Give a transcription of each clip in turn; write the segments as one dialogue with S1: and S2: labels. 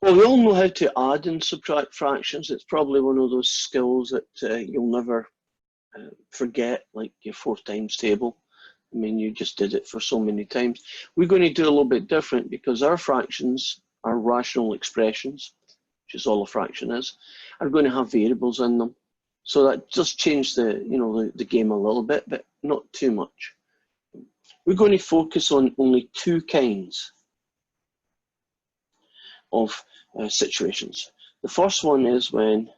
S1: Well, we all know how to add and subtract fractions. It's probably one of those skills that you'll never forget, like your 4 times table. I mean, you just did it for so many times. We're going to do a little bit different because our fractions are rational expressions, which is all a fraction is, are going to have variables in them. So that just changed the game a little bit, but not too much. We're going to focus on only 2 kinds of situations. The first one is when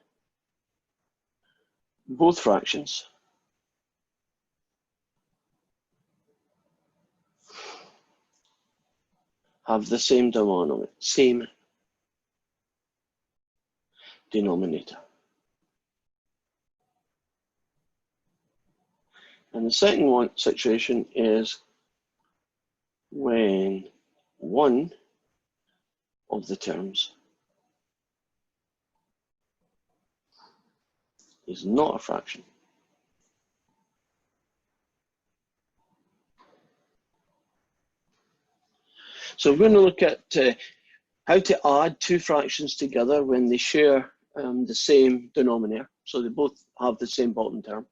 S1: both fractions have the same denominator. And the second situation is when one of the terms is not a fraction. So we're going to look at how to add 2 fractions together when they share the same denominator. So they both have the same bottom term.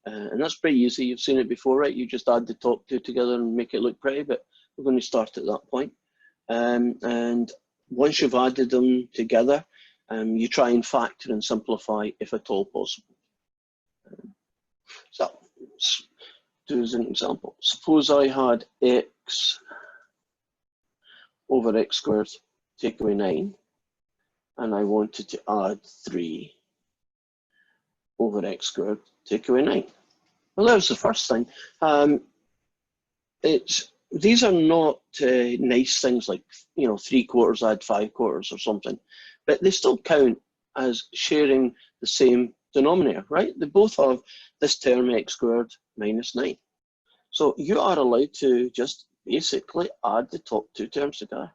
S1: And that's pretty easy. You've seen it before, right? You just add the top 2 together and make it look pretty, but we're going to start at that point. And once you've added them together, you try and factor and simplify if at all possible. So let's do as an example. Suppose I had x over x squared take away 9, and I wanted to add 3 over x squared take away 9. Well, that was the first thing. These are not nice things like 3/4 add 5/4 or something, but they still count as sharing the same denominator, right? They both have this term x squared minus 9. So you are allowed to just basically add the top 2 terms together.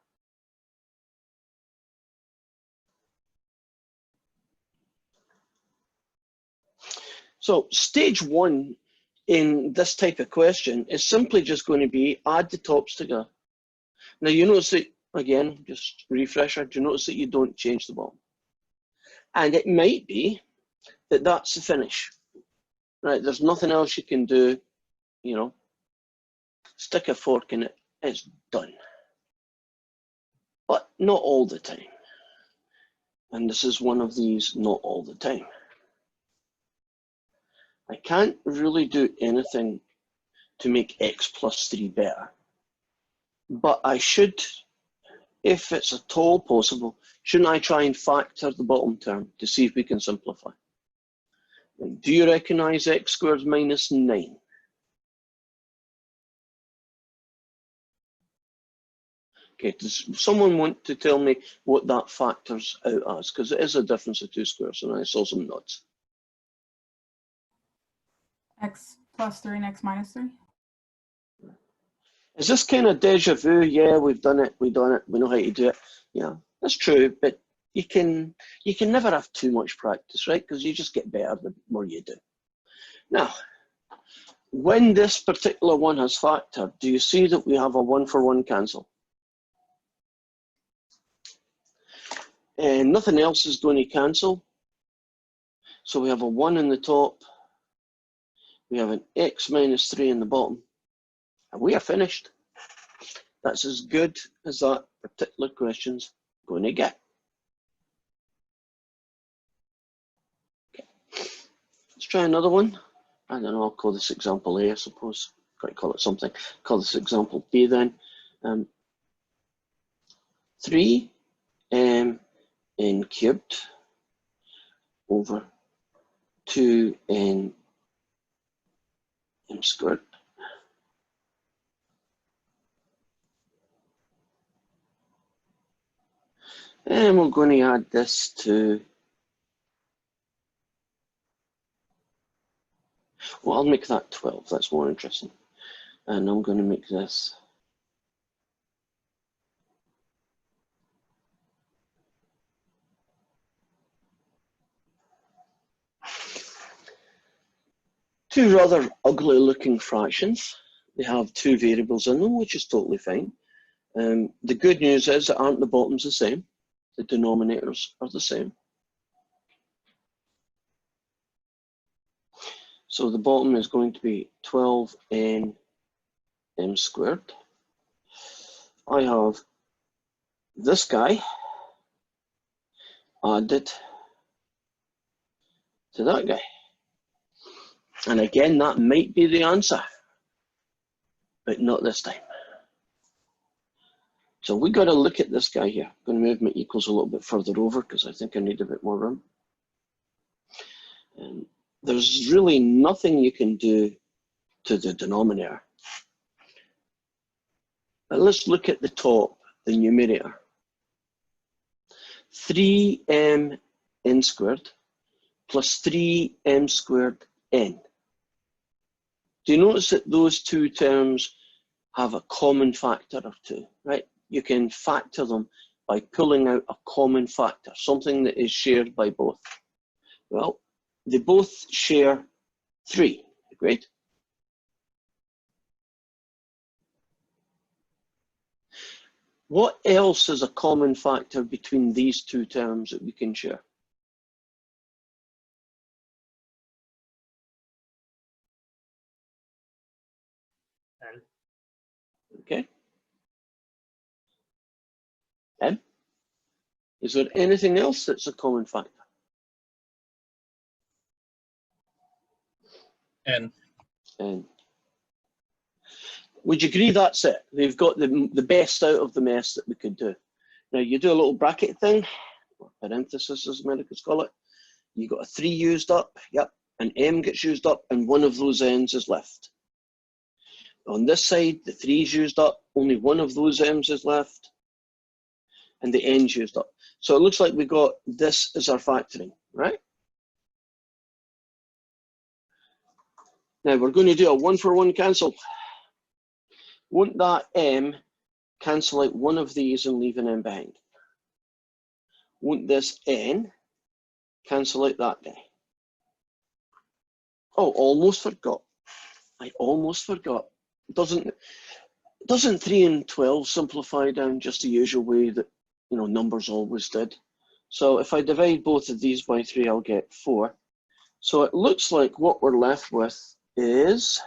S1: So stage 1 in this type of question is simply just going to be add the tops together. Now you notice that, again, just refresher, do you notice that you don't change the bottom? And it might be that that's the finish, right? There's nothing else you can do, stick a fork in it, it's done. But not all the time. And this is one of these not all the time. I can't really do anything to make x plus 3 better, but I should, if it's at all possible, shouldn't I try and factor the bottom term to see if we can simplify? Do you recognize x squared minus 9? Okay, does someone want to tell me what that factors out as? Because it is a difference of 2 squares, and I saw some nods.
S2: X plus 3 and x minus 3.
S1: Is this kind of deja vu? Yeah, we've done it, we know how to do it. Yeah, that's true, but you can never have too much practice, right? Because you just get better the more you do. Now, when this particular one has factored, do you see that we have a 1-for-1 cancel? And nothing else is going to cancel. So we have a 1 in the top. We have an x minus 3 in the bottom, and we are finished. That's as good as that particular question's going to get. Okay. Let's try another one. I don't know, I'll call this example A, I suppose. Quite call it something. Call this example B then. 3m n cubed over 2n m squared. And we're going to add this to, well, I'll make that 12, that's more interesting. And I'm going to make this 2 rather ugly looking fractions. They have 2 variables in them, which is totally fine. The good news is that aren't the bottoms the same? the denominators are the same. So the bottom is going to be 12n m squared. I have this guy added to that guy. And again, that might be the answer, but not this time. So we got to look at this guy here. I'm going to move my equals a little bit further over because I think I need a bit more room. And there's really nothing you can do to the denominator. But let's look at the top, the numerator. 3m n squared plus 3m squared n. Do you notice that those two terms have a common factor or two, right? You can factor them by pulling out a common factor, something that is shared by both. Well, they both share 3, agreed? What else is a common factor between these two terms that we can share?
S3: N.
S1: Okay. M. Is there anything else that's a common factor?
S3: N.
S1: N. Would you agree that's it? They've got the best out of the mess that we could do. Now you do a little bracket thing, or parenthesis as Americans call it. You got a 3 used up, yep, an M gets used up and one of those N's is left. On this side, the 3's used up, only one of those M's is left, and the N's used up. So it looks like we got this as our factoring, right? Now we're going to do a 1-for-1 cancel. Won't that M cancel out one of these and leave an M behind? Won't this N cancel out that guy? Oh, almost forgot. I almost forgot. Doesn't 3 and 12 simplify down just the usual way that, you know, numbers always did? So if I divide both of these by 3, I'll get 4. So it looks like what we're left with is,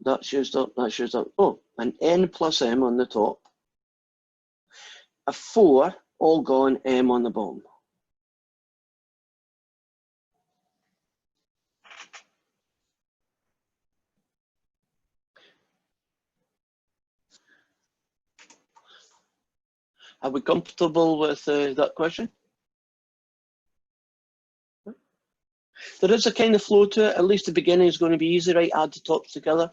S1: that's used up, that's used up. Oh, an N plus M on the top, a 4, all gone, M on the bottom. Are we comfortable with that question? There is a kind of flow to it. At least the beginning is going to be easy, right? Add the tops together.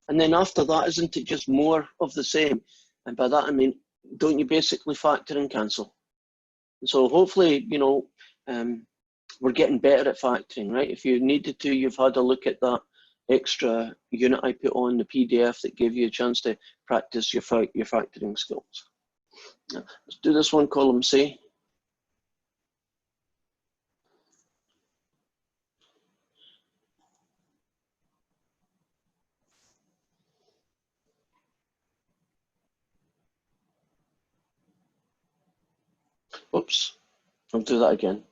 S1: And then after that, isn't it just more of the same? And by that, I mean, don't you basically factor and cancel? So hopefully, you know, we're getting better at factoring, right? If you needed to, you've had a look at that extra unit I put on the PDF that gave you a chance to practice your factoring skills. Now, let's do this one, column C. Oops, I'll do that again.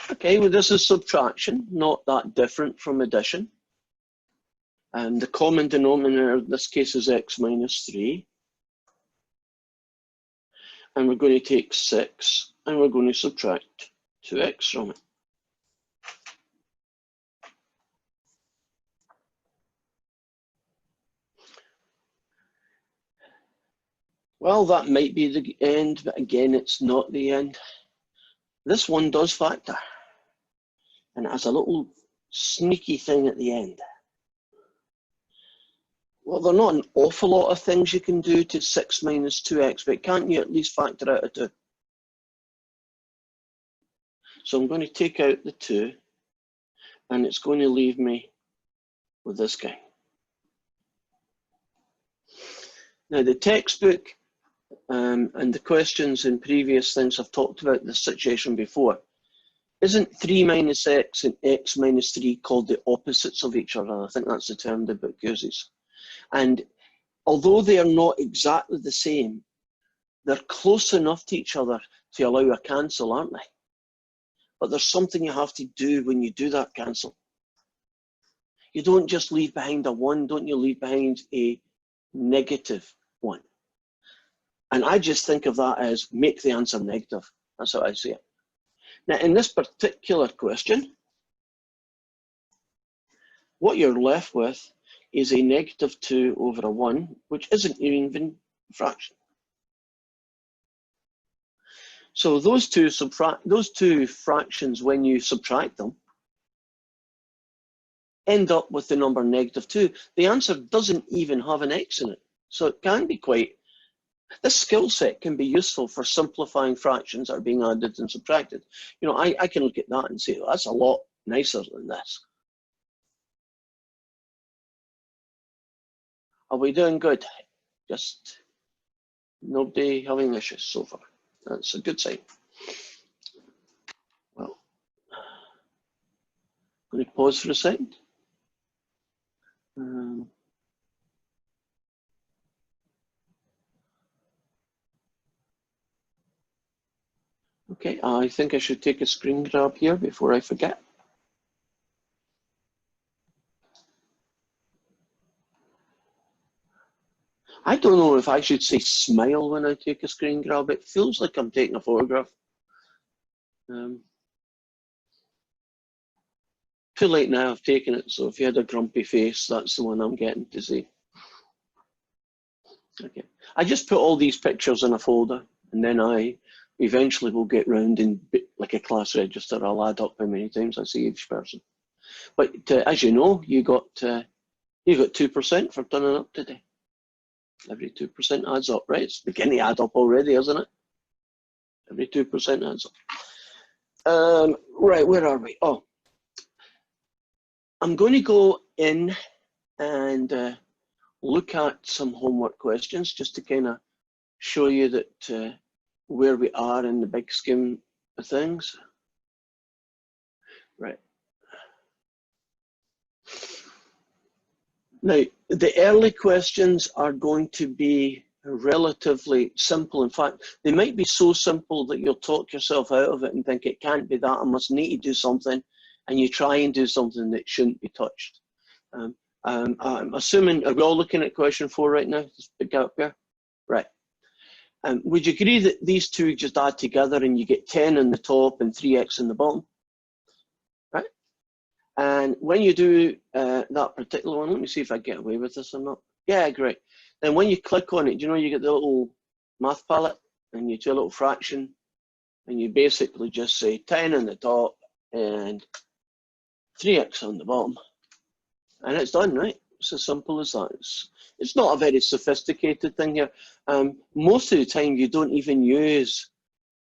S1: Okay, well, this is subtraction, not that different from addition. And the common denominator in this case is x minus 3. And we're going to take 6 and we're going to subtract 2x from it. Well, that might be the end, but again, it's not the end. This one does factor. And it has a little sneaky thing at the end. Well, there are not an awful lot of things you can do to 6 minus 2x, but can't you at least factor out a 2? So I'm going to take out the 2, and it's going to leave me with this guy. Now, the textbook and the questions in previous things have talked about this situation before. Isn't 3 minus x and x minus 3 called the opposites of each other? I think that's the term the book uses. And although they are not exactly the same, they're close enough to each other to allow a cancel, aren't they? But there's something you have to do when you do that cancel. You don't just leave behind a 1, don't you leave behind a negative 1. And I just think of that as make the answer negative. That's how I see it. Now, in this particular question, what you're left with is a negative 2 over a 1, which isn't an even fraction. So those two fractions, when you subtract them, end up with the number negative 2. The answer doesn't even have an x in it. So it can be quite, this skill set can be useful for simplifying fractions that are being added and subtracted. You know, I can look at that and say, well, that's a lot nicer than this. Are we doing good? Just nobody having issues so far. That's a good sign. Well, I'm going to pause for a second. Okay, I think I should take a screen grab here before I forget. I don't know if I should say smile when I take a screen grab. It feels like I'm taking a photograph. Too late now, I've taken it, so if you had a grumpy face, that's the one I'm getting to see. Okay, I just put all these pictures in a folder, and then I eventually will get round in like a class register. I'll add up how many times I see each person. But as you know, you got 2% for turning up today. Every 2% adds up, right? It's beginning to add up already, isn't it? Every 2% adds up. Right, where are we? Oh, I'm going to go in and look at some homework questions just to kind of show you that where we are in the big scheme of things. Right. Now, the early questions are going to be relatively simple. In fact, they might be so simple that you'll talk yourself out of it and think it can't be that, I must need to do something, and you try and do something that shouldn't be touched. I'm assuming, are we all looking at question 4 right now? This big gap here? Right. Would you agree that these two just add together and you get 10 in the top and 3x in the bottom? Right? And when you do that particular one, let me see if I get away with this or not. Yeah, great. Then when you click on it, you know, you get the little math palette and you do a little fraction and you basically just say 10 in the top and 3x on the bottom. And it's done, right? It's as simple as that. It's not a very sophisticated thing here. Most of the time you don't even use,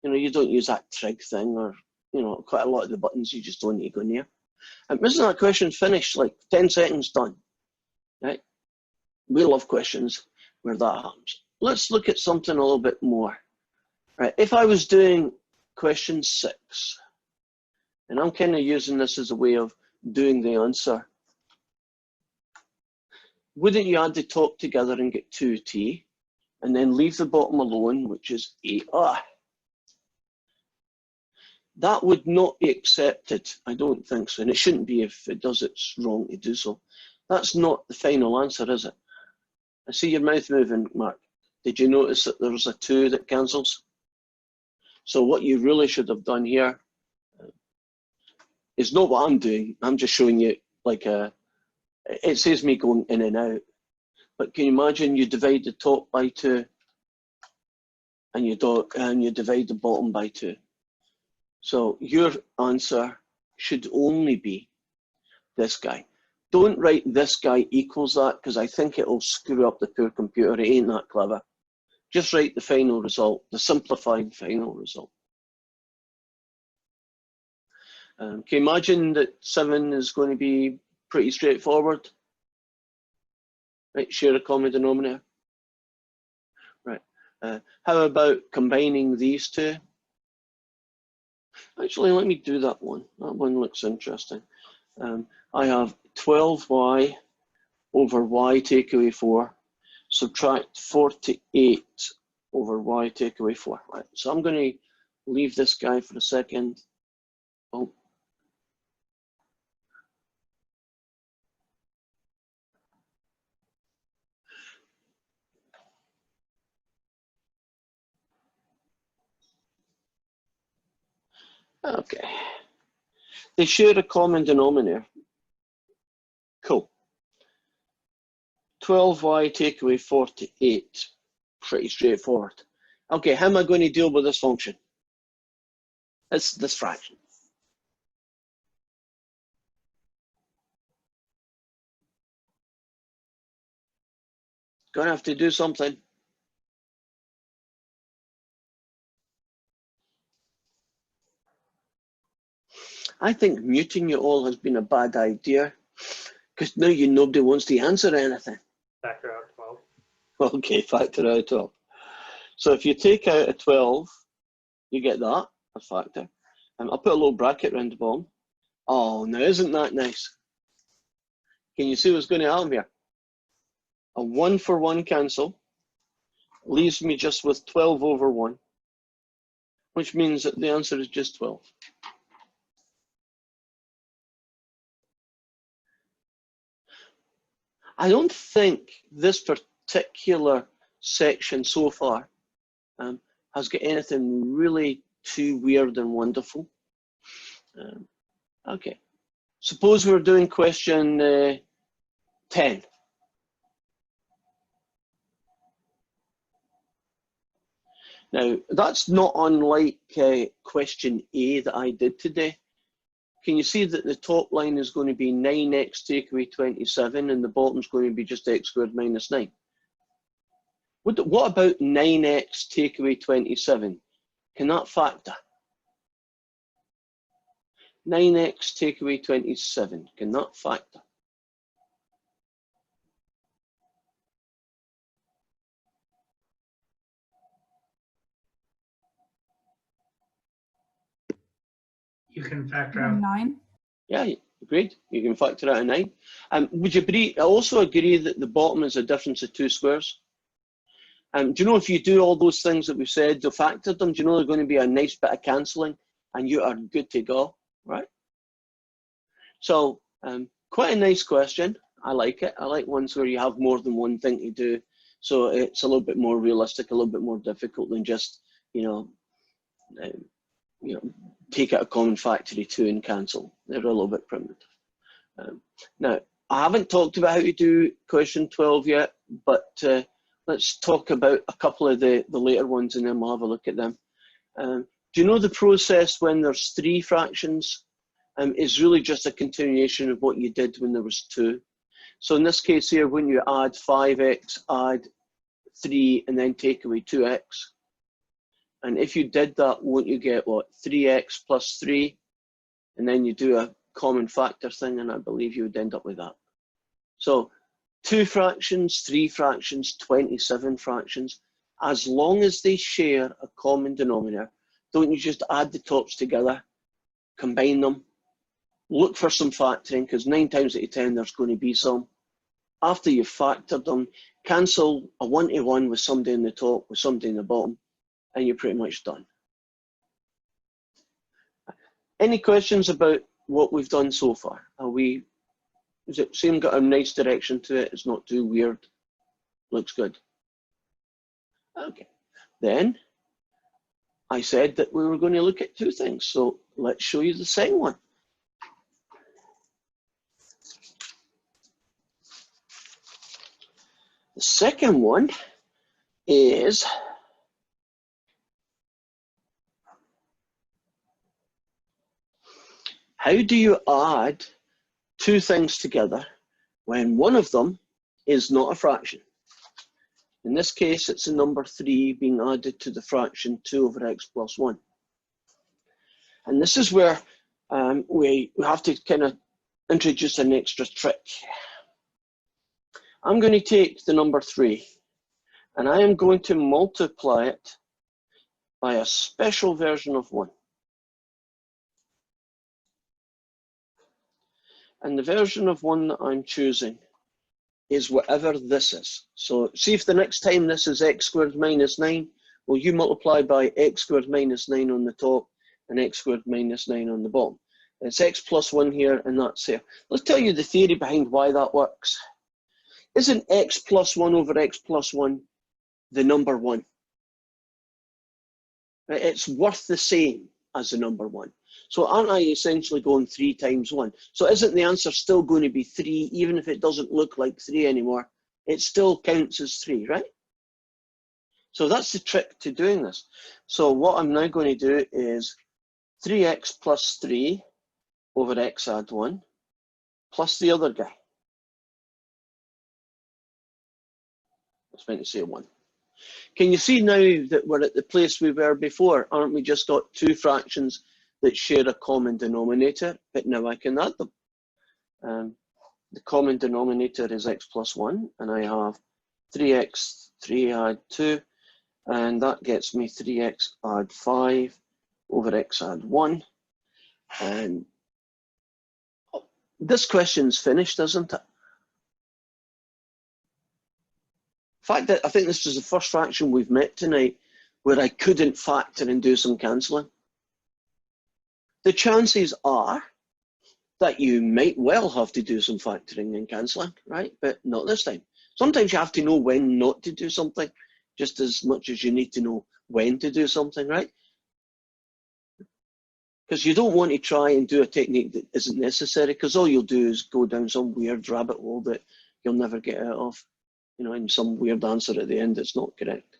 S1: you don't use that trig thing, or, quite a lot of the buttons you just don't need to go near. Isn't that question finished? Like 10 seconds done, right? We love questions where that happens. Let's look at something a little bit more. Right, if I was doing question 6, and I'm kind of using this as a way of doing the answer, wouldn't you add the top together and get 2t, and then leave the bottom alone, which is 8r? That would not be accepted, I don't think so, and it shouldn't be. If it does, it's wrong to do so. That's not the final answer, is it? I see your mouth moving, Mark. Did you notice that there's a 2 that cancels? So what you really should have done here is not what I'm doing. I'm just showing you like it saves me going in and out. But can you imagine you divide the top by 2 and you divide the bottom by 2? So your answer should only be this guy. Don't write this guy equals that, because I think it'll screw up the poor computer. It ain't that clever. Just write the final result, the simplified final result. Can you imagine that 7 is going to be pretty straightforward? Right, share a common denominator. Right, How about combining these two? Actually, let me do that one. That one looks interesting. I have 12y over y take away 4, subtract 48 over y take away 4. Right, so I'm going to leave this guy for a second. Oh. Okay. They share a common denominator. Cool. 12y take away 48. Pretty straightforward. Okay, how am I going to deal with this function? It's this fraction. Gonna have to do something. I think muting you all has been a bad idea, because now nobody wants to answer anything.
S3: Factor out 12.
S1: Okay, factor out 12. So if you take out a 12, you get that, a factor. I'll put a little bracket around the bottom. Oh, now isn't that nice? Can you see what's going to happen here? A 1 for 1 cancel leaves me just with 12 over 1, which means that the answer is just 12. I don't think this particular section so far has got anything really too weird and wonderful. Okay, suppose we're doing question 10. Now, that's not unlike question A that I did today. Can you see that the top line is going to be 9x take away 27 and the bottom's going to be just x squared minus 9? What about 9x take away 27? Can that factor? 9x take away 27, can that factor?
S3: You can factor out
S2: 9.
S1: Yeah, agreed. You can factor out a 9. Would you also agree that the bottom is a difference of 2 squares? Do you know if you do all those things that we've said to factor them, do you know they're going to be a nice bit of cancelling and you are good to go, right? So quite a nice question. I like it. I like ones where you have more than one thing to do. So it's a little bit more realistic, a little bit more difficult than just, take out a common factor of 2 and cancel. They're a little bit primitive. Now, I haven't talked about how to do question 12 yet, but let's talk about a couple of the later ones and then we'll have a look at them. Do you know the process when there's 3 fractions is really just a continuation of what you did when there was 2? So in this case here, when you add 5x, add 3, and then take away 2x. And if you did that, won't you get what? 3x plus 3, and then you do a common factor thing, and I believe you would end up with that. So 2 fractions, 3 fractions, 27 fractions, as long as they share a common denominator, don't you just add the tops together, combine them, look for some factoring, because 9 times out of 10 there's going to be some. After you've factored them, cancel a 1-to-1 with somebody in the top, with somebody in the bottom, and you're pretty much done. Any questions about what we've done so far? Does it seem got a nice direction to it? It's not too weird. Looks good. Okay. Then I said that we were going to look at 2 things. So let's show you the second one. The second one is how do you add 2 things together when one of them is not a fraction? In this case, it's a number 3 being added to the fraction 2 over x plus 1. And this is where we have to kind of introduce an extra trick. I'm going to take the number 3 And I am going to multiply it by a special version of 1. And the version of 1 that I'm choosing is whatever this is. So see if the next time this is x squared minus 9, well, you multiply by x squared minus 9 on the top and x squared minus 9 on the bottom. It's x plus 1 here, and that's here. Let's tell you the theory behind why that works. Isn't x plus 1 over x plus 1 the number 1? It's worth the same as the number 1. So aren't I essentially going 3 times 1? So isn't the answer still going to be 3, even if it doesn't look like 3 anymore? It still counts as 3, right? So that's the trick to doing this. So what I'm now going to do is 3x plus 3 over x add 1 plus the other guy. I was meant to say 1. Can you see now that we're at the place we were before? Aren't we just got 2 fractions that share a common denominator? But now I can add them. The common denominator is x plus 1, and I have 3x, 3 add 2, and that gets me 3x add 5 over x add 1. And this question's finished, isn't it? In fact, I think this is the first fraction we've met tonight where I couldn't factor and do some cancelling. The chances are that you might well have to do some factoring and cancelling, right? But not this time. Sometimes you have to know when not to do something, just as much as you need to know when to do something, right? Because you don't want to try and do a technique that isn't necessary, because all you'll do is go down some weird rabbit hole that you'll never get out of, you know, and some weird answer at the end that's not correct.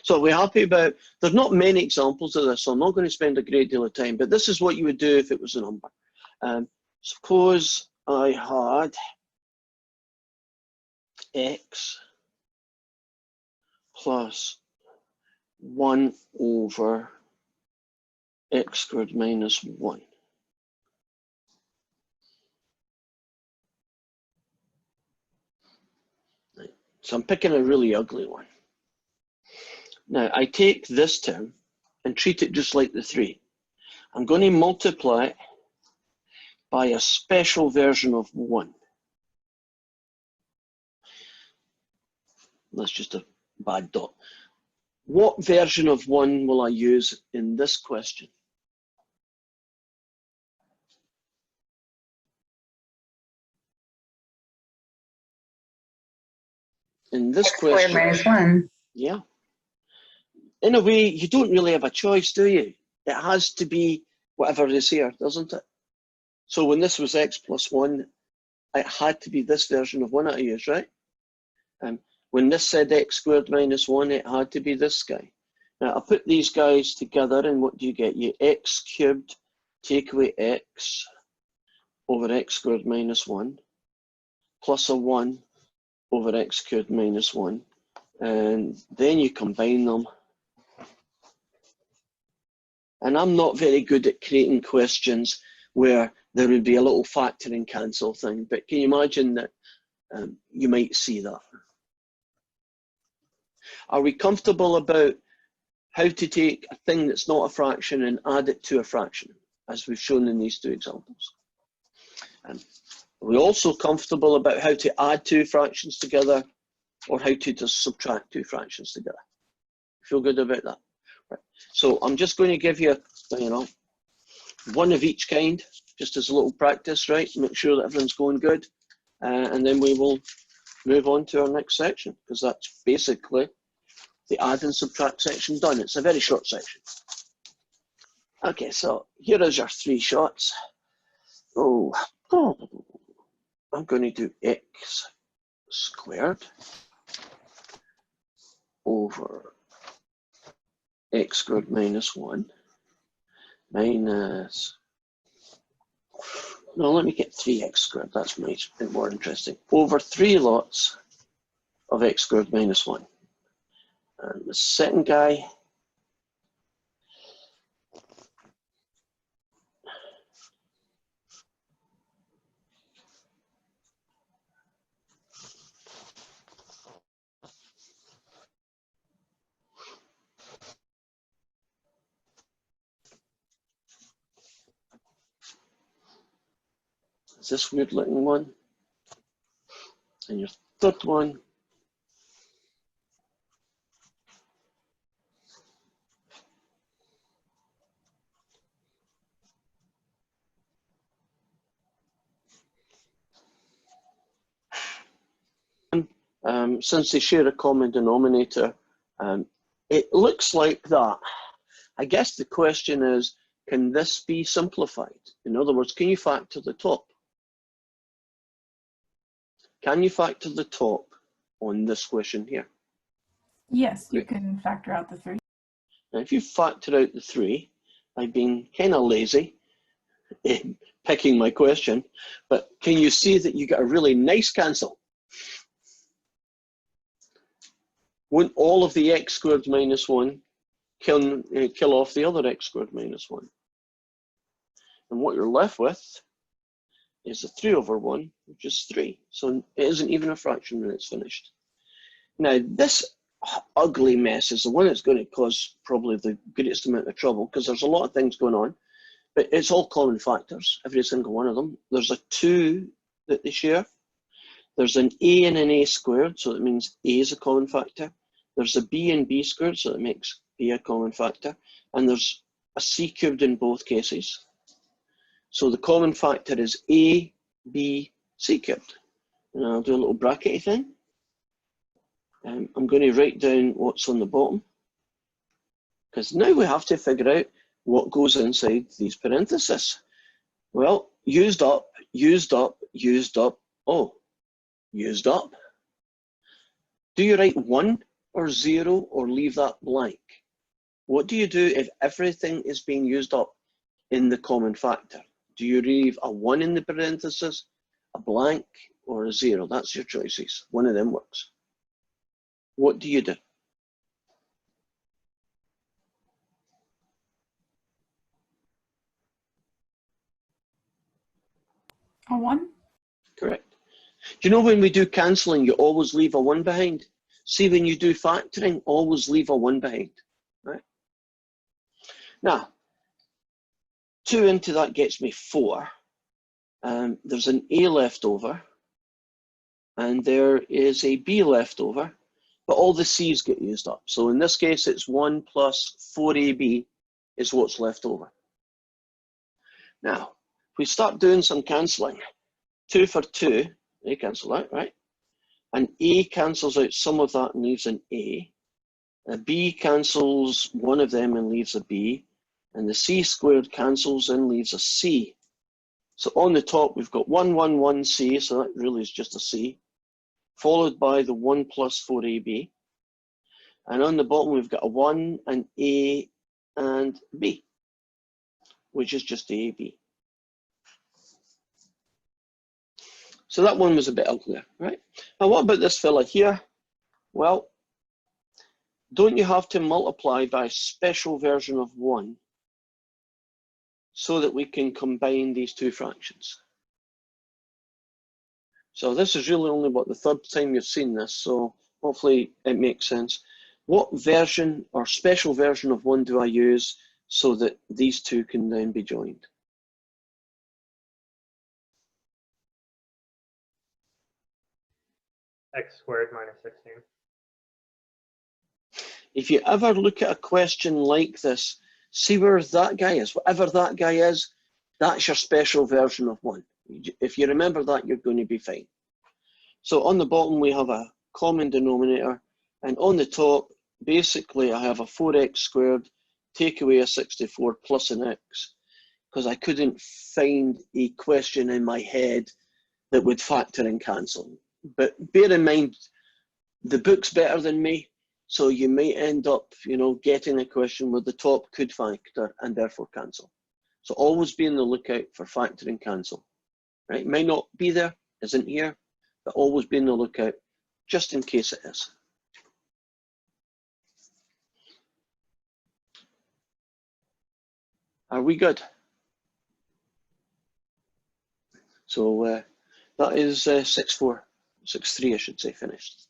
S1: So we're happy about, there's not many examples of this, so I'm not going to spend a great deal of time, but this is what you would do if it was a number. Suppose I had x plus 1 over x squared minus 1. Right. So I'm picking a really ugly one. Now I take this term and treat it just like the 3. I'm going to multiply it by a special version of 1. That's just a bad dot. What version of 1 will I use in this question? In this question,
S4: minus 1.
S1: Yeah. In a way, you don't really have a choice, do you? It has to be whatever is here, doesn't it? So when this was x plus 1, it had to be this version of 1 that I used, right? When this said x squared minus 1, it had to be this guy. Now, I put these guys together, and what do you get? You x cubed, take away x over x squared minus 1, plus a 1 over x cubed minus 1, and then you combine them. And I'm not very good at creating questions where there would be a little factor and cancel thing, but can you imagine that you might see that? Are we comfortable about how to take a thing that's not a fraction and add it to a fraction, as we've shown in these 2 examples? Are we also comfortable about how to add 2 fractions together, or how to just subtract 2 fractions together? Feel good about that? Right. So I'm just going to give you, one of each kind, just as a little practice, right? Make sure that everyone's going good, and then we will move on to our next section, because that's basically the add and subtract section done. It's a very short section. Okay, so here is your 3 shots. Oh, I'm going to do x squared over x squared minus 1 minus, no, let me get 3x squared, that's much more interesting, over 3 lots of x squared minus 1. And the second guy, It's this weird looking one. And your third one. Since they share a common denominator, it looks like that. I guess the question is, can this be simplified? In other words, can you factor the top? Can you factor the top on this question here?
S2: Yes, you can factor out the 3.
S1: Now, if you factor out the 3, I've been kind of lazy in picking my question, but can you see that you get a really nice cancel? Won't all of the x squared minus 1 kill off the other x squared minus 1? And what you're left with is a 3 over 1, which is 3. So it isn't even a fraction when it's finished. Now, this ugly mess is the one that's going to cause probably the greatest amount of trouble, because there's a lot of things going on, but it's all common factors, every single one of them. There's a 2 that they share. There's an a and an a squared, so that means a is a common factor. There's a b and b squared, so that makes b a common factor. And there's a c cubed in both cases. So the common factor is a, b, c cubed. And I'll do a little brackety thing. I'm going to write down what's on the bottom, because now we have to figure out what goes inside these parentheses. Well, used up, used up, used up. Oh, used up. Do you write 1 or 0 or leave that blank? What do you do if everything is being used up in the common factor? Do you leave a 1 in the parentheses, a blank, or a 0? That's your choices. One of them works. What do you do?
S2: A 1?
S1: Correct. Do you know when we do cancelling, you always leave a 1 behind? See, when you do factoring, always leave a 1 behind, right? Now, 2 into that gets me 4. There's an a left over, and there is a b left over, but all the c's get used up. So in this case, it's 1 plus 4ab is what's left over. Now, if we start doing some cancelling, 2 for 2, they cancel out, right? And a cancels out some of that and leaves an a. A b cancels one of them and leaves a b. And the c squared cancels and leaves a c. So on the top, we've got 1, 1, 1, c, so that really is just a c, followed by the 1 plus 4ab. And on the bottom, we've got a 1, an a, and b, which is just ab. So that one was a bit uglier, right? Now what about this fella here? Well, don't you have to multiply by a special version of 1 so that we can combine these two fractions? So this is really only about the 3rd time you've seen this, so hopefully it makes sense. What version or special version of 1 do I use so that these two can then be joined?
S3: X squared minus 16.
S1: If you ever look at a question like this, see where that guy is. Whatever that guy is, that's your special version of 1. If you remember that, you're going to be fine. So on the bottom, we have a common denominator. And on the top, basically, I have a 4x squared, take away a 64 plus an x, because I couldn't find a question in my head that would factor and cancel. But bear in mind, the book's better than me, so you might end up, getting a question where the top could factor and therefore cancel. So always be on the lookout for factor and cancel, right? It might not be there, isn't here, but always be on the lookout just in case it is. Are we good? So that is 6-4, 6-3, I should say, finished.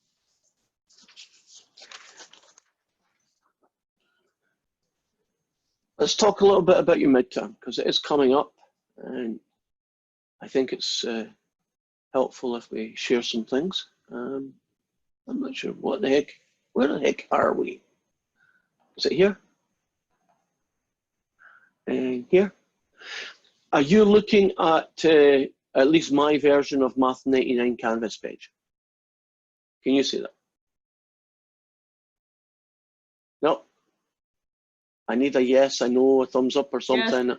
S1: Let's talk a little bit about your midterm, because it is coming up, and I think it's helpful if we share some things. I'm not sure what the heck, where the heck are we? Is it here? Here. Are you looking at least my version of Math 99 Canvas page? Can you see that? No. I need a yes, I know, a thumbs up or something. Yes.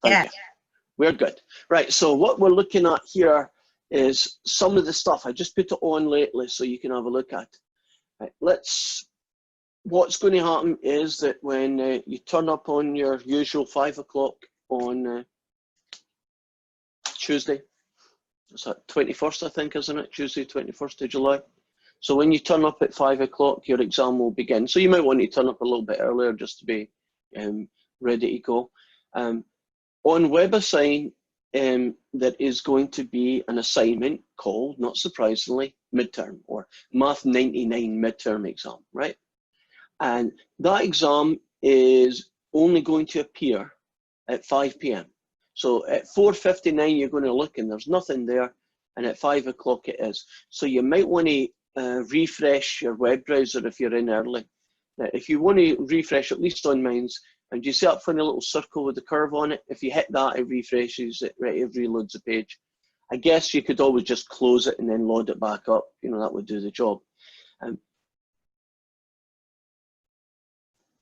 S1: Thank you. We're good. Right, so what we're looking at here is some of the stuff. I just put it on lately so you can have a look at it. Right, what's going to happen is that when you turn up on your usual 5 o'clock on Tuesday, it's that 21st, I think, isn't it? Tuesday, 21st of July. So when you turn up at 5 o'clock, your exam will begin. So you might want to turn up a little bit earlier just to be ready to go. On WebAssign, there is going to be an assignment called, not surprisingly, midterm or Math 99 midterm exam, right? And that exam is only going to appear at 5 p.m. So at 4:59, you're going to look and there's nothing there. And at 5 o'clock it is. So you might want to refresh your web browser if you're in early. Now, if you want to refresh, at least on mine's, and you see that funny little circle with the curve on it, if you hit that, it refreshes it, right, it reloads the page. I guess you could always just close it and then load it back up. You know, that would do the job.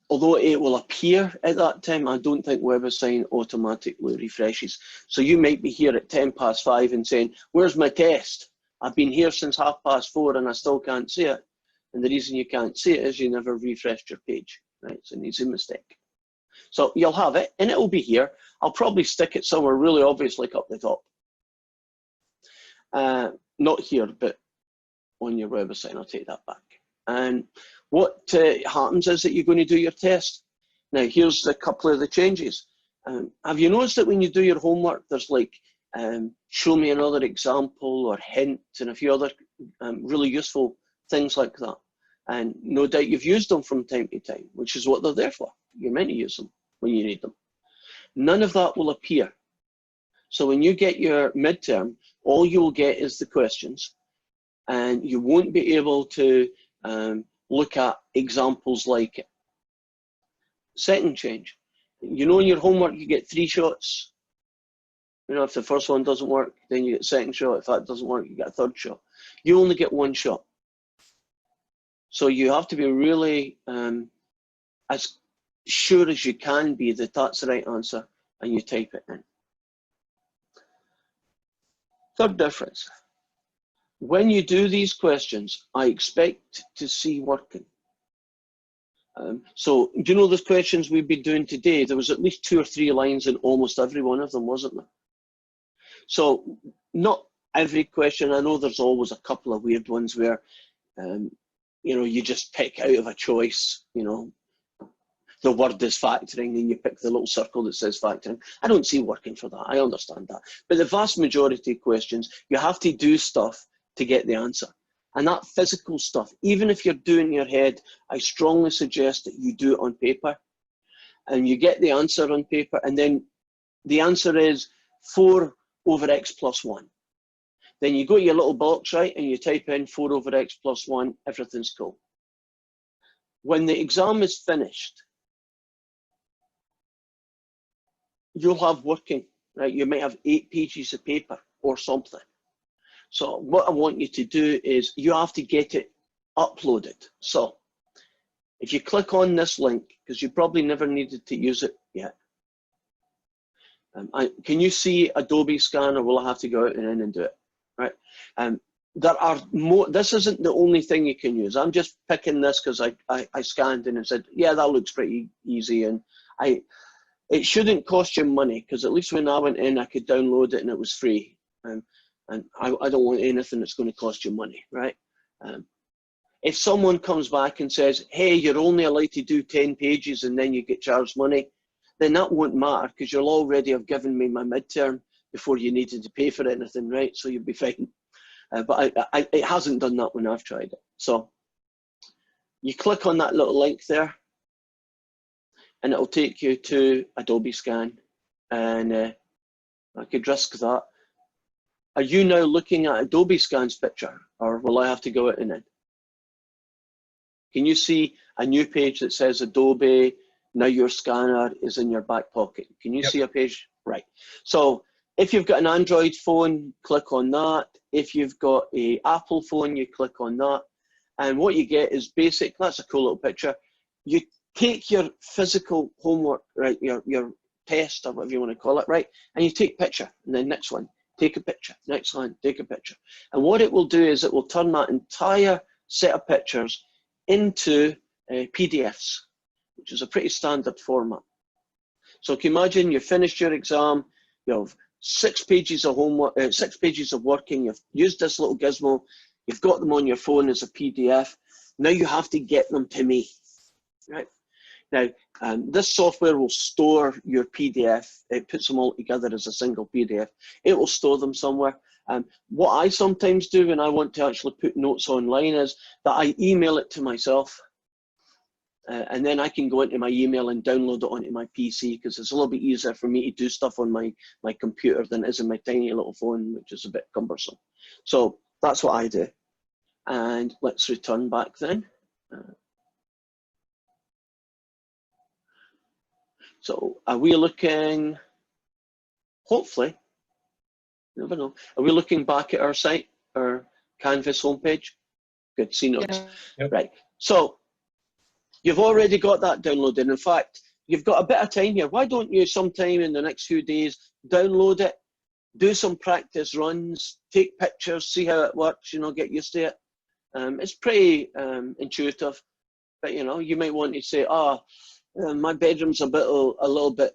S1: Although it will appear at that time, I don't think WebAssign automatically refreshes. So you might be here at 5:10 and saying, where's my test? I've been here since 4:30 and I still can't see it. And the reason you can't see it is you never refreshed your page, right? It's an easy mistake. So you'll have it and it will be here. I'll probably stick it somewhere really obvious, like up the top. Not here, but on your WebAssign, I'll take that back. And what happens is that you're going to do your test. Now, here's a couple of the changes. Have you noticed that when you do your homework, there's like, show me another example or hint and a few other really useful things like that. And no doubt you've used them from time to time, which is what they're there for. You're meant to use them when you need them. None of that will appear. So when you get your midterm, all you'll get is the questions and you won't be able to look at examples like it. Second change, you know in your homework you get 3 shots. You know, if the first one doesn't work, then you get second shot. If that doesn't work, you get a third shot. You only get 1 shot. So you have to be really as sure as you can be that that's the right answer and you type it in. Third difference. When you do these questions, I expect to see working. So do you know those questions we've been doing today? There was at least 2 or 3 lines in almost every one of them, wasn't there? So not every question. I know there's always a couple of weird ones where, you know, you just pick out of a choice, you know, the word is factoring and you pick the little circle that says factoring. I don't see working for that. I understand that. But the vast majority of questions, you have to do stuff to get the answer. And that physical stuff, even if you're doing in your head, I strongly suggest that you do it on paper and you get the answer on paper. And then the answer is 4 over x plus 1. Then you go to your little box, right? And you type in 4 over x plus 1, everything's cool. When the exam is finished, you'll have working, right? You might have 8 pages of paper or something. So what I want you to do is you have to get it uploaded. So if you click on this link, because you probably never needed to use it yet. Can you see Adobe Scan, or will I have to go out and in and do it? Right. There are more. This isn't the only thing you can use. I'm just picking this because I scanned in and said, yeah, that looks pretty easy. And it shouldn't cost you money, because at least when I went in, I could download it and it was free. And I don't want anything that's going to cost you money, right? If someone comes back and says, hey, you're only allowed to do 10 pages and then you get charged money, then that won't matter, because you'll already have given me my midterm before you needed to pay for anything, right? So you'll be fine. But it hasn't done that when I've tried it. So you click on that little link there and it'll take you to Adobe Scan. And I could risk that. Are you now looking at Adobe Scan's picture, or will I have to go out and in? Can you see a new page that says Adobe, now your scanner is in your back pocket? Can you see a page? Right. So if you've got an Android phone, click on that. If you've got an Apple phone, you click on that. And what you get is basic, that's a cool little picture. You take your physical homework, right, your test or whatever you want to call it, right, and you take a picture, and then next one, take a picture, next one, take a picture. And what it will do is it will turn that entire set of pictures into PDFs, which is a pretty standard format. So can you imagine you finished your exam, you have 6 pages of homework, 6 pages of working, you've used this little gizmo, you've got them on your phone as a PDF, now you have to get them to me, right? Now, this software will store your PDF, it puts them all together as a single PDF, it will store them somewhere. What I sometimes do when I want to actually put notes online is that I email it to myself, and then I can go into my email and download it onto my PC, because it's a little bit easier for me to do stuff on my computer than it is in my tiny little phone, which is a bit cumbersome. So that's what I do. And let's return back then. So are we looking, hopefully, never know, are we looking back at our site, our Canvas homepage? Good, see notes.
S4: Yep.
S1: Right, so you've already got that downloaded. In fact, you've got a bit of time here. Why don't you sometime in the next few days download it, do some practice runs, take pictures, see how it works, you know, get used to it. It's pretty intuitive, but you know, you might want to say, my bedroom's a little bit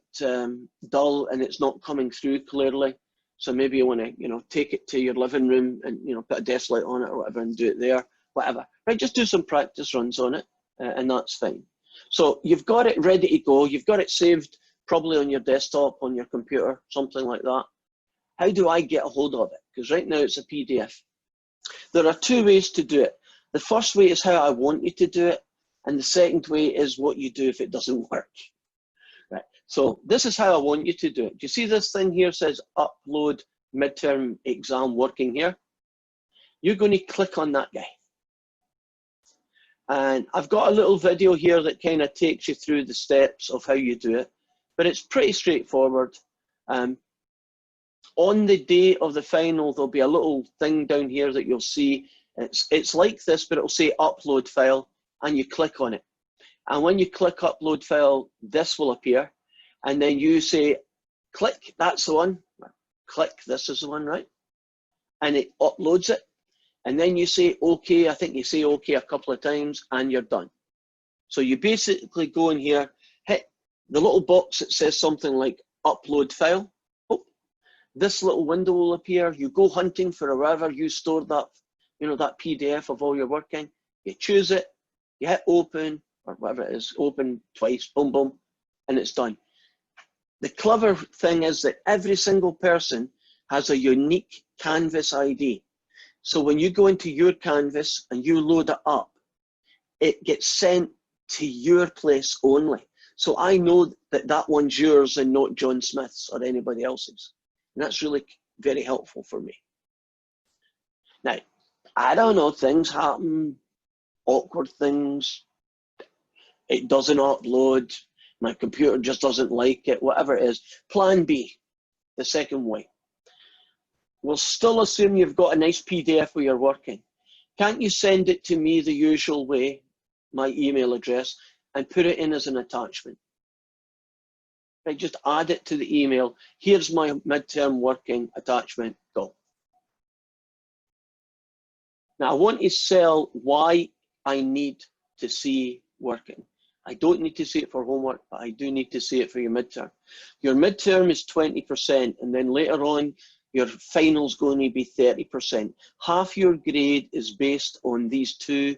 S1: dull and it's not coming through clearly. So maybe you want to, you know, take it to your living room and, you know, put a desk light on it or whatever and do it there, whatever. Right, just do some practice runs on it and that's fine. So you've got it ready to go. You've got it saved probably on your desktop, on your computer, something like that. How do I get a hold of it? Because right now it's a PDF. There are 2 ways to do it. The first way is how I want you to do it. And the second way is what you do if it doesn't work. Right. So this is how I want you to do it. Do you see this thing here says upload midterm exam working here? You're going to click on that guy. And I've got a little video here that kind of takes you through the steps of how you do it, but it's pretty straightforward. On the day of the final, there'll be a little thing down here that you'll see. It's like this, but it'll say upload file, and you click on it. And when you click upload file, this will appear. And then you say, click, that's the one. Click, this is the one, right? And it uploads it. And then you say, okay, I think you say okay a couple of times, and you're done. So you basically go in here, hit the little box that says something like upload file. Oh, this little window will appear. You go hunting for wherever you store that, you know, that PDF of all your working. You choose it, you hit open, or whatever it is, open twice, boom, boom, and it's done. The clever thing is that every single person has a unique Canvas ID. So when you go into your Canvas and you load it up, it gets sent to your place only. So I know that that one's yours and not John Smith's or anybody else's. And that's really very helpful for me. Now, I don't know, things happen, awkward things, it doesn't upload, my computer just doesn't like it, whatever it is. Plan B, the second way. We'll still assume you've got a nice PDF where you're working. Can't you send it to me the usual way, my email address, and put it in as an attachment? Right, just add it to the email. Here's my midterm working attachment, go. Now I want to sell why I need to see working. I don't need to see it for homework, but I do need to see it for your midterm. Your midterm is 20%, and then later on, your final's going to be 30%. Half your grade is based on these 2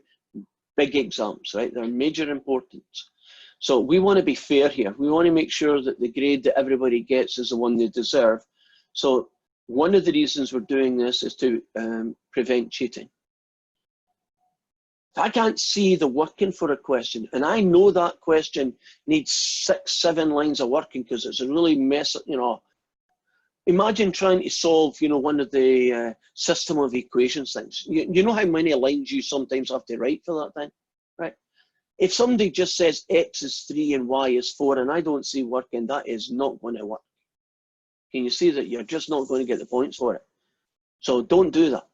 S1: big exams, right? They're major importance. So we want to be fair here. We want to make sure that the grade that everybody gets is the one they deserve. So one of the reasons we're doing this is to prevent cheating. If I can't see the working for a question, and I know that question needs 6, 7 lines of working because it's a really mess, you know, imagine trying to solve, you know, one of the system of equations things. You know how many lines you sometimes have to write for that thing, right? If somebody just says x is 3 and y is 4 and I don't see working, that is not going to work. Can you see that you're just not going to get the points for it? So don't do that,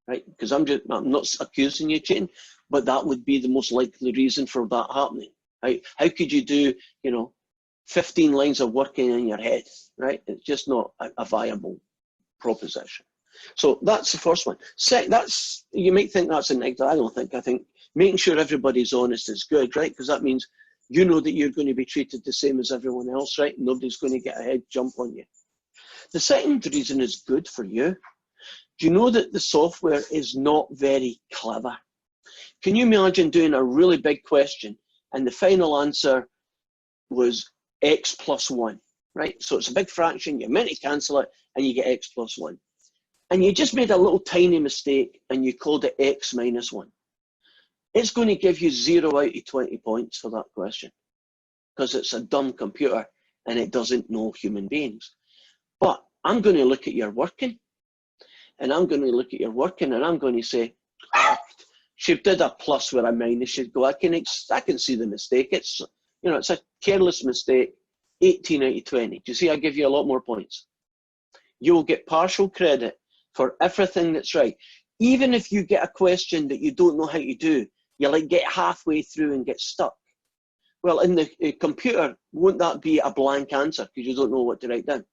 S1: right? Because I'm not accusing you of cheating, but that would be the most likely reason for that happening. Right? How could you do, you know, 15 lines of working in your head, right? It's just not a viable proposition. So that's the first one. That's, you might think that's a negative. I don't think. I think making sure everybody's honest is good, right? Because that means you know that you're going to be treated the same as everyone else, right? Nobody's going to get a head jump on you. The second reason is good for you. Do you know that the software is not very clever? Can you imagine doing a really big question and the final answer was x plus 1, right? So it's a big fraction, you're meant to cancel it, and you get x plus 1. And you just made a little tiny mistake and you called it x minus 1. It's going to give you 0 out of 20 points for that question because it's a dumb computer and it doesn't know human beings. But I'm going to look at your working, and I'm going to look at your working, and I'm going to say, oh, she did a plus where a minus should go. I can see the mistake. It's, you know, it's a careless mistake. 18 out of 20. Do you see? I give you a lot more points. You'll get partial credit for everything that's right. Even if you get a question that you don't know how to do, you like get halfway through and get stuck. Well, in the computer, won't that be a blank answer because you don't know what to write down?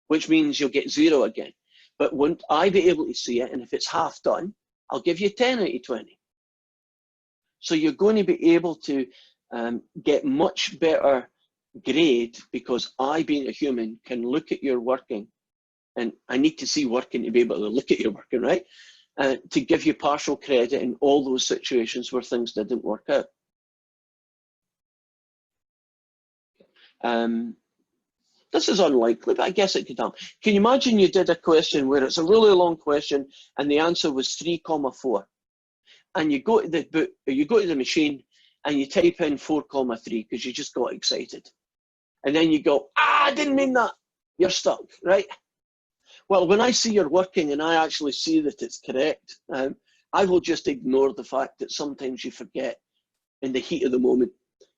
S1: Which means you'll get 0 again. But won't I be able to see it? And if it's half done, I'll give you 10 out of 20. So you're going to be able to get much better grade because I, being a human, can look at your working, and I need to see working to be able to look at your working, right? To give you partial credit in all those situations where things didn't work out. This is unlikely, but I guess it could happen. Can you imagine you did a question where it's a really long question and the answer was 3,4, and you go to the book, you go to the machine and you type in 4,3 because you just got excited, and then you go, I didn't mean that. You're stuck, right? Well, when I see you're working and I actually see that it's correct, I will just ignore the fact that sometimes you forget in the heat of the moment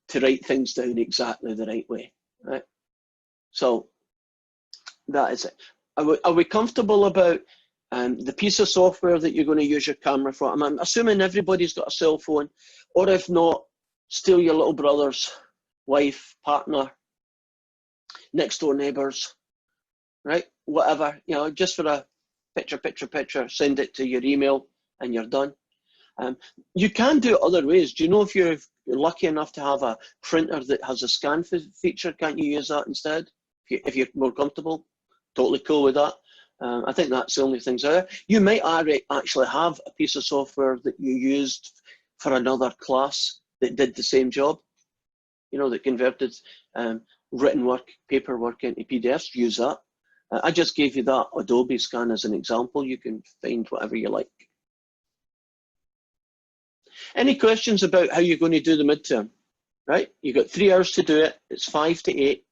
S1: to write things down exactly the right way, right? So that is it. Are we comfortable about the piece of software that you're going to use your camera for? I'm assuming everybody's got a cell phone, or if not, steal your little brother's wife, partner, next door neighbors, right? Whatever, you know, just for a picture, send it to your email and you're done. You can do it other ways. Do you know if you're lucky enough to have a printer that has a scan feature, can't you use that instead? If you're more comfortable, totally cool with that. I think that's the only things there. You might actually have a piece of software that you used for another class that did the same job, you know, that converted written work, paperwork into PDFs. Use that. I just gave you that Adobe scan as an example. You can find whatever you like. Any questions about how you're going to do the midterm? Right? You've got 3 hours to do it. It's 5 to 8.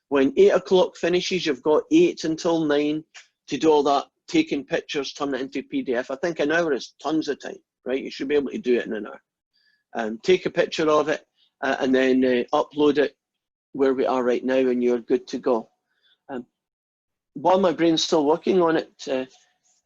S1: When 8 o'clock finishes, you've got 8 until 9 to do all that, taking pictures, turn it into PDF. I think an hour is tons of time, right? You should be able to do it in an hour. Take a picture of it and then upload it where we are right now, and you're good to go. While my brain's still working on it,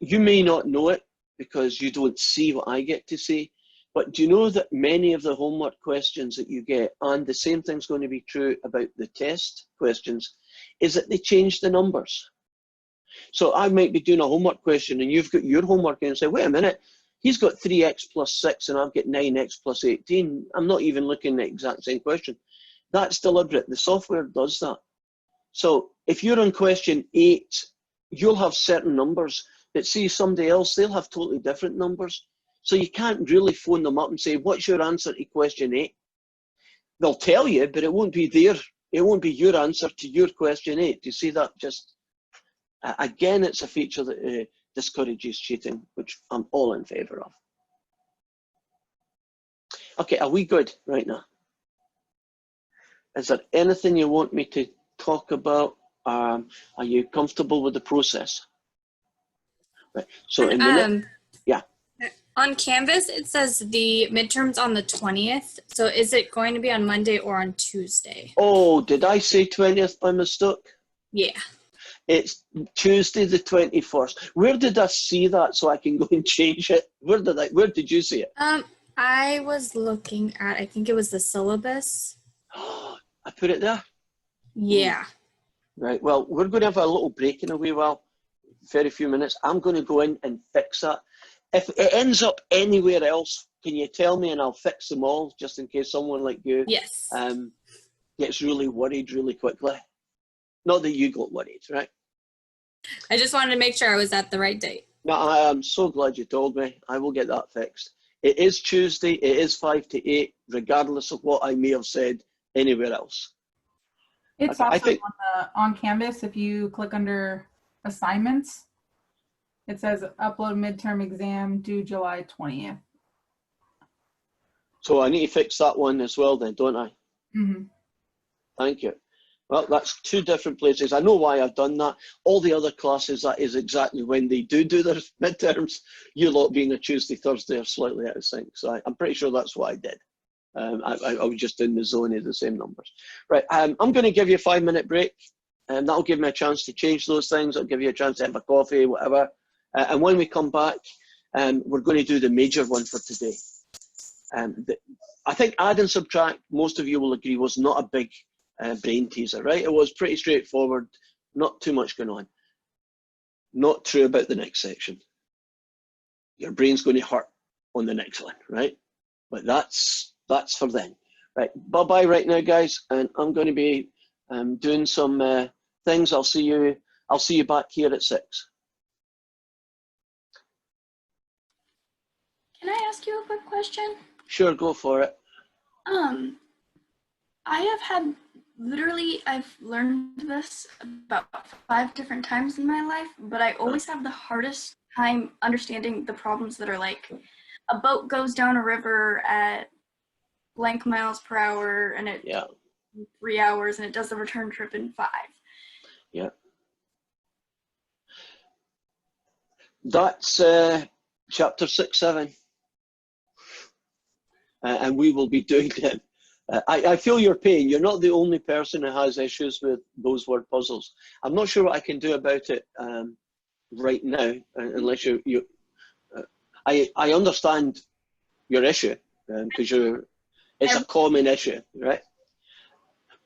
S1: you may not know it because you don't see what I get to see, but do you know that many of the homework questions that you get, and the same thing's going to be true about the test questions, is that they change the numbers. So I might be doing a homework question and you've got your homework and say, wait a minute, he's got 3x plus 6 and I've got 9x plus 18. I'm not even looking at the exact same question. That's deliberate. The software does that. So if you're on question 8, you'll have certain numbers that see somebody else, they'll have totally different numbers. So you can't really phone them up and say, what's your answer to question 8? They'll tell you, but it won't be your answer to your question 8. Do you see that? Just, again, it's a feature that discourages cheating, which I'm all in favor of. Okay, are we good right now? Is there anything you want me to talk about Are you comfortable with the process? Right. So in
S4: And,
S1: yeah.
S4: on Canvas, it says the midterms on the 20th. So is it going to be on Monday or on Tuesday?
S1: Oh, did I say 20th by mistake?
S4: Yeah.
S1: It's Tuesday the 21st. Where did I see that so I can go and change it? Where did you see it?
S4: I was looking at, I think it was the syllabus.
S1: I put it there.
S4: Yeah.
S1: Right. Well, we're going to have a little break in a wee while. Very few minutes. I'm going to go in and fix that. If it ends up anywhere else, can you tell me and I'll fix them all just in case someone like you
S4: Yes.
S1: gets really worried really quickly. Not that you got worried, right?
S4: I just wanted to make sure I was at the right date.
S1: No, I am so glad you told me. I will get that fixed. It is Tuesday. It is 5 to 8, regardless of what I may have said anywhere else.
S2: It's
S1: Okay,
S2: also on Canvas. If you click under assignments, it says upload midterm exam due July 20th.
S1: So I need to fix that one as well then, don't I?
S2: Mm-hmm.
S1: Thank you. Well, that's two different places. I know why I've done that. All the other classes, that is exactly when they do their midterms. You lot being a Tuesday, Thursday are slightly out of sync. So I'm pretty sure that's what I did. I was just in the zone of the same numbers. Right, I'm going to give you a 5-minute break. And that'll give me a chance to change those things. It'll give you a chance to have a coffee, whatever. And when we come back, we're going to do the major one for today. I think add and subtract, most of you will agree, was not a big brain teaser, right? It was pretty straightforward, not too much going on. Not true about the next section. Your brain's going to hurt on the next one, right? But that's for then. Right, bye-bye right now, guys. And I'm going to be doing some things. I'll see you back here at 6.
S5: Can I ask you a quick question?
S1: Sure, go for it.
S5: I have had I've learned this about 5 different times in my life, but I always have the hardest time understanding the problems that are like a boat goes down a river at blank miles per hour and it 3 hours and it does the return trip in 5.
S1: Yeah. That's chapter 6, 7. And we will be doing them. I feel your pain. You're not the only person who has issues with those word puzzles. I'm not sure what I can do about it right now, unless I understand your issue because it's a common issue, right?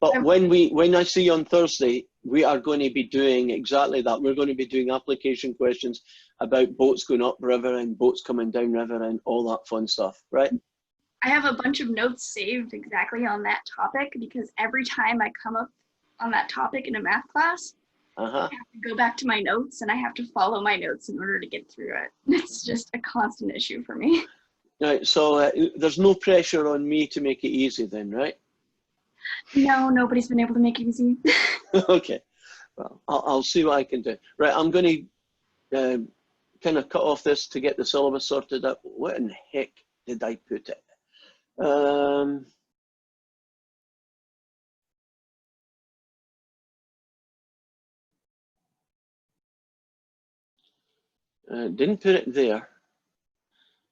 S1: But when I see you on Thursday, we are going to be doing exactly that. We're going to be doing application questions about boats going up river and boats coming down river and all that fun stuff, right?
S5: I have a bunch of notes saved exactly on that topic because every time I come up on that topic in a math class, I have to go back to my notes and I have to follow my notes in order to get through it. It's just a constant issue for me.
S1: Right, so there's no pressure on me to make it easy then, right?
S5: No, nobody's been able to make it easy.
S1: Okay, well, I'll see what I can do. Right, I'm going to kind of cut off this to get the syllabus sorted out. What in the heck did I put it? Didn't put it there.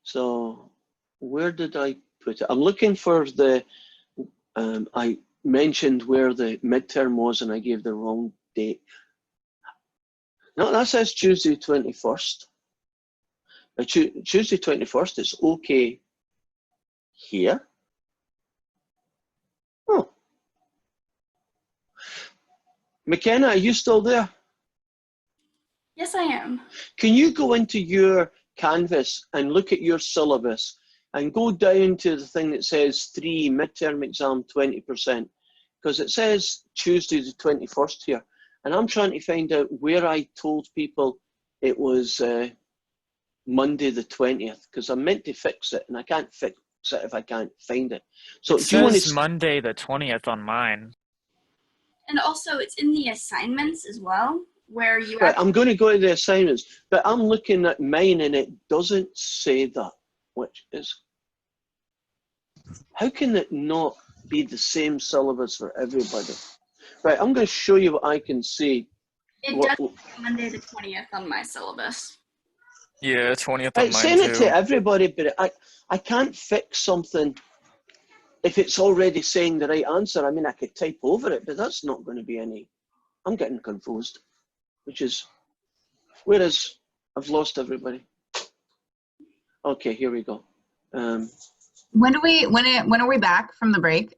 S1: So where did I put it? I'm looking for the, I mentioned where the midterm was and I gave the wrong date. No, that says Tuesday 21st. Tuesday 21st is okay here. Oh. McKenna, are you still there?
S5: Yes, I am.
S1: Can you go into your Canvas and look at your syllabus and go down to the thing that says 3 midterm exam 20%? Because it says Tuesday the 21st here. And I'm trying to find out where I told people it was Monday the 20th, because I meant to fix it and I can't fix it if I can't find it. So
S6: it says Monday the 20th on mine.
S5: And also it's in the assignments as well, where you
S1: right, I'm going to go to the assignments, but I'm looking at mine and it doesn't say that, which is, how can it not be the same syllabus for everybody? Right, I'm going to show you what I can see.
S5: It
S1: What,
S5: does say Monday the 20th on my syllabus.
S6: Yeah, 20th on
S1: right,
S6: mine
S1: send it
S6: too.
S1: to everybody, but I can't fix something if it's already saying the right answer. I mean, I could type over it, but that's not going to be any. I'm getting confused, which is, whereas I've lost everybody. Okay, here we go.
S7: When are we back from the break?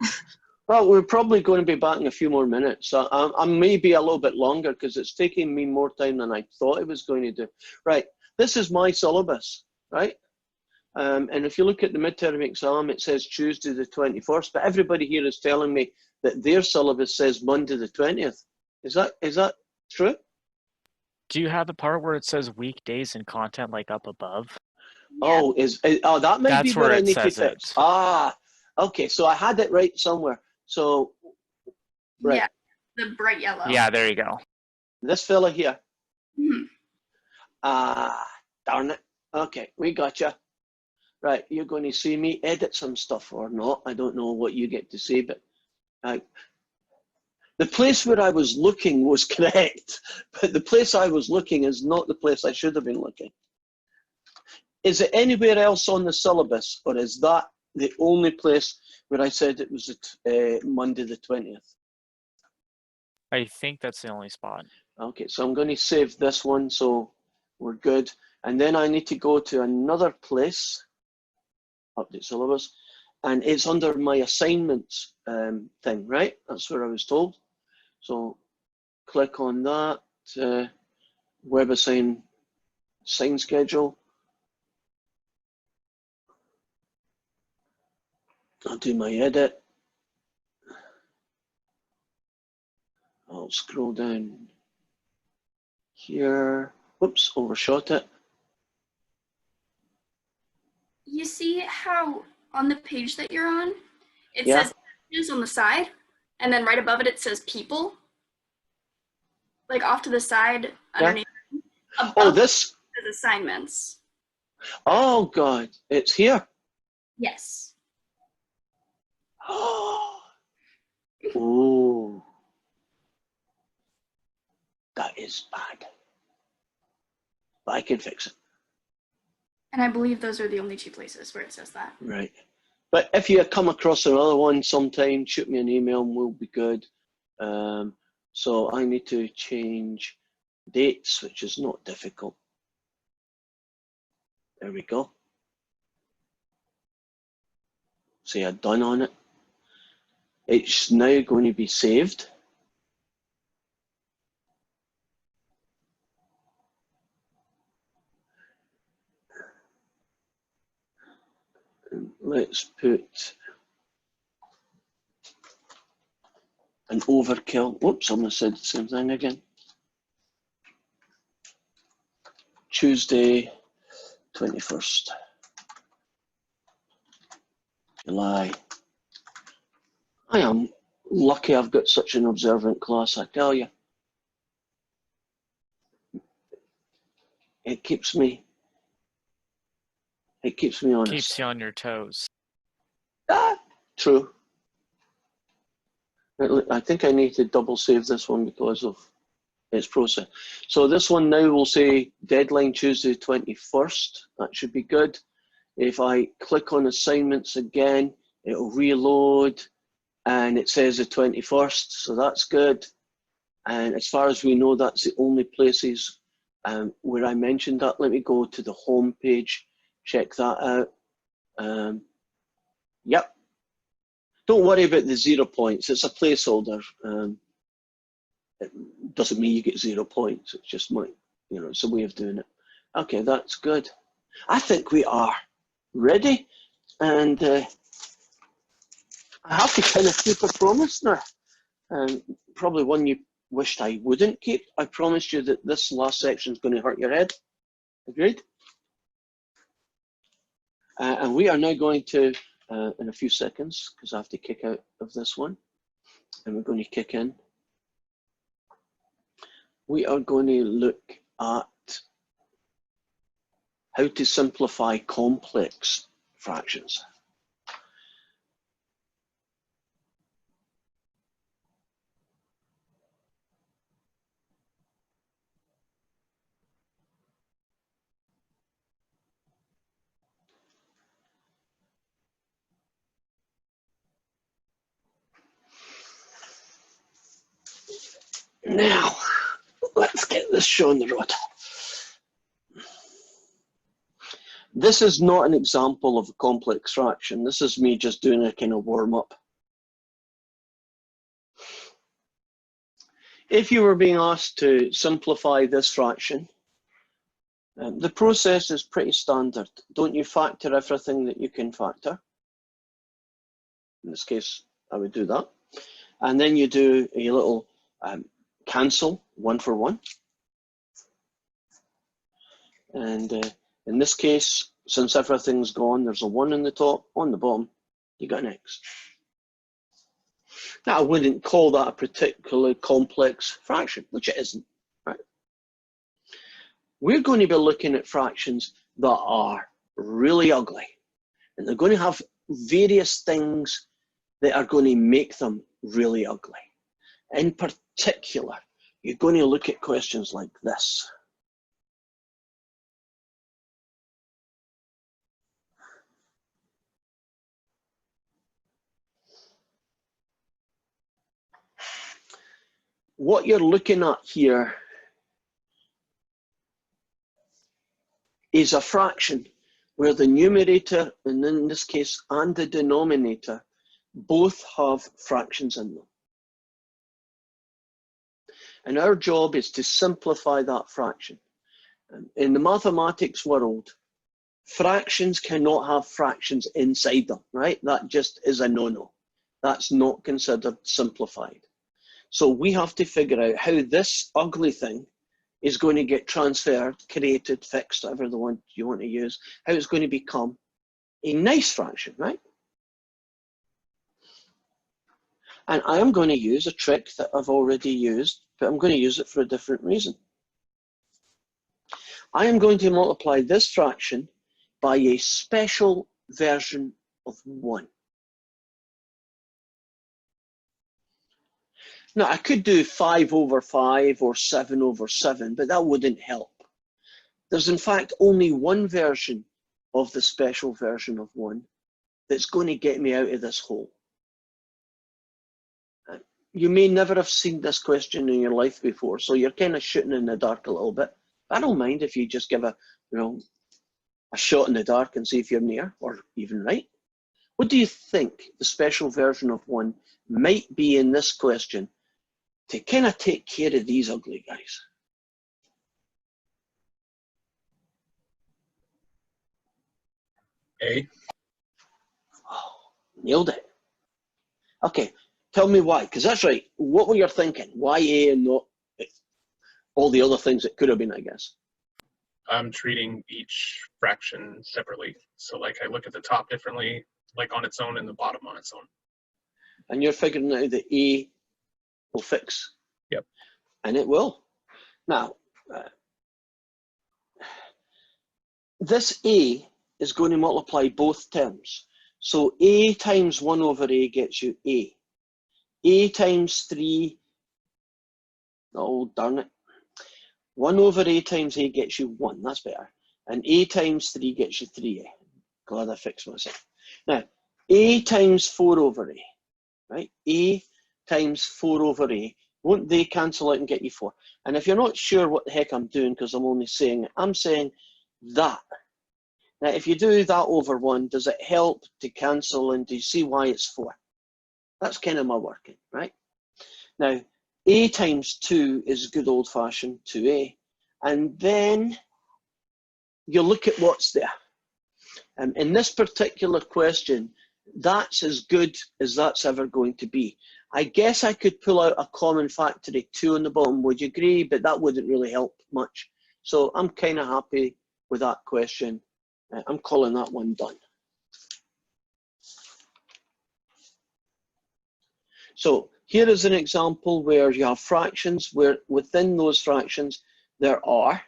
S1: Well, we're probably going to be back in a few more minutes. So I may be a little bit longer because it's taking me more time than I thought it was going to do. Right, this is my syllabus, right? And if you look at the midterm exam, it says Tuesday the 21st, but everybody here is telling me that their syllabus says Monday the 20th. Is that true?
S6: Do you have the part where it says weekdays and content like up above?
S5: Yeah.
S1: Oh, that might be
S6: That's
S1: what
S6: where
S1: I
S6: it
S1: need to
S6: says
S1: fix.
S6: it.
S1: Ah, okay, so I had it right somewhere. So, right,
S5: Yeah, the bright yellow.
S6: Yeah, there you go.
S1: this fella here.
S5: Mhm.
S1: Darn it. Okay, we gotcha. Right, you're going to see me edit some stuff or not. I don't know what you get to say, but the place where I was looking was correct, but the place I was looking is not the place I should have been looking. Is it anywhere else on the syllabus, or is that the only place where I said it was Monday the 20th?
S6: I think that's the only spot.
S1: Okay, so I'm going to save this one, so we're good. And then I need to go to another place, update syllabus, and it's under my assignments thing, right? That's where I was told. So click on that, WebAssign sign schedule. I'll do my edit. I'll scroll down here. Whoops, overshot it.
S5: You see how on the page that you're on, it
S1: Yeah.
S5: says images on the side, and then right above it, it says people. Like off to the side, underneath. Above
S1: Oh,
S5: it
S1: this.
S5: says assignments.
S1: Oh, God. It's here.
S5: Yes.
S1: Oh. That is bad. But I can fix it.
S5: And I believe those are the only two places where it says that.
S1: Right. But if you come across another one sometime, shoot me an email and we'll be good. So I need to change dates, which is not difficult. There we go. Say I'm done on it. It's now going to be saved. Let's put an overkill. Whoops, I almost said the same thing again. Tuesday, 21st July. I am lucky I've got such an observant class, I tell you. It keeps me honest.
S6: Keeps you on your toes.
S1: True. I think I need to double save this one because of its process. So this one now will say deadline Tuesday 21st. That should be good. If I click on assignments again, it'll reload and it says the 21st, so that's good. And as far as we know, that's the only places where I mentioned that. Let me go to the home page, check that out. Yep. Don't worry about the 0 points. It's a placeholder. It doesn't mean you get 0 points. It's just it's a way of doing it. Okay, that's good. I think we are ready, and I have to kind of keep a promise now. Probably one you wished I wouldn't keep. I promised you that this last section is going to hurt your head. Agreed? And we are now going to, in a few seconds, because I have to kick out of this one, and we're going to kick in. We are going to look at how to simplify complex fractions. Now, let's get this show on the road. This is not an example of a complex fraction. This is me just doing a kind of warm-up. If you were being asked to simplify this fraction, the process is pretty standard. Don't you factor everything that you can factor? In this case, I would do that. And then you do a little cancel, 1 for 1. And in this case, since everything's gone, there's a 1 on the top, on the bottom, you got an x. Now, I wouldn't call that a particularly complex fraction, which it isn't, right? We're going to be looking at fractions that are really ugly, and they're going to have various things that are going to make them really ugly. In particular, you're going to look at questions like this. What you're looking at here is a fraction where the numerator, and in this case, and the denominator, both have fractions in them. And our job is to simplify that fraction. In the mathematics world, fractions cannot have fractions inside them, right? That just is a no-no. That's not considered simplified. So we have to figure out how this ugly thing is going to get transferred, created, fixed, whatever the one you want to use, how it's going to become a nice fraction, right? And I am going to use a trick that I've already used, but I'm going to use it for a different reason. I am going to multiply this fraction by a special version of 1. Now, I could do 5 over 5 or 7 over 7, but that wouldn't help. There's in fact only one version of the special version of 1 that's going to get me out of this hole. You may never have seen this question in your life before, so you're kind of shooting in the dark a little bit. I don't mind if you just give a shot in the dark and see if you're near or even right. What do you think the special version of 1 might be in this question to kind of take care of these ugly guys?
S8: A.
S1: Oh, nailed it. Okay, tell me why, because that's right. What were you thinking? Why A and not all the other things it could have been, I guess?
S8: I'm treating each fraction separately. So like I look at the top differently, like on its own, and the bottom on its own.
S1: And you're figuring out that A will fix.
S8: Yep.
S1: And it will. Now, this A is going to multiply both terms. So A times 1 over A gets you A. A times 3, oh darn it. 1 over A times A gets you 1, that's better. And A times 3 gets you 3A. Glad I fixed myself. Now, A times 4 over A, right? A times 4 over A. Won't they cancel out and get you 4? And if you're not sure what the heck I'm doing, because I'm only saying it, I'm saying that. Now, if you do that over 1, does it help to cancel, and do you see why it's 4? That's kind of my working, right? Now, A times 2 is good old-fashioned 2A. And then you look at what's there. In this particular question, that's as good as that's ever going to be. I guess I could pull out a common factor of 2 on the bottom, would you agree? But that wouldn't really help much. So I'm kind of happy with that question. I'm calling that one done. So here is an example where you have fractions, where within those fractions there are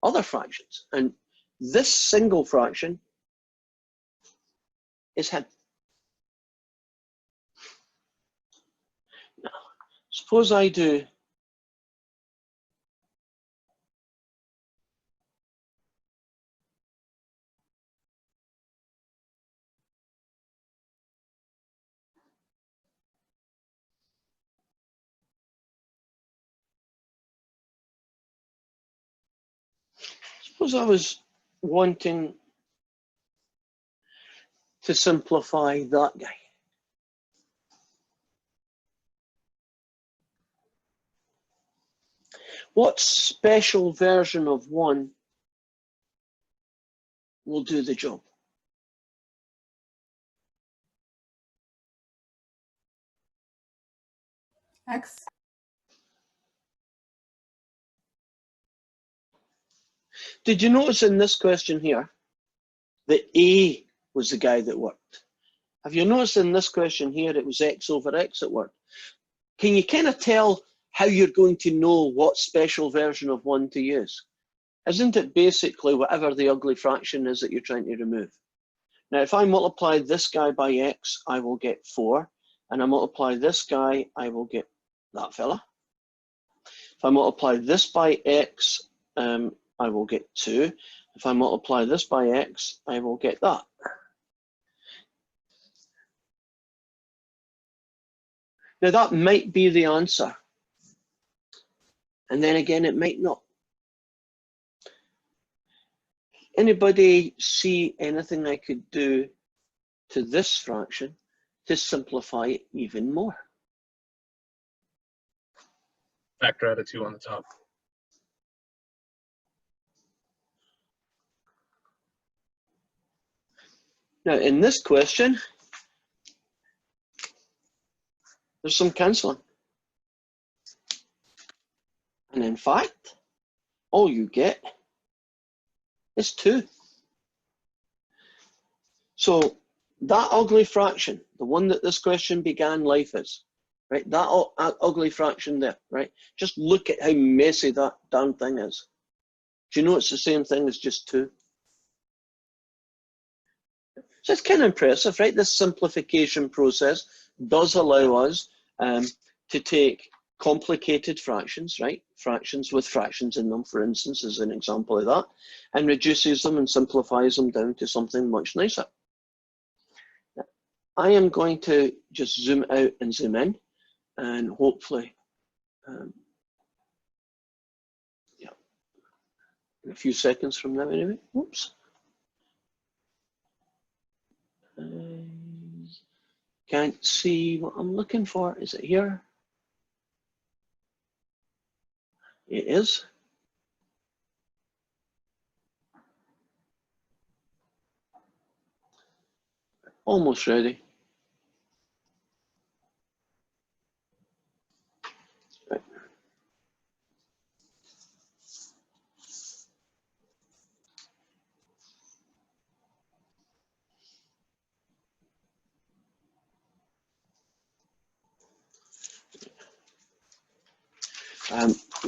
S1: other fractions. And this single fraction is him. Now, suppose I do Suppose I was wanting to simplify that guy. What special version of 1 will do the job?
S2: X.
S1: Did you notice in this question here that A was the guy that worked? Have you noticed in this question here it was X over X that worked? Can you kind of tell how you're going to know what special version of 1 to use? Isn't it basically whatever the ugly fraction is that you're trying to remove? Now, if I multiply this guy by X, I will get 4. And I multiply this guy, I will get that fella. If I multiply this by X, I will get 2. If I multiply this by X, I will get that. Now that might be the answer. And then again, it might not. Anybody see anything I could do to this fraction to simplify it even more?
S8: Factor out a 2 on the top.
S1: Now, in this question, there's some cancelling. And in fact, all you get is 2. So that ugly fraction, the one that this question began life as, right? That ugly fraction there, right? Just look at how messy that darn thing is. Do you know it's the same thing as just 2? So it's kind of impressive, right? This simplification process does allow us to take complicated fractions, right? Fractions with fractions in them, for instance, is an example of that, and reduces them and simplifies them down to something much nicer. I am going to just zoom out and zoom in, and hopefully, yeah, in a few seconds from now anyway. Whoops. Can't see what I'm looking for. Is it here? It is. Almost ready. Right.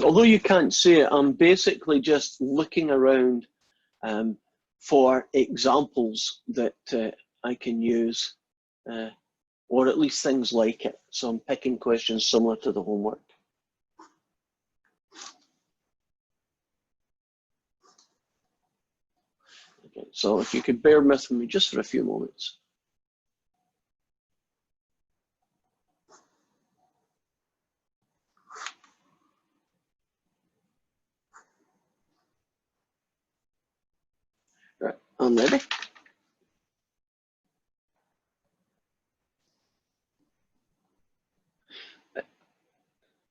S1: Although you can't see it, I'm basically just looking around for examples that I can use, or at least things like it. So I'm picking questions similar to the homework. Okay, so if you could bear with me just for a few moments. Right, I'm ready.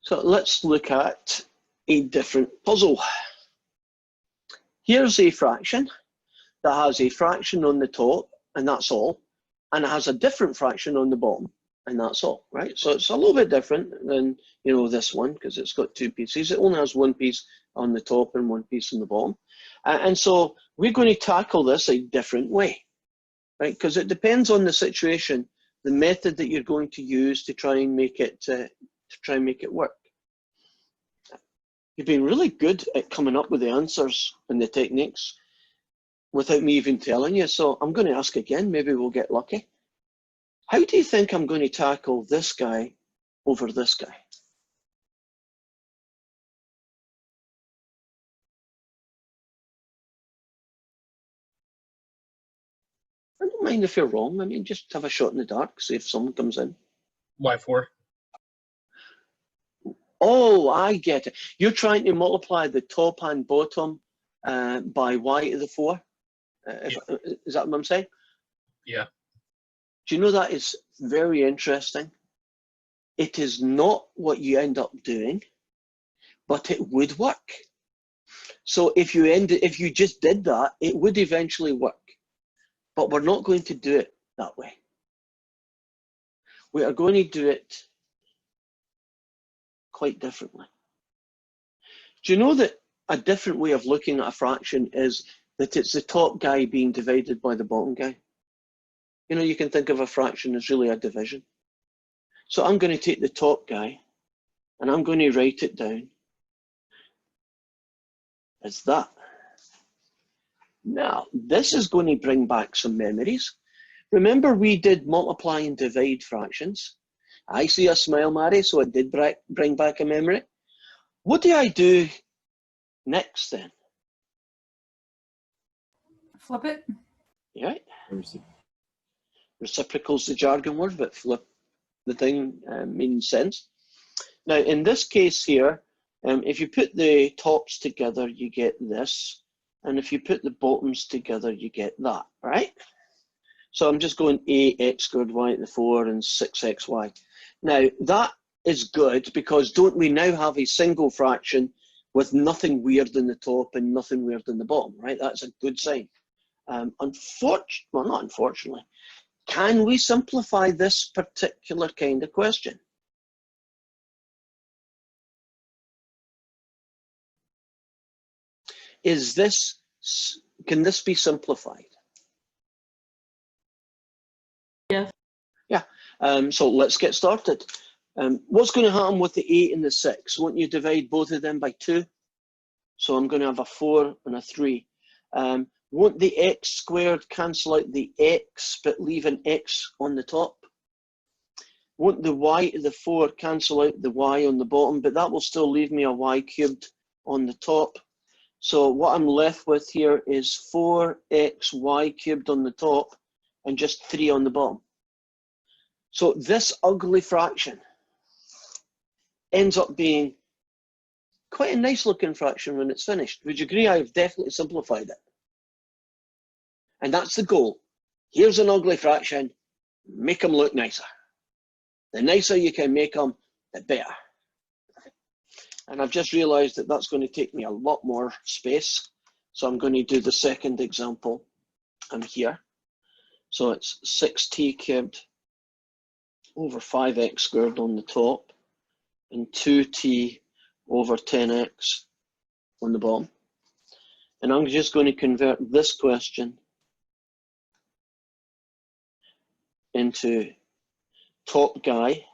S1: So let's look at a different puzzle. Here's a fraction that has a fraction on the top, and that's all, and it has a different fraction on the bottom, and that's all, right? So it's a little bit different than, you know, this one, because it's got 2 pieces. It only has 1 piece on the top and 1 piece on the bottom. And so we're going to tackle this a different way, right? Because it depends on the situation, the method that you're going to use to try and make it work. You've been really good at coming up with the answers and the techniques without me even telling you. So I'm going to ask again, maybe we'll get lucky. How do you think I'm going to tackle this guy over this guy? I don't mind if you're wrong. I mean, just have a shot in the dark, see if someone comes in.
S8: Y4.
S1: Oh, I get it. You're trying to multiply the top and bottom by y to the 4. Is that what I'm saying?
S8: Yeah.
S1: Do you know that is very interesting? It is not what you end up doing, but it would work. So if you just did that, it would eventually work. But we're not going to do it that way. We are going to do it quite differently. Do you know that a different way of looking at a fraction is that it's the top guy being divided by the bottom guy? You know, you can think of a fraction as really a division. So I'm going to take the top guy and I'm going to write it down as that. Now, this is going to bring back some memories. Remember we did multiply and divide fractions? I see a smile, Mary, so it did bring back a memory. What do I do next then?
S2: Flip it.
S1: Yeah. Reciprocal's the jargon word, but flip the thing means sense. Now, in this case here, if you put the tops together, you get this. And if you put the bottoms together, you get that, right? So I'm just going ax squared y to the 4 and 6xy. Now, that is good because don't we now have a single fraction with nothing weird in the top and nothing weird in the bottom, right? That's a good sign. Not unfortunately. Can we simplify this particular kind of question? Can this be simplified?
S9: Yes.
S1: Yeah, so let's get started. What's going to happen with the 8 and the 6? Won't you divide both of them by 2? So I'm going to have a 4 and a 3. Won't the x squared cancel out the x but leave an x on the top? Won't the y to the 4 cancel out the y on the bottom, but that will still leave me a y cubed on the top? So what I'm left with here is 4xy cubed on the top and just 3 on the bottom. So this ugly fraction ends up being quite a nice looking fraction when it's finished. Would you agree? I've definitely simplified it. And that's the goal. Here's an ugly fraction, make them look nicer. The nicer you can make them, the better. And I've just realized that that's going to take me a lot more space. So I'm going to do the second example here. So it's 6t cubed over 5x squared on the top and 2t over 10x on the bottom. And I'm just going to convert this question into top guy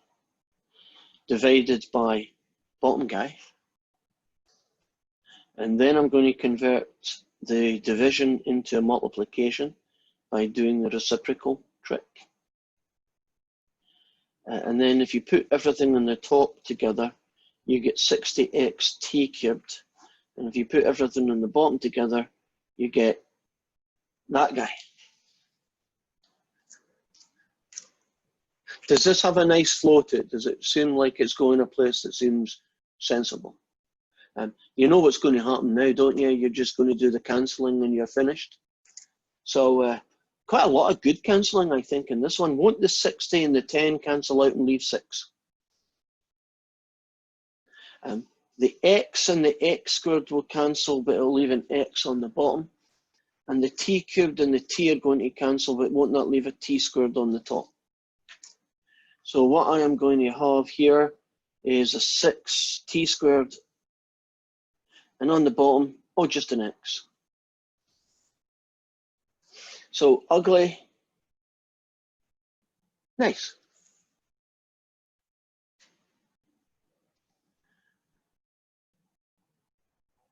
S1: divided by bottom guy. And then I'm going to convert the division into a multiplication by doing the reciprocal trick. And then if you put everything on the top together, you get 60xt cubed. And if you put everything on the bottom together, you get that guy. Does this have a nice flow to it? Does it seem like it's going a place that seems sensible? You know what's going to happen now, don't you? You're just going to do the cancelling and you're finished. So quite a lot of good cancelling, I think, in this one. Won't the 60 and the 10 cancel out and leave 6? The x and the x squared will cancel, but it'll leave an x on the bottom. And the t cubed and the t are going to cancel, but won't that leave a t squared on the top? So what I am going to have here is a 6t squared, and on the bottom, oh, just an x. So ugly, nice.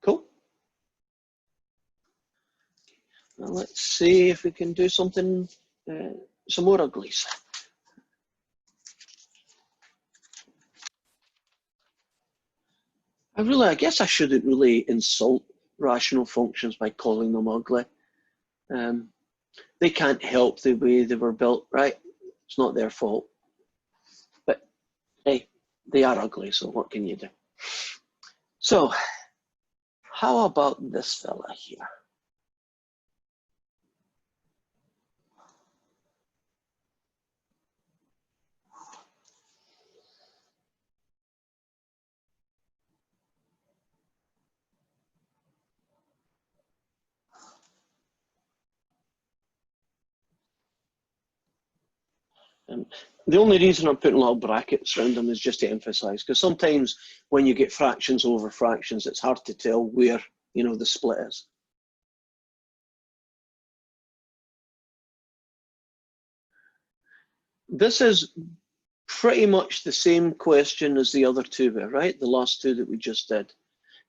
S1: Cool. Now let's see if we can do something, some more uglies. I guess I shouldn't really insult rational functions by calling them ugly. They can't help the way they were built, right? It's not their fault. But hey, they are ugly, so what can you do? So How about this fella here? The only reason I'm putting little brackets around them is just to emphasize, because sometimes when you get fractions over fractions, it's hard to tell where, you know, the split is. This is pretty much the same question as the other two were, right? The last two that we just did.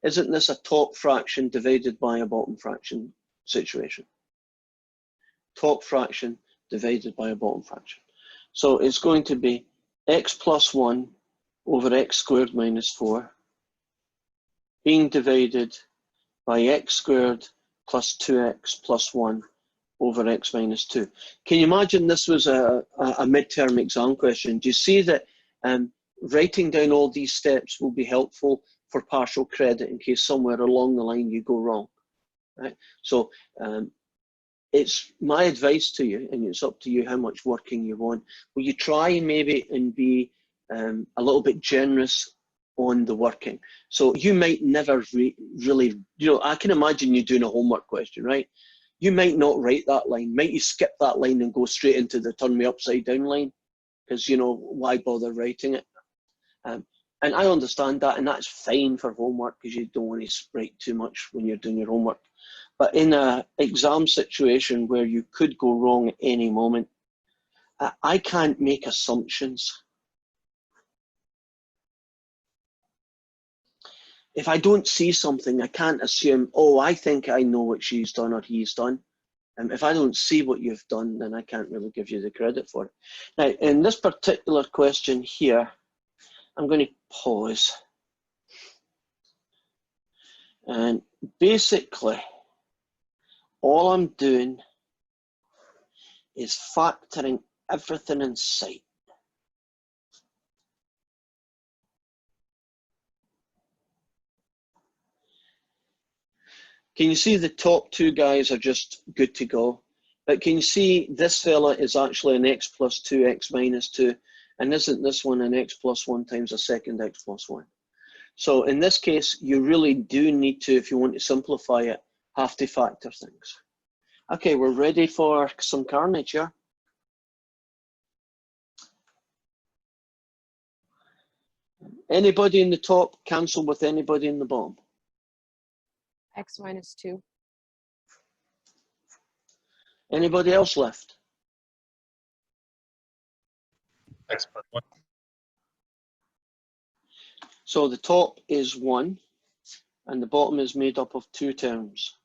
S1: Isn't this a top fraction divided by a bottom fraction situation? Top fraction divided by a bottom fraction. So it's going to be x plus 1 over x squared minus 4 being divided by x squared plus 2x plus 1 over x minus 2. Can you imagine this was a midterm exam question? Do you see that writing down all these steps will be helpful for partial credit in case somewhere along the line you go wrong, right? So it's my advice to you, and it's up to you how much working you want. Will you try maybe and be a little bit generous on the working? So you might never really, you know, I can imagine you doing a homework question, right? You might not write that line. Might you skip that line and go straight into the turn me upside down line? Because, you know, why bother writing it? And I understand that, and that's fine for homework because you don't want to write too much when you're doing your homework. But in an exam situation where you could go wrong at any moment, I can't make assumptions. If I don't see something, I can't assume, oh, I think I know what she's done or he's done. And if I don't see what you've done, then I can't really give you the credit for it. Now, in this particular question here, I'm going to pause. And basically, all I'm doing is factoring everything in sight. Can you see the top two guys are just good to go? But can you see this fella is actually an x plus 2, x minus 2, and isn't this one an x plus 1 times a second x plus 1? So in this case, you really do need to, if you want to simplify it, have to factor things. Okay, we're ready for some carnage here. Anybody in the top cancel with anybody in the bottom?
S9: X minus 2.
S1: Anybody else left?
S8: X plus 1.
S1: So the top is 1 and the bottom is made up of 2 terms.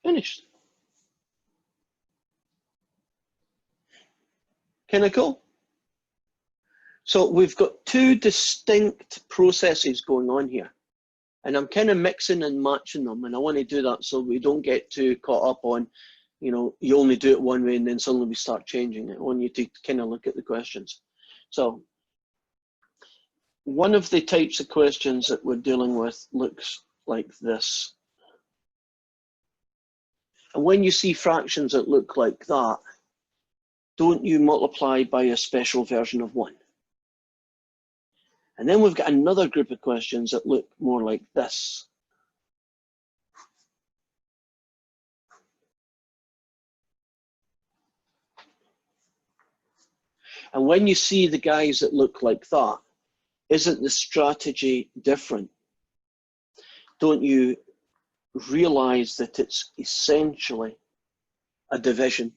S1: Finished. Kind of cool. So we've got 2 distinct processes going on here. And I'm kind of mixing and matching them, and I want to do that so we don't get too caught up on, you know, you only do it one way and then suddenly we start changing it. I want you to kind of look at the questions. So one of the types of questions that we're dealing with looks like this. And when you see fractions that look like that, don't you multiply by a special version of 1. And then we've got another group of questions that look more like this. And when you see the guys that look like that, isn't the strategy different? Don't you realize that it's essentially a division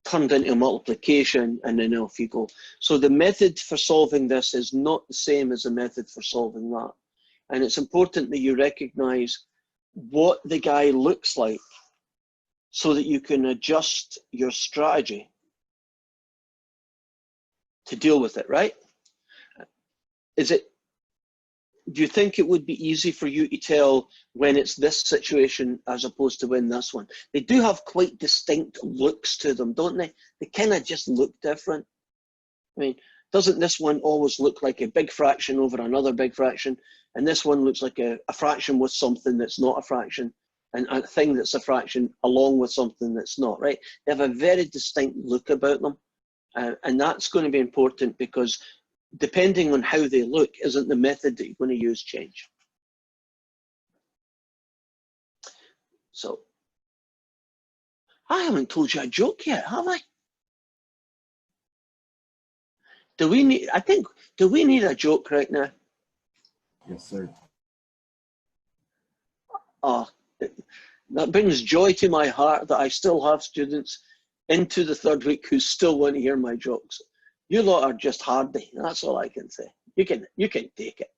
S1: turned into a multiplication, and then off you go. So the method for solving this is not the same as the method for solving that. And it's important that you recognize what the guy looks like so that you can adjust your strategy to deal with it, right? Do you think it would be easy for you to tell when it's this situation as opposed to when this one? They do have quite distinct looks to them, don't they? They kind of just look different. I mean, doesn't this one always look like a big fraction over another big fraction? And this one looks like a fraction with something that's not a fraction, and a thing that's a fraction along with something that's not, right? They have a very distinct look about them. And that's going to be important because depending on how they look isn't the method that you're going to use change. So, I haven't told you a joke yet, have I? Do we need a joke right now?
S10: Yes, sir.
S1: Oh, that brings joy to my heart that I still have students into the third week who still want to hear my jokes. You lot are just hardy. That's all I can say. You can take it.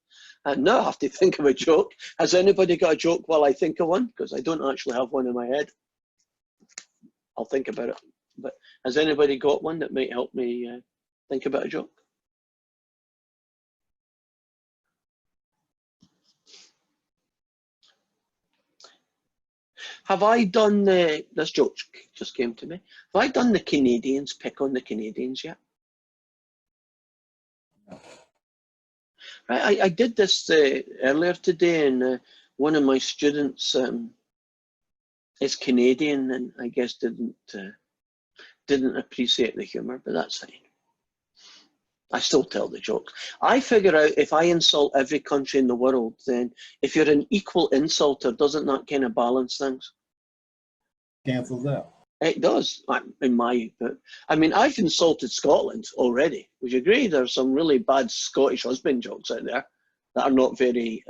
S1: And now I have to think of a joke. Has anybody got a joke while I think of one? Because I don't actually have one in my head. I'll think about it. But has anybody got one that might help me think about a joke? Have I done this joke just came to me. Have I done the Canadians, pick on the Canadians yet?
S10: No.
S1: Right, I did this earlier today, and one of my students is Canadian, and I guess didn't appreciate the humour, but that's fine. I still tell the joke. I figure out if I insult every country in the world, then if you're an equal insulter, doesn't that kind of balance things?
S10: Cancels out.
S1: It does, in my, I mean, I've insulted Scotland already. Would you agree? There's some really bad Scottish husband jokes out there that are not very,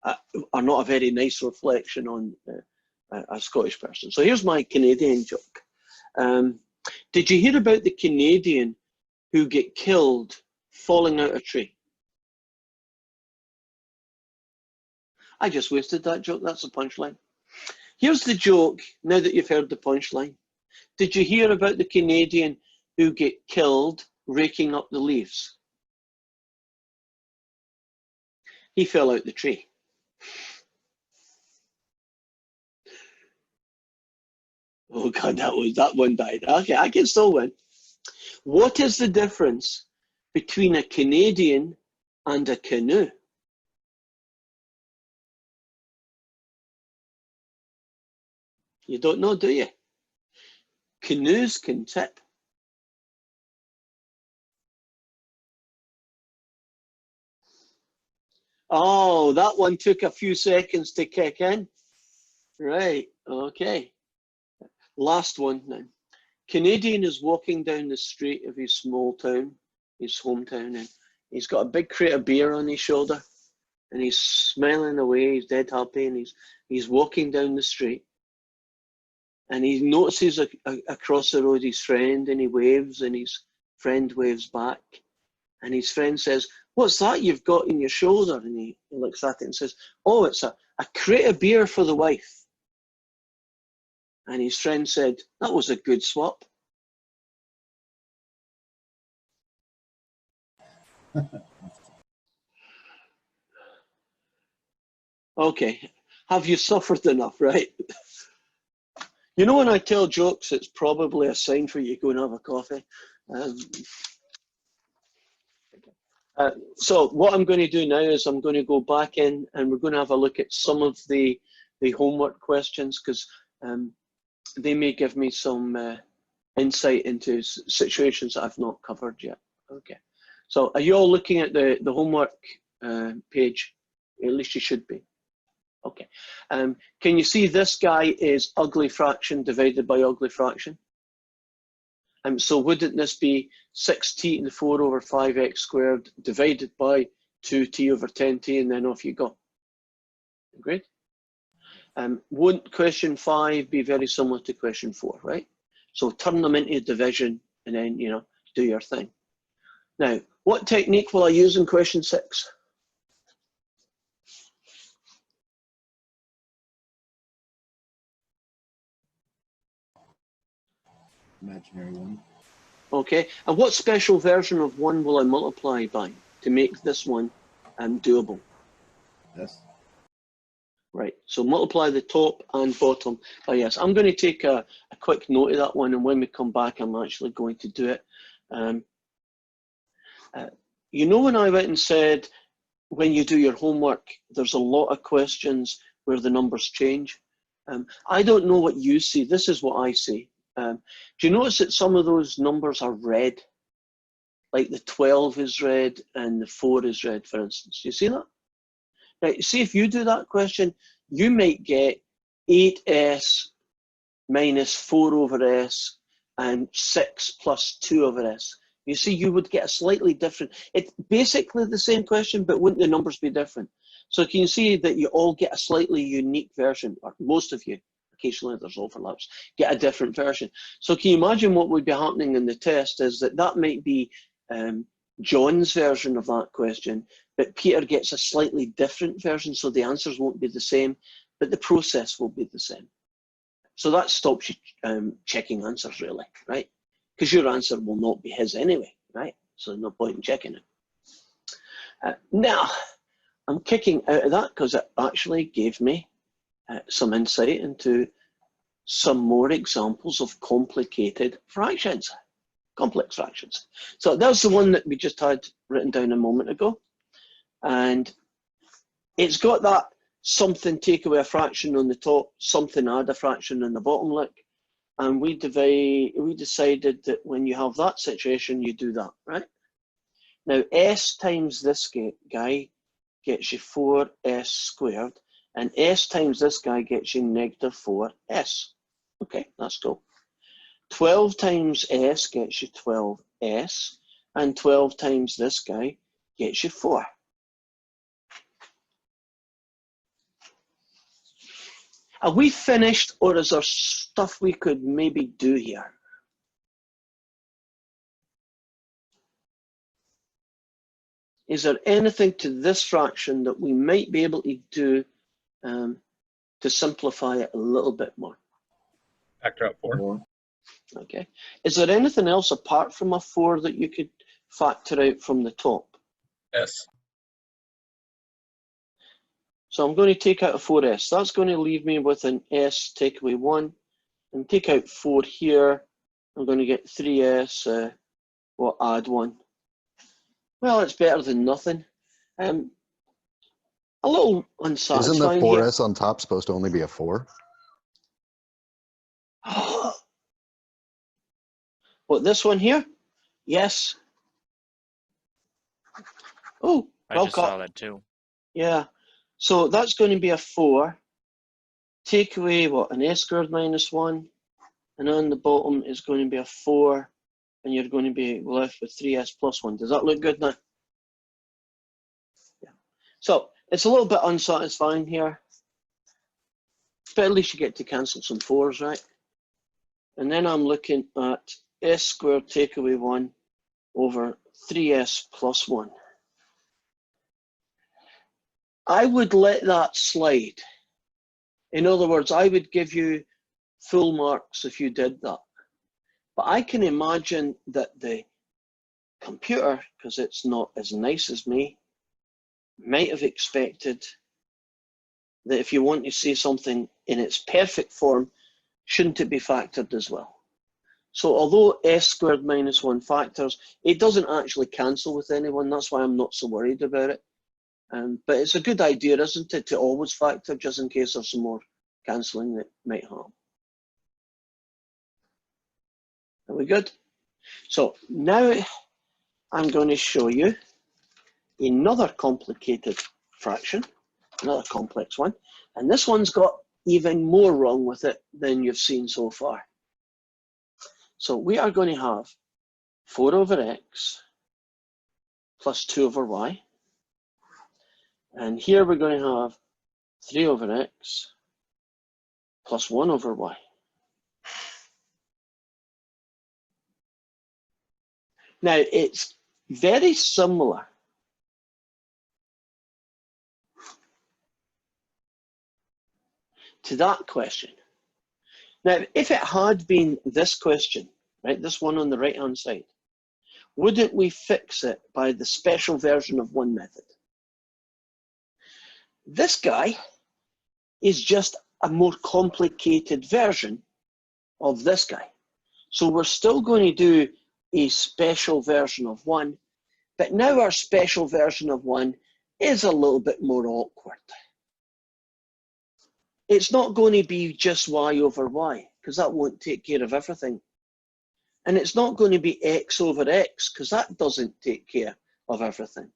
S1: are not a very nice reflection on a Scottish person. So here's my Canadian joke. Did you hear about the Canadian who get killed falling out a tree? I just wasted that joke. That's the punchline. Here's the joke, now that you've heard the punchline. Did you hear about the Canadian who get killed raking up the leaves? He fell out the tree. Oh God, that one died. Okay, I can still win. What is the difference between a Canadian and a canoe? You don't know, do you? Canoes can tip. Oh, that one took a few seconds to kick in. Right, okay. Last one now. Canadian is walking down the street of his small town, his hometown, and he's got a big crate of beer on his shoulder, and he's smiling away, he's dead happy, and he's walking down the street. And he notices across the road his friend, and he waves, and his friend waves back. And his friend says, "What's that you've got in your shoulder?" And he looks at it and says, "Oh, it's a crate of beer for the wife." And his friend said, "That was a good swap." Okay, have you suffered enough, right? You know, when I tell jokes, it's probably a sign for you to go and have a coffee. So what I'm going to do now is I'm going to go back in and we're going to have a look at some of the homework questions, because they may give me some insight into situations that I've not covered yet. Okay, so are you all looking at the homework page? At least you should be. Okay, can you see this guy is ugly fraction divided by ugly fraction? So wouldn't this be 6t to the 4 over 5x squared divided by 2t over 10t, and then off you go? Great. Won't question 5 be very similar to question 4, right? So turn them into division and then, you know, do your thing. Now, what technique will I use in question 6?
S10: Imaginary one.
S1: Okay, and what special version of 1 will I multiply by to make this one doable?
S10: Yes.
S1: Right, so multiply the top and bottom by yes. I'm going to take a quick note of that one, and when we come back, I'm actually going to do it. You know, when I went and said, when you do your homework, there's a lot of questions where the numbers change. I don't know what you see. This is what I see. Do you notice that some of those numbers are red? Like the 12 is red and the 4 is red, for instance. You see that? Right, see, if you do that question, you might get 8s minus 4 over s and 6 plus 2 over s. You see, you would get a slightly different, it's basically the same question, but wouldn't the numbers be different? So can you see that you all get a slightly unique version, or most of you, occasionally there's overlaps, get a different version. So can you imagine what would be happening in the test is that that might be John's version of that question, but Peter gets a slightly different version, so the answers won't be the same, but the process will be the same. So that stops you checking answers, really, right? Because your answer will not be his anyway, right? So no point in checking it. Now, I'm kicking out of that because it actually gave me some insight into some more examples of complicated fractions, complex fractions. So that was the one that we just had written down a moment ago. And it's got that something take away a fraction on the top, something add a fraction on the bottom, look. And we decided that when you have that situation, you do that, right? Now, s times this guy gets you 4s squared, and s times this guy gets you negative 4s. Okay, that's cool. 12 times s gets you 12s, and 12 times this guy gets you 4. Are we finished, or is there stuff we could maybe do here? Is there anything to this fraction that we might be able to do to simplify it a little bit more?
S8: Factor out 4.
S1: Okay. Is there anything else apart from a 4 that you could factor out from the top?
S8: S.
S1: So I'm going to take out a 4s. That's going to leave me with an s take away 1. And take out 4 here. I'm going to get 3s, or add 1. Well, it's better than nothing. A little unsatisfying.
S11: Isn't the
S1: here.
S11: 4s on top supposed to only be a 4?
S1: What, this one here? Yes. Oh,
S6: I
S1: well
S6: just saw
S1: caught.
S6: that too.
S1: Yeah. So that's going to be a 4. Take away, what, an s squared minus 1. And on the bottom is going to be a 4. And you're going to be left with 3s plus 1. Does that look good now? Yeah. So it's a little bit unsatisfying here. But at least you get to cancel some 4s, right? And then I'm looking at s squared take away 1 over 3s plus 1. I would let that slide. In other words, I would give you full marks if you did that. But I can imagine that the computer, because it's not as nice as me, might have expected that if you want to see something in its perfect form, shouldn't it be factored as well? So although s squared minus 1 factors, it doesn't actually cancel with anyone. That's why I'm not so worried about it. But it's a good idea, isn't it, to always factor just in case there's some more cancelling that might happen. Are we good? So now I'm going to show you another complicated fraction, another complex one. And this one's got even more wrong with it than you've seen so far. So we are going to have 4 over x plus 2 over y. And here we're going to have 3 over x plus 1 over y. Now, it's very similar to that question. Now, if it had been this question, right, this one on the right-hand side, wouldn't we fix it by the special version of one method? This guy is just a more complicated version of this guy. So we're still going to do a special version of one, But now our special version of 1 is a little bit more awkward. It's not going to be just y over y, because that won't take care of everything. And it's not going to be x over x, because that doesn't take care of everything.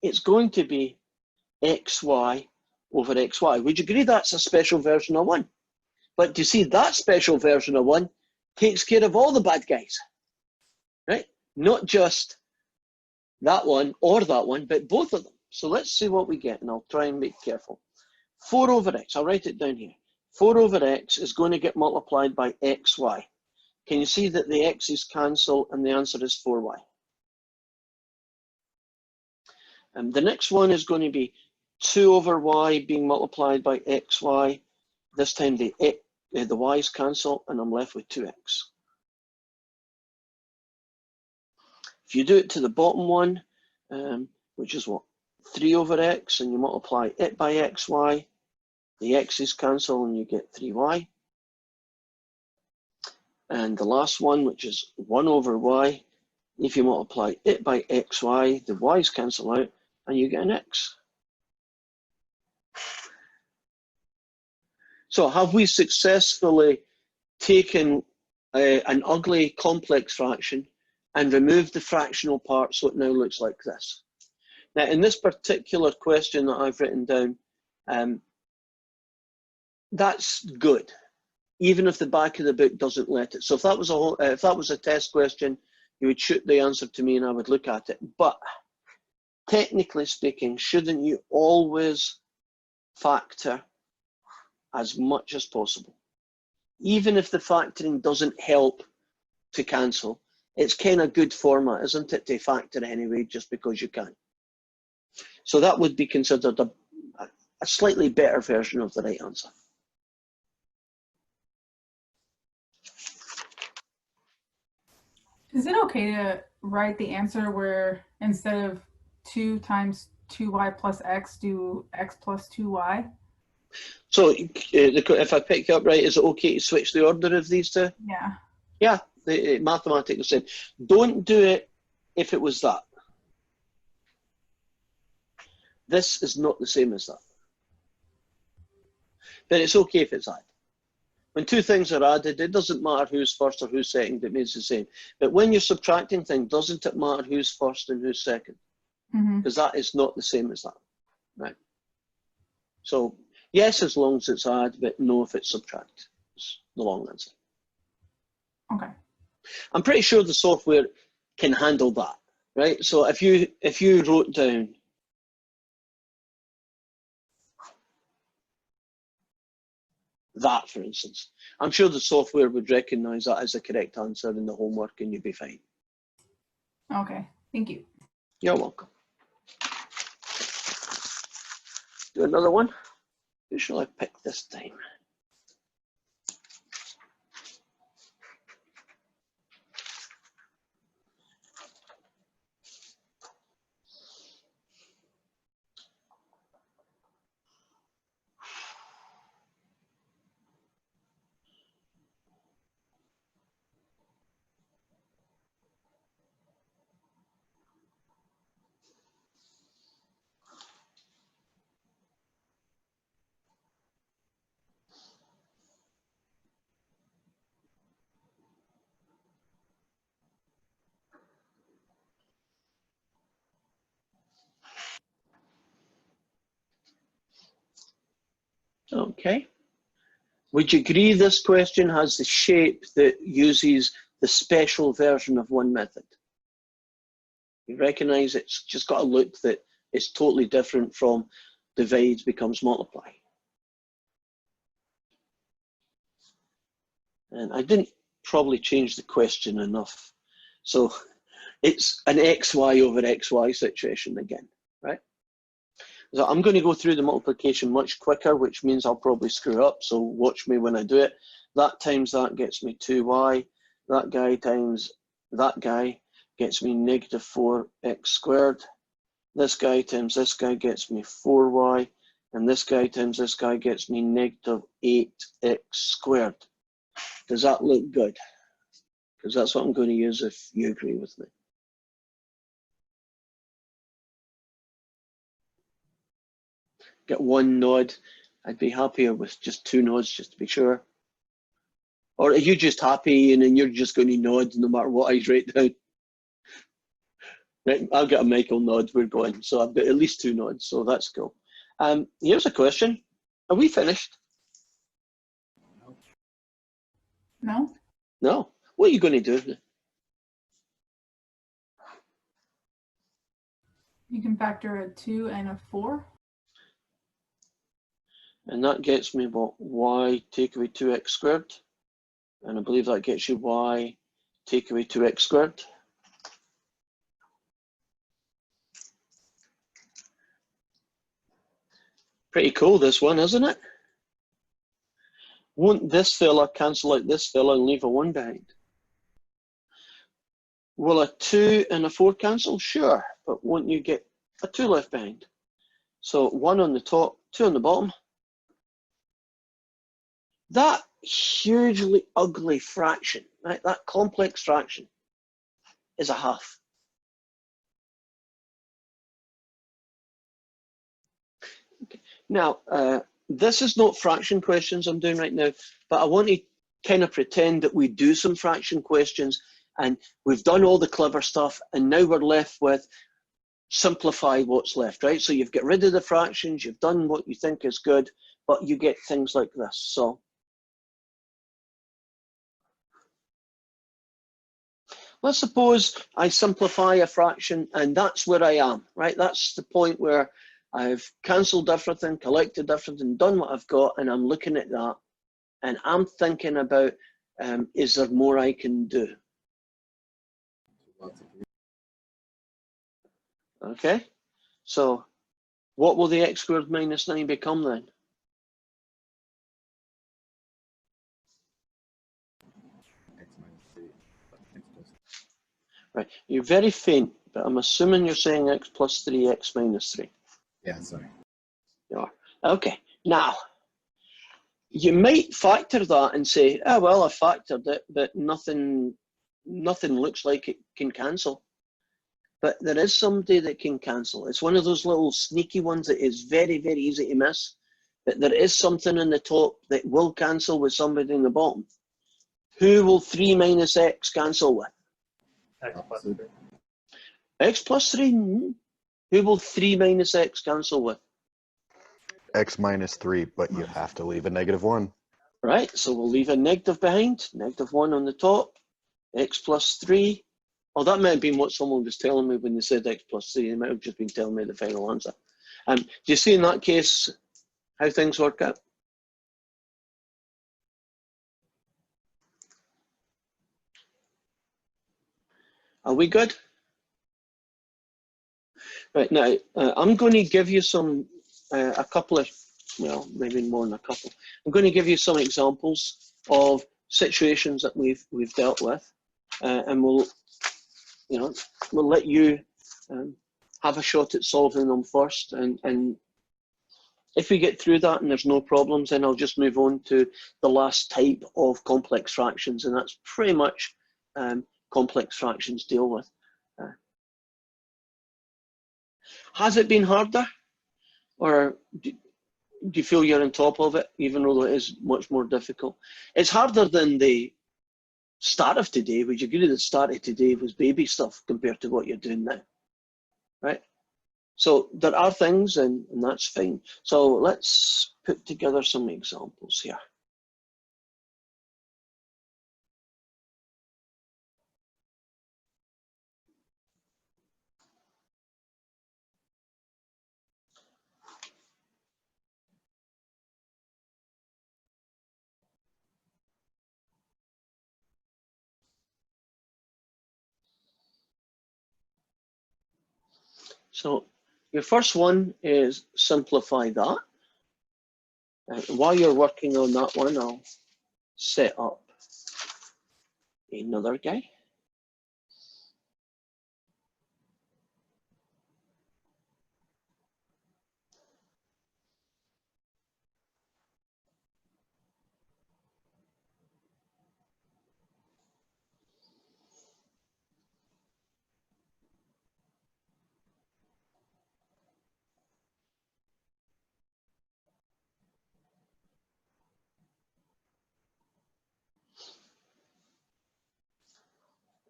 S1: It's going to be xy over xy. Would you agree that's a special version of 1? But do you see, that special version of 1 takes care of all the bad guys, right? Not just that one or that one, but both of them. So let's see what we get, and I'll try and make careful. 4 over x, I'll write it down here. 4 over x is going to get multiplied by xy. Can you see that the x's cancel and the answer is 4y? And the next one is going to be 2 over y being multiplied by xy. This time the y's cancel and I'm left with 2x. If you do it to the bottom one, which is what? 3 over x, and you multiply it by xy, the x's cancel and you get 3y. And the last one, which is 1 over y, if you multiply it by xy, the y's cancel out and you get an x. So have we successfully taken an ugly complex fraction and removed the fractional part so it now looks like this? Now, in this particular question that I've written down, that's good, even if the back of the book doesn't let it. So if that was a test question, you would shoot the answer to me and I would look at it. But technically speaking, shouldn't you always factor as much as possible? Even if the factoring doesn't help to cancel, it's kind of good format, isn't it, to factor anyway, just because you can. So that would be considered a slightly better version of the right answer.
S2: Is it okay to write the answer where instead of 2 times 2y plus x, do x plus 2y?
S1: So if I pick you up right, is it okay to switch the order of these two?
S2: Yeah.
S1: Yeah, the mathematics said, don't do it if it was that. This is not the same as that. But it's okay if it's added. When two things are added, it doesn't matter who's first or who's second, it means the same. But when you're subtracting things, doesn't it matter who's first and who's second? Because that is not the same as that, right? So yes, as long as it's add, but no if it's subtract. It's the long answer.
S2: Okay.
S1: I'm pretty sure the software can handle that, right? So if you wrote down that, for instance, I'm sure the software would recognize that as the correct answer in the homework and you'd be fine.
S2: Okay, thank you.
S1: You're welcome. Do another one. Who shall I pick this time? Okay. Would you agree this question has the shape that uses the special version of one method? You recognize it's just got a look that is totally different from divide becomes multiply. And I didn't probably change the question enough. So it's an xy over xy situation again, right? So I'm going to go through the multiplication much quicker, which means I'll probably screw up, so watch me when I do it. That times that gets me 2y. That guy times that guy gets me negative 4x squared. This guy times this guy gets me 4y. And this guy times this guy gets me negative 8x squared. Does that look good? Because that's what I'm going to use if you agree with me. get one nod. I'd be happier with just 2 nods just to be sure. Or are you just happy and then you're just going to nod no matter what I write down? Right, I'll get a Michael nod, we're going. So I've got at least 2 nods, so that's cool. Here's a question. Are we finished?
S2: No?
S1: No. What are you going to do?
S2: You can factor a 2 and a 4.
S1: And that gets me what? Y take away 2x squared. And I believe that gets you y take away 2x squared. Pretty cool, this one, isn't it? Won't this fella cancel out this fella and leave a 1 behind? Will a 2 and a 4 cancel? Sure, but won't you get a 2 left behind? So 1 on the top, 2 on the bottom. That hugely ugly fraction, right? That complex fraction is a half. Okay. Now, this is not fraction questions I'm doing right now, but I want to kind of pretend that we do some fraction questions and we've done all the clever stuff and now we're left with simplify what's left, right? So you've got rid of the fractions, you've done what you think is good, but you get things like this. So let's suppose I simplify a fraction and that's where I am, right? That's the point where I've cancelled everything, collected everything, done what I've got, and I'm looking at that and I'm thinking about, is there more I can do? Okay, so what will the x squared minus 9 become then? Right, you're very faint, but I'm assuming you're saying x plus 3, x minus 3.
S10: Yeah, sorry.
S1: You are. Okay, now, you might factor that and say, oh, well, I factored it, but nothing looks like it can cancel. But there is somebody that can cancel. It's one of those little sneaky ones that is very, very easy to miss. But there is something in the top that will cancel with somebody in the bottom. Who will 3 minus x cancel with?
S3: X plus 3.
S1: X plus 3? Who will 3 minus x cancel with?
S11: X minus 3, but you have to leave a -1.
S1: Right, so we'll leave a negative behind, -1 on the top, x plus 3. Oh, that might have been what someone was telling me when they said x plus 3. They might have just been telling me the final answer. Do you see in that case how things work out? Are we good? Right, now, I'm going to give you a couple of, well, maybe more than a couple. I'm going to give you some examples of situations that we've dealt with, and we'll let you have a shot at solving them first. And if we get through that and there's no problems, then I'll just move on to the last type of complex fractions, and that's pretty much complex fractions deal with. Has it been harder, or do you feel you're on top of it, even though it is much more difficult? It's harder than the start of today. Would you agree the start of today was baby stuff compared to what you're doing now, right? So there are things, and that's fine. So let's put together some examples here. So your first one is simplify that. While you're working on that one, I'll set up another guy.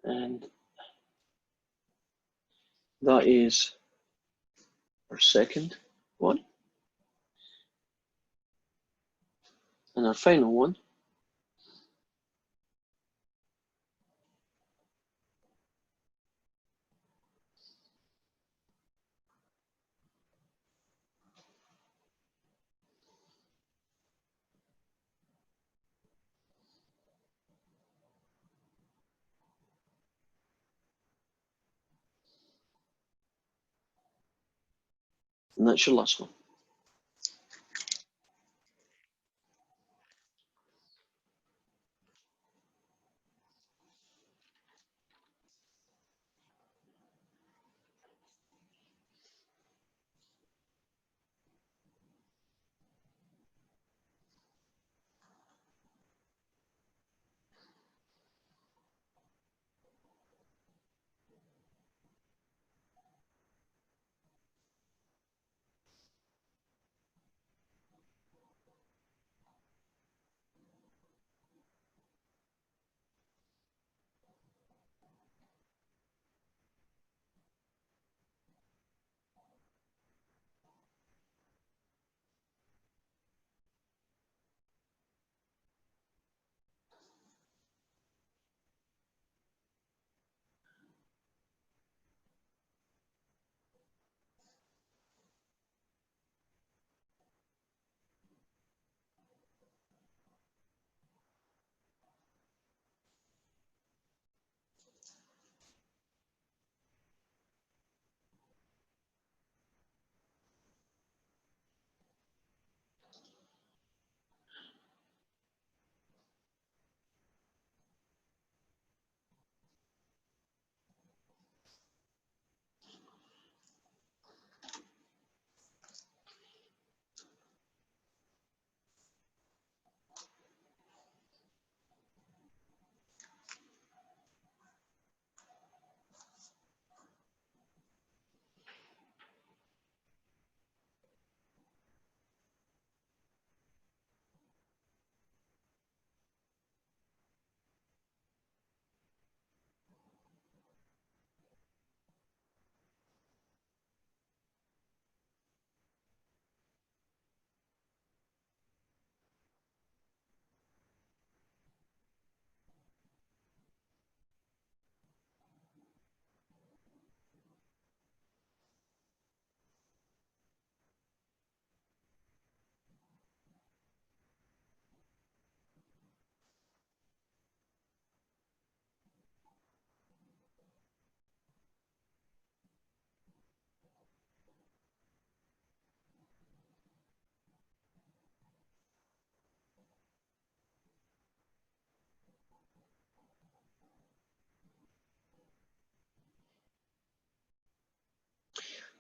S1: And that is our second one. And our final one and that's your last one.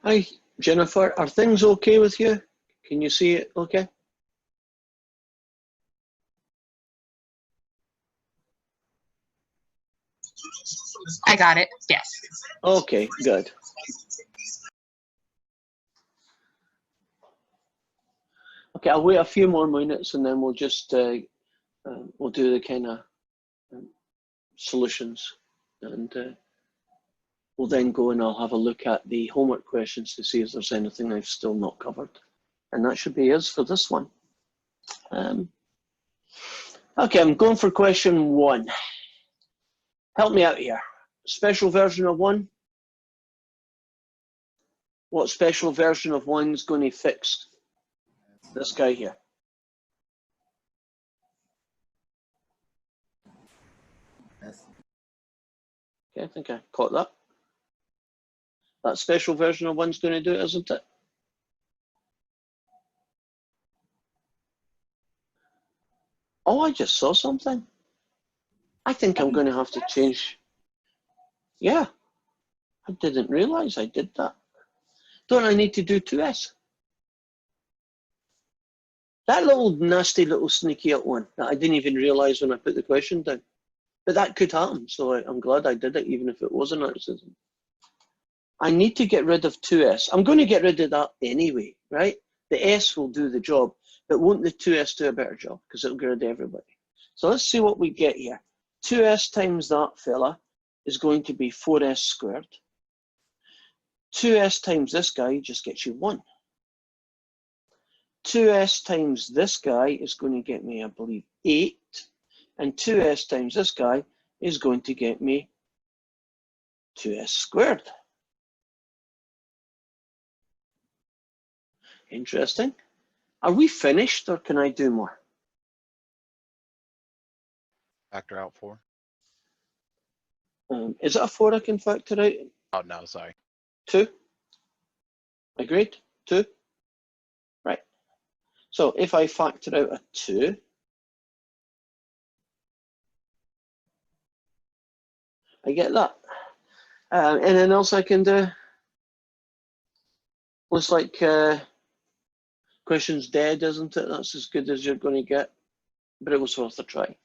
S1: Hi, Jennifer. Are things okay with you? Can you see it okay?
S7: I got it. Yes.
S1: Okay, good. Okay, I'll wait a few more minutes and then we'll just we'll do the kind of solutions, and we'll then go and I'll have a look at the homework questions to see if there's anything I've still not covered. And that should be us for this one. Okay, I'm going for question 1. Help me out here. Special version of 1? What special version of 1 is going to fix this guy here?
S10: S.
S1: Okay, I think I caught that. That special version of 1's going to do it, isn't it? Oh, I just saw something. I think I'm going to have to change. Yeah, I didn't realize I did that. Don't I need to do 2S? That little nasty little sneaky out one that I didn't even realize when I put the question down. But that could happen, so I'm glad I did it, even if it was an accident. I need to get rid of 2S. I'm going to get rid of that anyway, right? The S will do the job, but won't the 2S do a better job? Because it'll get rid of everybody. So let's see what we get here. 2S times that fella is going to be 4s squared. 2s times this guy just gets you 1. 2s times this guy is going to get me, I believe, 8. And 2s times this guy is going to get me 2s squared. Interesting. Are we finished or can I do more?
S11: Factor out 4.
S1: Is it a 4 I can factor out?
S11: Oh, no, sorry.
S1: 2. Agreed? 2. Right. So if I factor out a 2, I get that. Anything else I can do? Looks like question's dead, isn't it? That's as good as you're going to get, but it was worth a try.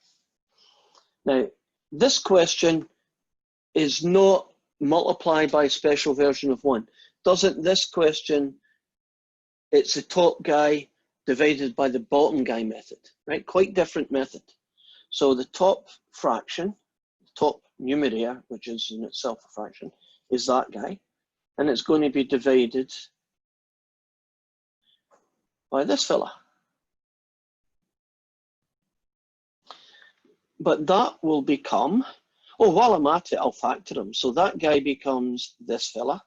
S1: Now, this question is not multiply by special version of 1. Doesn't this question, it's the top guy divided by the bottom guy method, right? Quite different method. So the top fraction, top numerator, which is in itself a fraction, is that guy, and it's going to be divided by this fella. But that will become, oh, while I'm at it, I'll factor them. So that guy becomes this fella,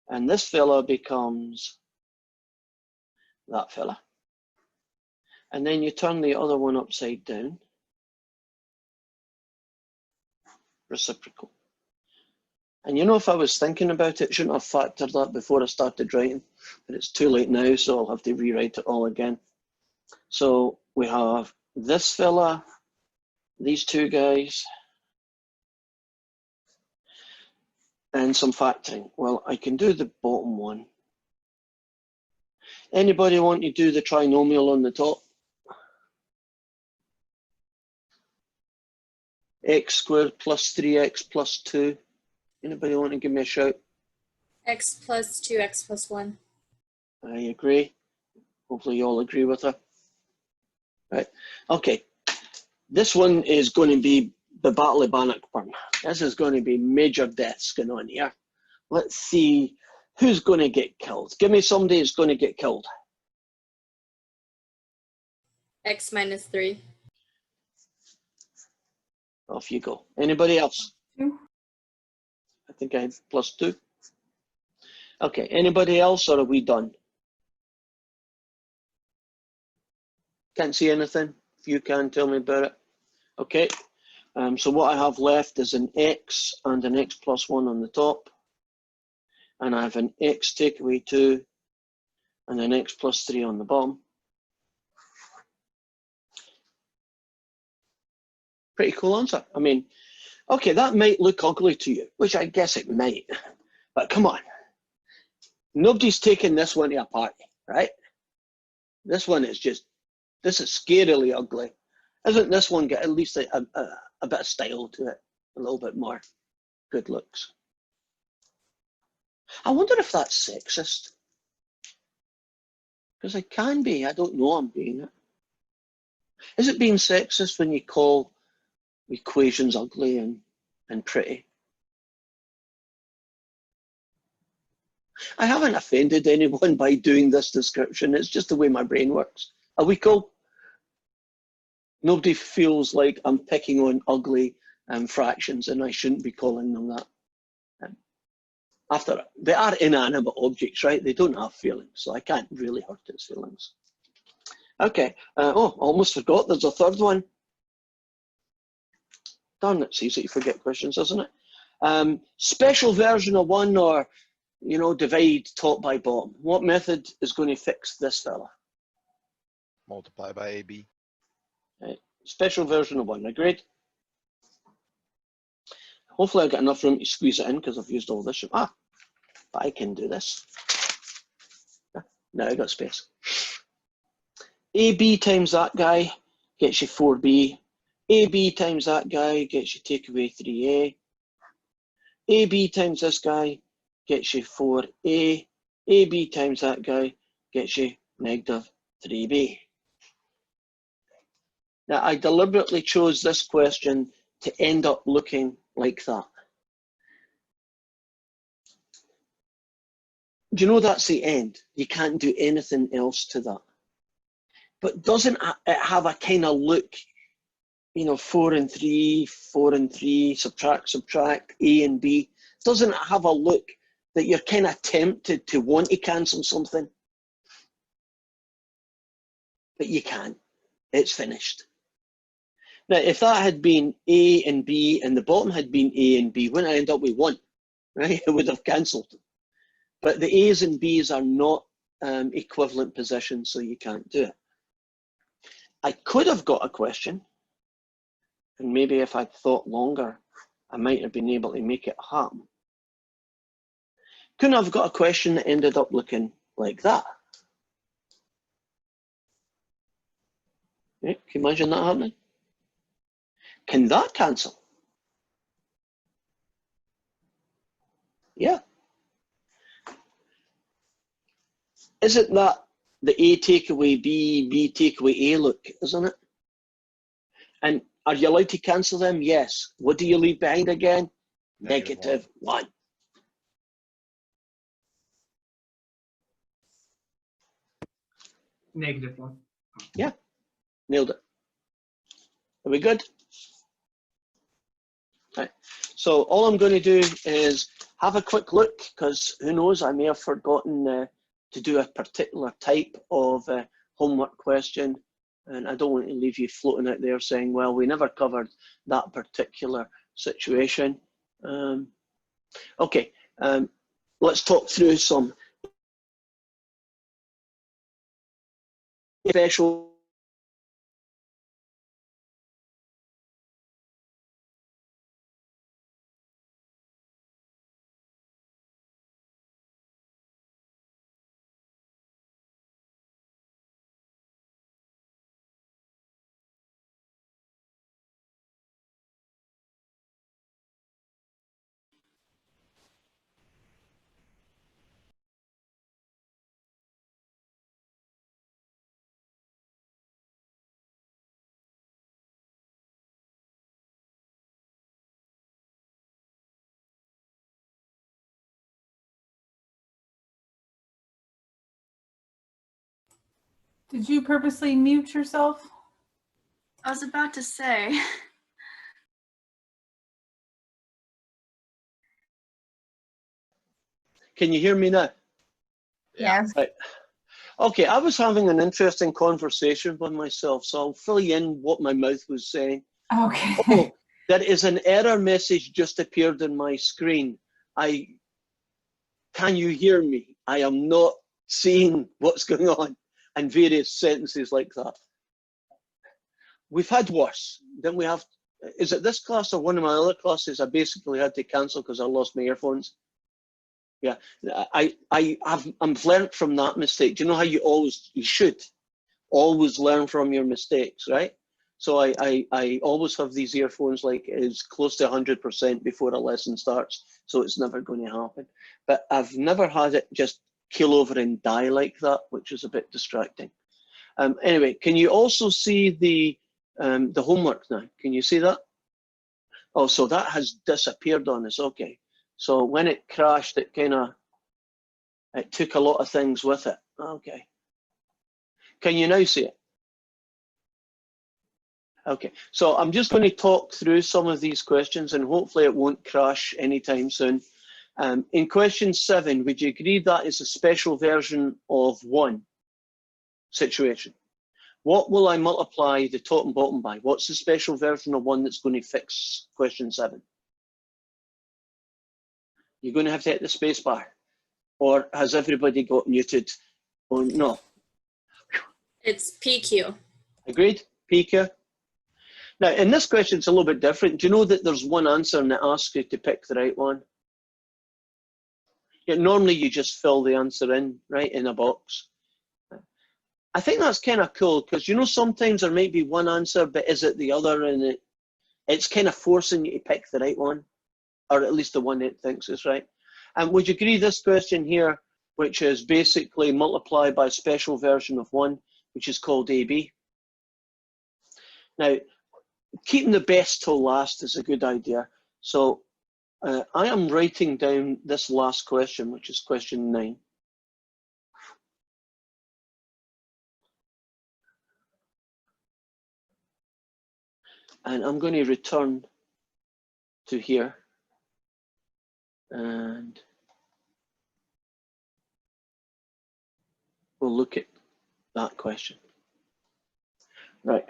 S1: and this fella becomes that fella. And then you turn the other one upside down. Reciprocal. And you know, if I was thinking about it, shouldn't have factored that before I started writing, but it's too late now, so I'll have to rewrite it all again. So we have this fella, these two guys, and some factoring. Well, I can do the bottom one. Anybody want to do the trinomial on the top? X squared plus 3x plus 2. Anybody want to give me a shout?
S4: X plus 2, X plus 1.
S1: I agree. Hopefully you all agree with her. Right. Okay. This one is going to be the Battle of Bannockburn. This is going to be major deaths going on here. Let's see who's going to get killed. Give me somebody who's going to get killed.
S4: X minus 3.
S1: Off you go. Anybody else?
S2: 2.
S1: I think I have plus 2. Okay. Anybody else, or are we done? Can't see anything. If you can, tell me about it. Okay. So what I have left is an x and an x plus 1 on the top. And I have an x take away 2 and an x plus 3 on the bottom. Pretty cool answer. I mean, okay, that might look ugly to you, which I guess it might. But come on. Nobody's taking this one to a party, right? This one is just, this is scarily ugly. Doesn't this one get at least a bit of style to it? A little bit more good looks. I wonder if that's sexist. Because it can be. I don't know I'm being it. Is it being sexist when you call equations ugly and pretty? I haven't offended anyone by doing this description. It's just the way my brain works. Are we cool? Nobody feels like I'm picking on ugly fractions and I shouldn't be calling them that. After they are inanimate objects, right? They don't have feelings, so I can't really hurt its feelings. Okay. Oh, almost forgot. There's a third one. Darn, it's easy to forget questions, isn't it? Special version of 1, or, you know, divide top by bottom. What method is going to fix this fella?
S11: Multiply by AB.
S1: Right. Special version of 1. Agreed? Hopefully I've got enough room to squeeze it in because I've used all this. But I can do this. Now I got space. AB times that guy gets you 4B. AB times that guy gets you take away 3A. AB times this guy gets you 4A. AB times that guy gets you negative 3B. Now, I deliberately chose this question to end up looking like that. do you know that's the end? You can't do anything else to that. But doesn't it have a kind of look, you know, 4 and 3, 4 and 3, subtract, A and B? Doesn't it have a look that you're kind of tempted to want to cancel something? But you can't. It's finished. Now, if that had been A and B and the bottom had been A and B, wouldn't I end up with 1? Right? It would have cancelled. But the A's and B's are not equivalent positions, so you can't do it. I could have got a question, and maybe if I'd thought longer, I might have been able to make it happen. Couldn't have got a question that ended up looking like that. Yeah, can you imagine that happening? Can that cancel? Yeah. Isn't that the A take away B, B take away A look, isn't it? And are you allowed to cancel them? Yes. What do you leave behind again? -1.
S3: -1.
S1: Yeah, nailed it. Are we good? Right. So all I'm going to do is have a quick look, because who knows, I may have forgotten to do a particular type of homework question, and I don't want to leave you floating out there saying, well, we never covered that particular situation. Okay, let's talk through some special
S2: Did you purposely mute yourself?
S5: I was about to say.
S1: Can you hear me now?
S7: Yes.
S1: Right. Okay, I was having an interesting conversation with myself, so I'll fill you in what my mouth was saying.
S2: Okay.
S1: Oh, there is an error message just appeared on my screen. Can you hear me? I am not seeing what's going on, and various sentences like that. We've had worse. Then we have, is it this class or one of my other classes? I basically had to cancel because I lost my earphones. Yeah, I've learned from that mistake. Do you know how you should always learn from your mistakes, right? So I always have these earphones like as close to 100% before a lesson starts, so it's never going to happen. But I've never had it just keel over and die like that, which is a bit distracting. Anyway, can you also see the homework now? Can you see that? Oh, so that has disappeared on us. Okay. So when it crashed, it took a lot of things with it. Okay. Can you now see it? Okay, so I'm just going to talk through some of these questions and hopefully it won't crash anytime soon. In question 7, would you agree that is a special version of 1 situation? What will I multiply the top and bottom by? What's the special version of 1 that's going to fix question 7? You're going to have to hit the space bar. Or has everybody got muted? Oh, no.
S4: It's PQ.
S1: Agreed? PQ? Now, in this question, it's a little bit different. Do you know that there's one answer and it asks you to pick the right one? Yeah, normally you just fill the answer in, right, in a box. I think that's kind of cool because, you know, sometimes there might be one answer, but is it the other? And it's kind of forcing you to pick the right one, or at least the one it thinks is right. And would you agree this question here, which is basically multiply by a special version of 1, which is called AB? Now, keeping the best till last is a good idea. So I am writing down this last question, which is question 9. And I'm going to return to here. And we'll look at that question. Right.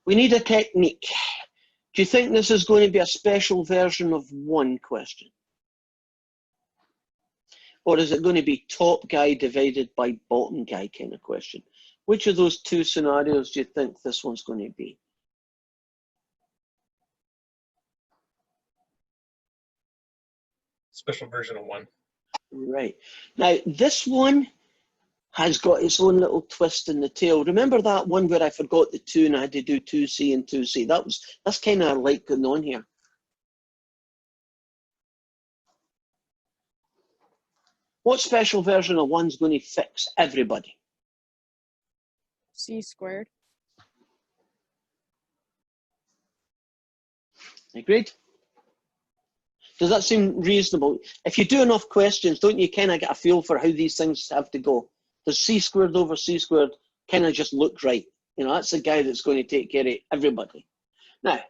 S1: We need a technique. Do you think this is going to be a special version of one question? Or is it going to be top guy divided by bottom guy kind of question? Which of those two scenarios do you think this one's going to be?
S8: Special version of one.
S1: Right. Now, this one has got its own little twist in the tail. Remember that one where I forgot the 2 and I had to do 2C and 2C? That's kind of like going on here. What special version of one's going to fix everybody?
S9: C squared.
S1: Agreed? Does that seem reasonable? If you do enough questions, don't you kind of get a feel for how these things have to go? Does C squared over C squared kind of just look right? You know, that's the guy that's going to take care of everybody. Now,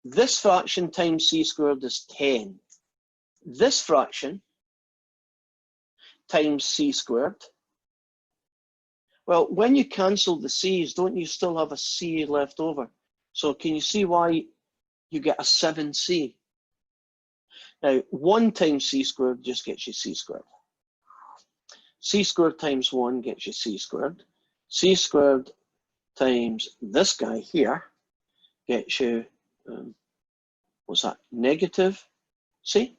S1: this fraction times C squared is 10. This fraction times C squared. Well, when you cancel the C's, don't you still have a C left over? So can you see why you get a 7C? Now, 1 times C squared just gets you C squared. C squared times 1 gets you C squared. C squared times this guy here gets you, what's that, negative C?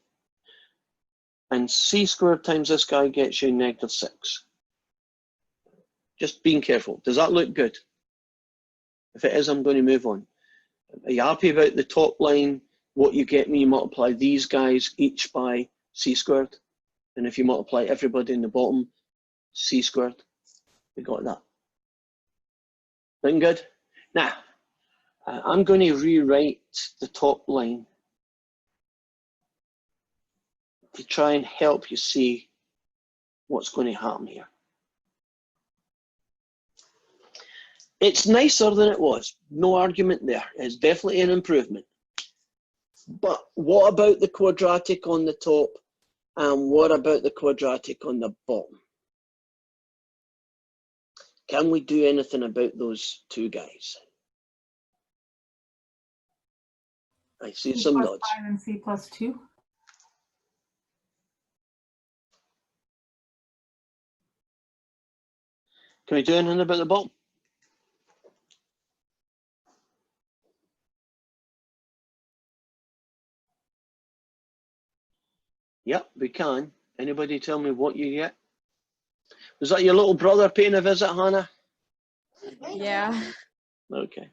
S1: And C squared times this guy gets you negative 6. Just being careful. Does that look good? If it is, I'm going to move on. Are you happy about the top line? What you get when you multiply these guys each by C squared? And if you multiply everybody in the bottom, C squared. We got that. Looking good? Now, I'm going to rewrite the top line to try and help you see what's going to happen here. It's nicer than it was. No argument there. It's definitely an improvement. But what about the quadratic on the top? And what about the quadratic on the bottom? Can we do anything about those two guys? I see
S2: C
S1: some
S2: plus
S1: nods.
S2: 5 and C plus 2.
S1: Can we do anything about the bottom? Yep, we can. Anybody tell me what you get? Was that your little brother paying a visit, Hannah?
S9: Yeah.
S1: Okay.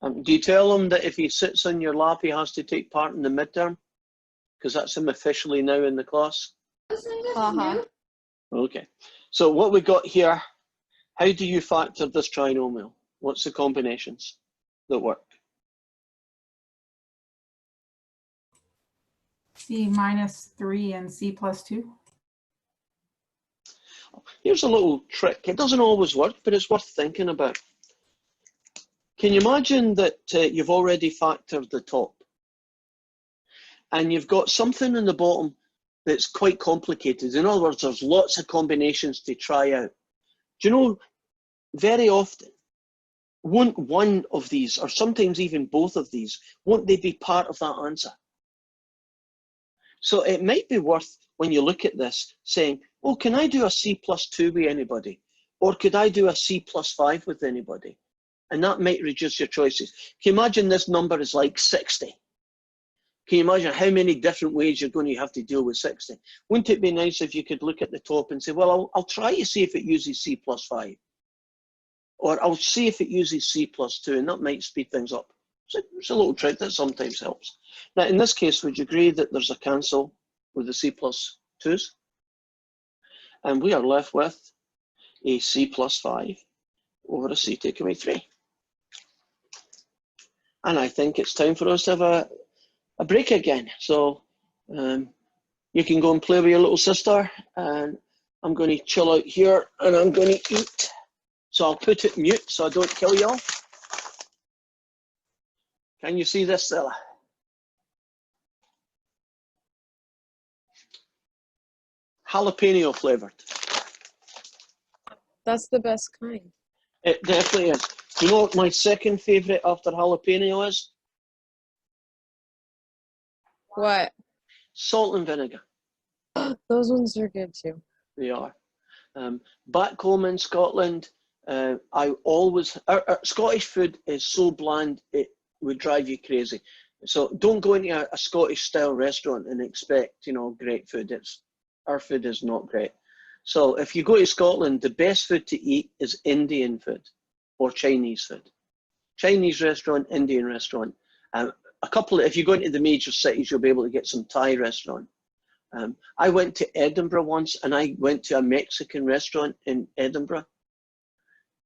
S1: Do you tell him that if he sits on your lap, he has to take part in the midterm? Because that's him officially now in the class.
S9: Uh-huh.
S1: Okay. So what we got here, how do you factor this trinomial? What's the combinations that work?
S2: C minus 3 and C plus 2.
S1: Here's a little trick. It doesn't always work, but it's worth thinking about. Can you imagine that you've already factored the top and you've got something in the bottom that's quite complicated? In other words, there's lots of combinations to try out. Do you know, very often, won't one of these, or sometimes even both of these, won't they be part of that answer? So it might be worth, when you look at this, saying, oh, can I do a C plus 2 with anybody? Or could I do a C plus 5 with anybody? And that might reduce your choices. Can you imagine this number is like 60? Can you imagine how many different ways you're going to have to deal with 60? Wouldn't it be nice if you could look at the top and say, well, I'll try to see if it uses C plus 5. Or I'll see if it uses C plus 2, and that might speed things up. It's a little trick that sometimes helps. Now, in this case, would you agree that there's a cancel with the C plus 2s? And we are left with a C plus 5 over a C take away 3. And I think it's time for us to have a break again. So you can go and play with your little sister, and I'm going to chill out here and I'm going to eat. So I'll put it mute so I don't kill y'all. Can you see this, Stella? Jalapeno flavored.
S9: That's the best kind.
S1: It definitely is. Do you know what my second favorite after jalapeno is?
S9: What?
S1: Salt and vinegar.
S9: Those ones are good too.
S1: They are. Back home in Scotland, I always, our Scottish food is so bland, it would drive you crazy. So don't go into a Scottish style restaurant and expect, great food. Our food is not great. So if you go to Scotland, the best food to eat is Indian food or Chinese food. Chinese restaurant, Indian restaurant. If you go into the major cities, you'll be able to get some Thai restaurant. I went to Edinburgh once and I went to a Mexican restaurant in Edinburgh.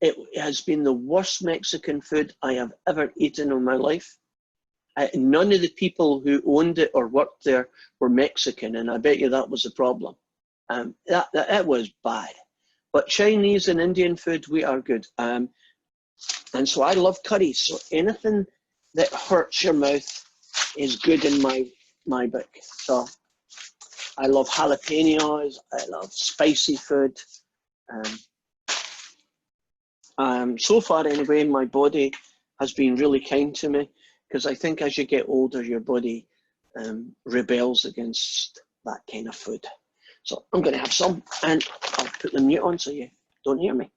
S1: It has been the worst Mexican food I have ever eaten in my life. None of the people who owned it or worked there were Mexican, and I bet you that was the problem. It was bad. But Chinese and Indian food, we are good. And so I love curry. So anything that hurts your mouth is good in my book. So I love jalapenos. I love spicy food. So far anyway, my body has been really kind to me, because I think as you get older, your body rebels against that kind of food. So I'm going to have some, and I'll put the mute on so you don't hear me.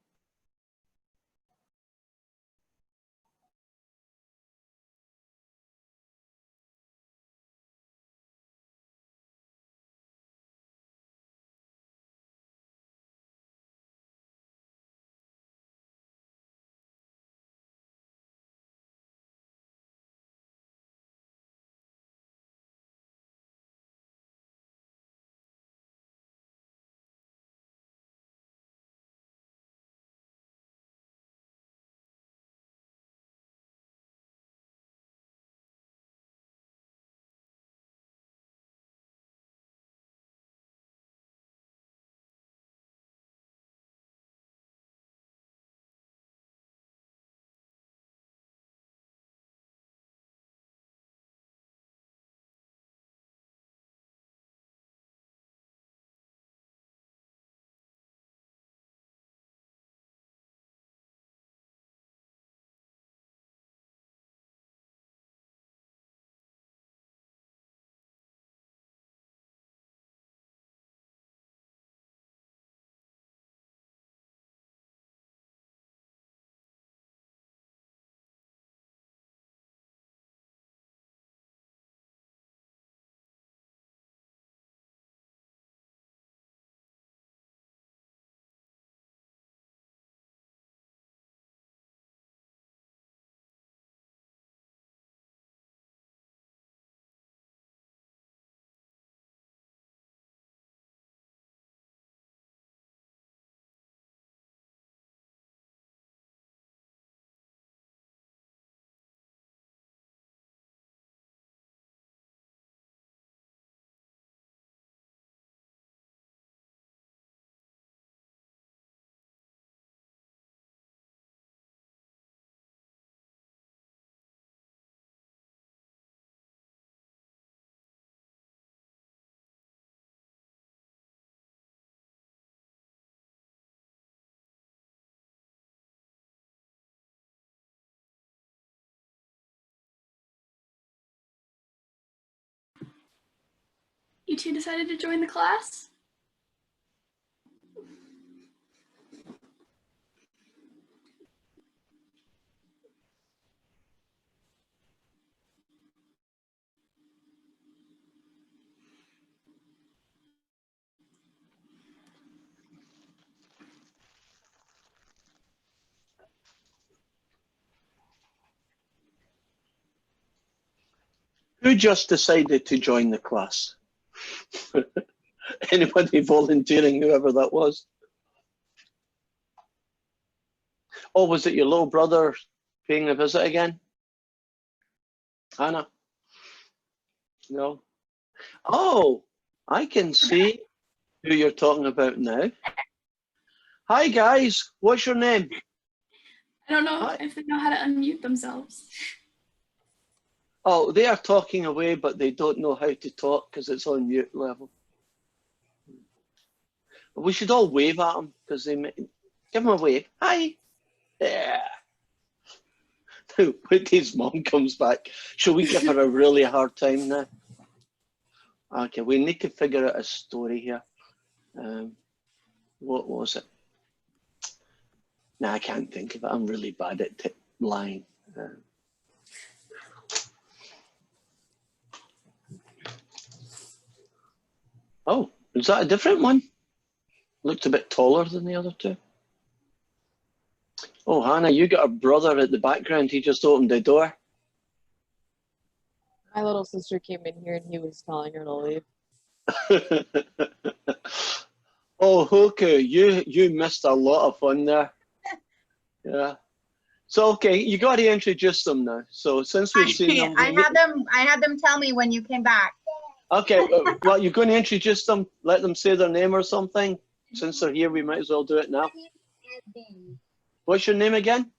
S5: You two decided to join the class?
S1: Who just decided to join the class? Anybody volunteering, whoever that was? Oh, was it your little brother paying a visit again? Hannah? No. Oh, I can see who you're talking about now. Hi guys, what's your name?
S5: I don't know
S1: Hi.
S5: if they know how to unmute themselves.
S1: Oh, they are talking away, but they don't know how to talk because it's on mute level. We should all wave at them because they give them a wave. Hi. Yeah. When his mom comes back, shall we give her a really hard time now? Okay, we need to figure out a story here. What was it? Nah, I can't think of it. I'm really bad at lying. Oh, is that a different one? Looked a bit taller than the other two. Oh, Hannah, you got a brother at the background. He just opened the door.
S9: My little sister came in here and he was telling her to leave.
S1: Oh, Hoku, you missed a lot of fun there. Yeah. So okay, you got to introduce them now. So since we've seen them,
S7: I had them tell me when you came back.
S1: okay. Well, you're going to introduce them. Let them say their name or something. Since they're here, we might as well do it now.
S7: Evan.
S1: What's your name again?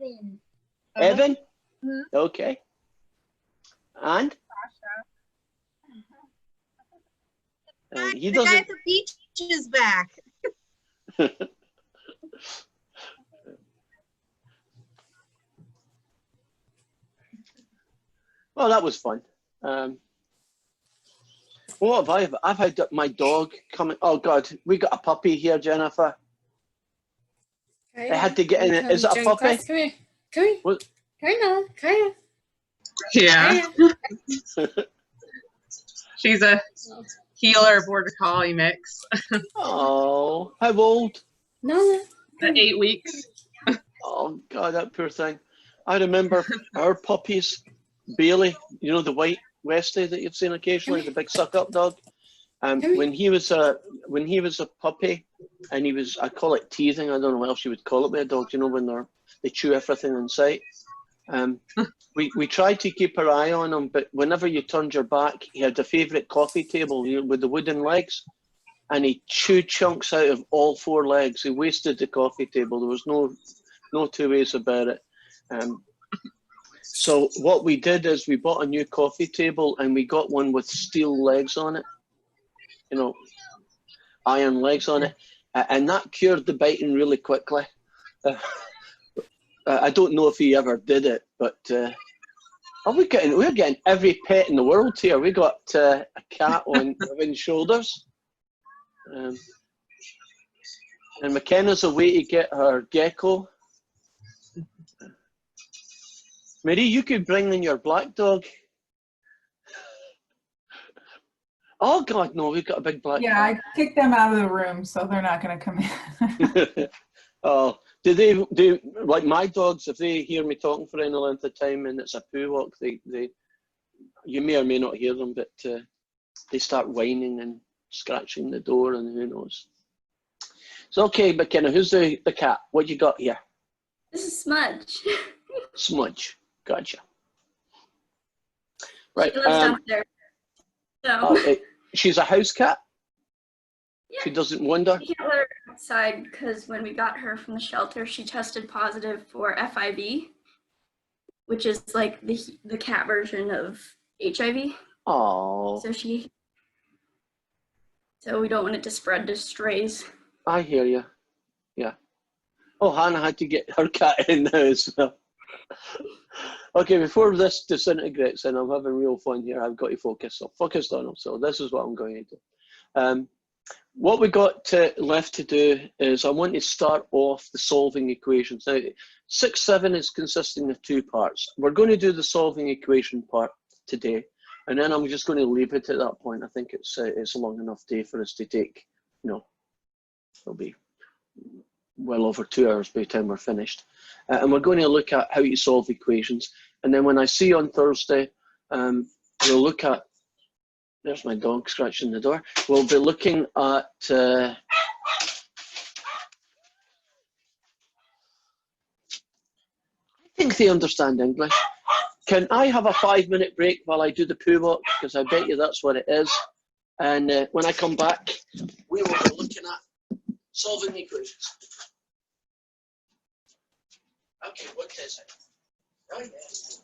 S7: Evan.
S1: Evan.
S7: Mhm.
S1: Okay. And he
S7: The guy
S1: doesn't.
S7: at the beach is back.
S1: Well, that was fun. What have I've had my dog coming. Oh God, we got a puppy here, Jennifer.
S4: Kaya,
S1: I had to get in it. Is it a
S4: join
S1: puppy?
S4: class. Come here. Come here.
S1: What?
S4: Come here, Nala. Kaya.
S12: Yeah,
S4: Kaya.
S12: she's a healer border collie mix.
S1: Oh, how old?
S4: Nala.
S12: 8 weeks.
S1: Oh God, that poor thing. I remember our puppies, Bailey. You know the white Westie that you've seen occasionally, the big suck-up dog. When he was a puppy, and he was, I call it teething. I don't know what else you would call it with a dog. You know when they chew everything in sight. We tried to keep our eye on him, but whenever you turned your back, he had a favourite coffee table, you know, with the wooden legs, and he chewed chunks out of all 4 legs. He wasted the coffee table. There was no two ways about it. So what we did is we bought a new coffee table and we got one with steel legs on it, you know, iron legs on it, and that cured the biting really quickly. I don't know if he ever did it, but we're getting every pet in the world here. We got a cat on Evan's shoulders, and McKenna's away to get her gecko. Mary, you could bring in your black dog. Oh God, no, we've got a big black
S2: Yeah,
S1: cat.
S2: I kicked them out of the room, so they're not going to come in.
S1: Oh, do like my dogs? If they hear me talking for any length of time and it's a poo walk, they you may or may not hear them, but they start whining and scratching the door, and who knows. So okay, McKenna, who's the cat? What you got here?
S5: This is Smudge.
S1: Smudge, gotcha. Right.
S5: She lives downstairs. So
S1: Oh, she's a house cat.
S5: yeah,
S1: She doesn't wander.
S5: we kept her outside because when we got her from the shelter, she tested positive for FIV, which is like the cat version of HIV.
S1: Oh,
S5: So we don't want it to spread to strays.
S1: I hear you. Yeah. Oh, Hannah had to get her cat in now as well. Okay, before this disintegrates and I'm having real fun here, I've got to focus. So focused on them. So this is what I'm going to do. What we got left to do is I want to start off the solving equations. Now, 6-7 is consisting of 2 parts. We're going to do the solving equation part today, and then I'm just going to leave it at that point. I think it's a long enough day for us to take, you know, it'll be well over 2 hours by the time we're finished. And we're going to look at how you solve equations. And then when I see you on Thursday, we'll look at, there's my dog scratching the door. We'll be looking at I think they understand English. Can I have a 5-minute break while I do the poo walk? Because I bet you that's what it is. And when I come back, solving the equations. Okay, what is it? Oh, yes.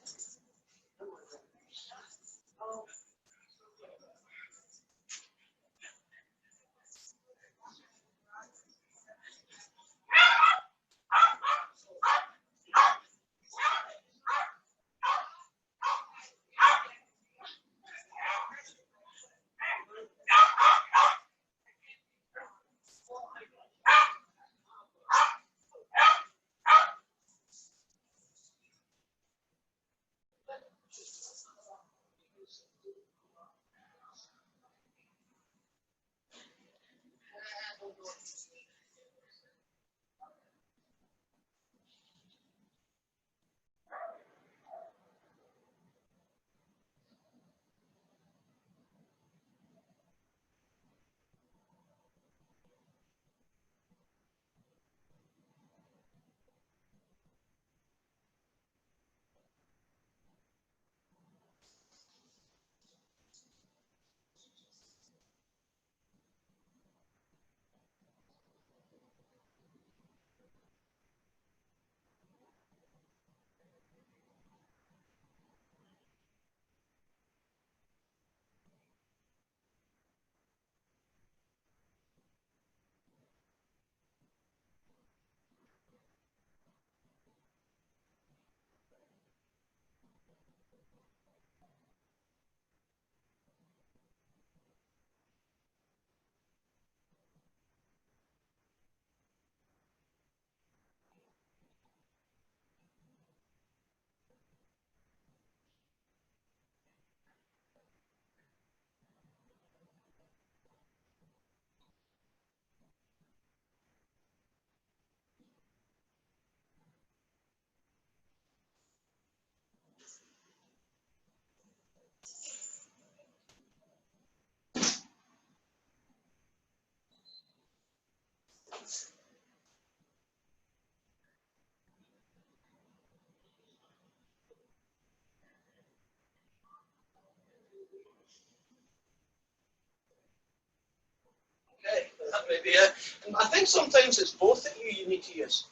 S1: Okay, that may be it. I think sometimes it's both that you need to use.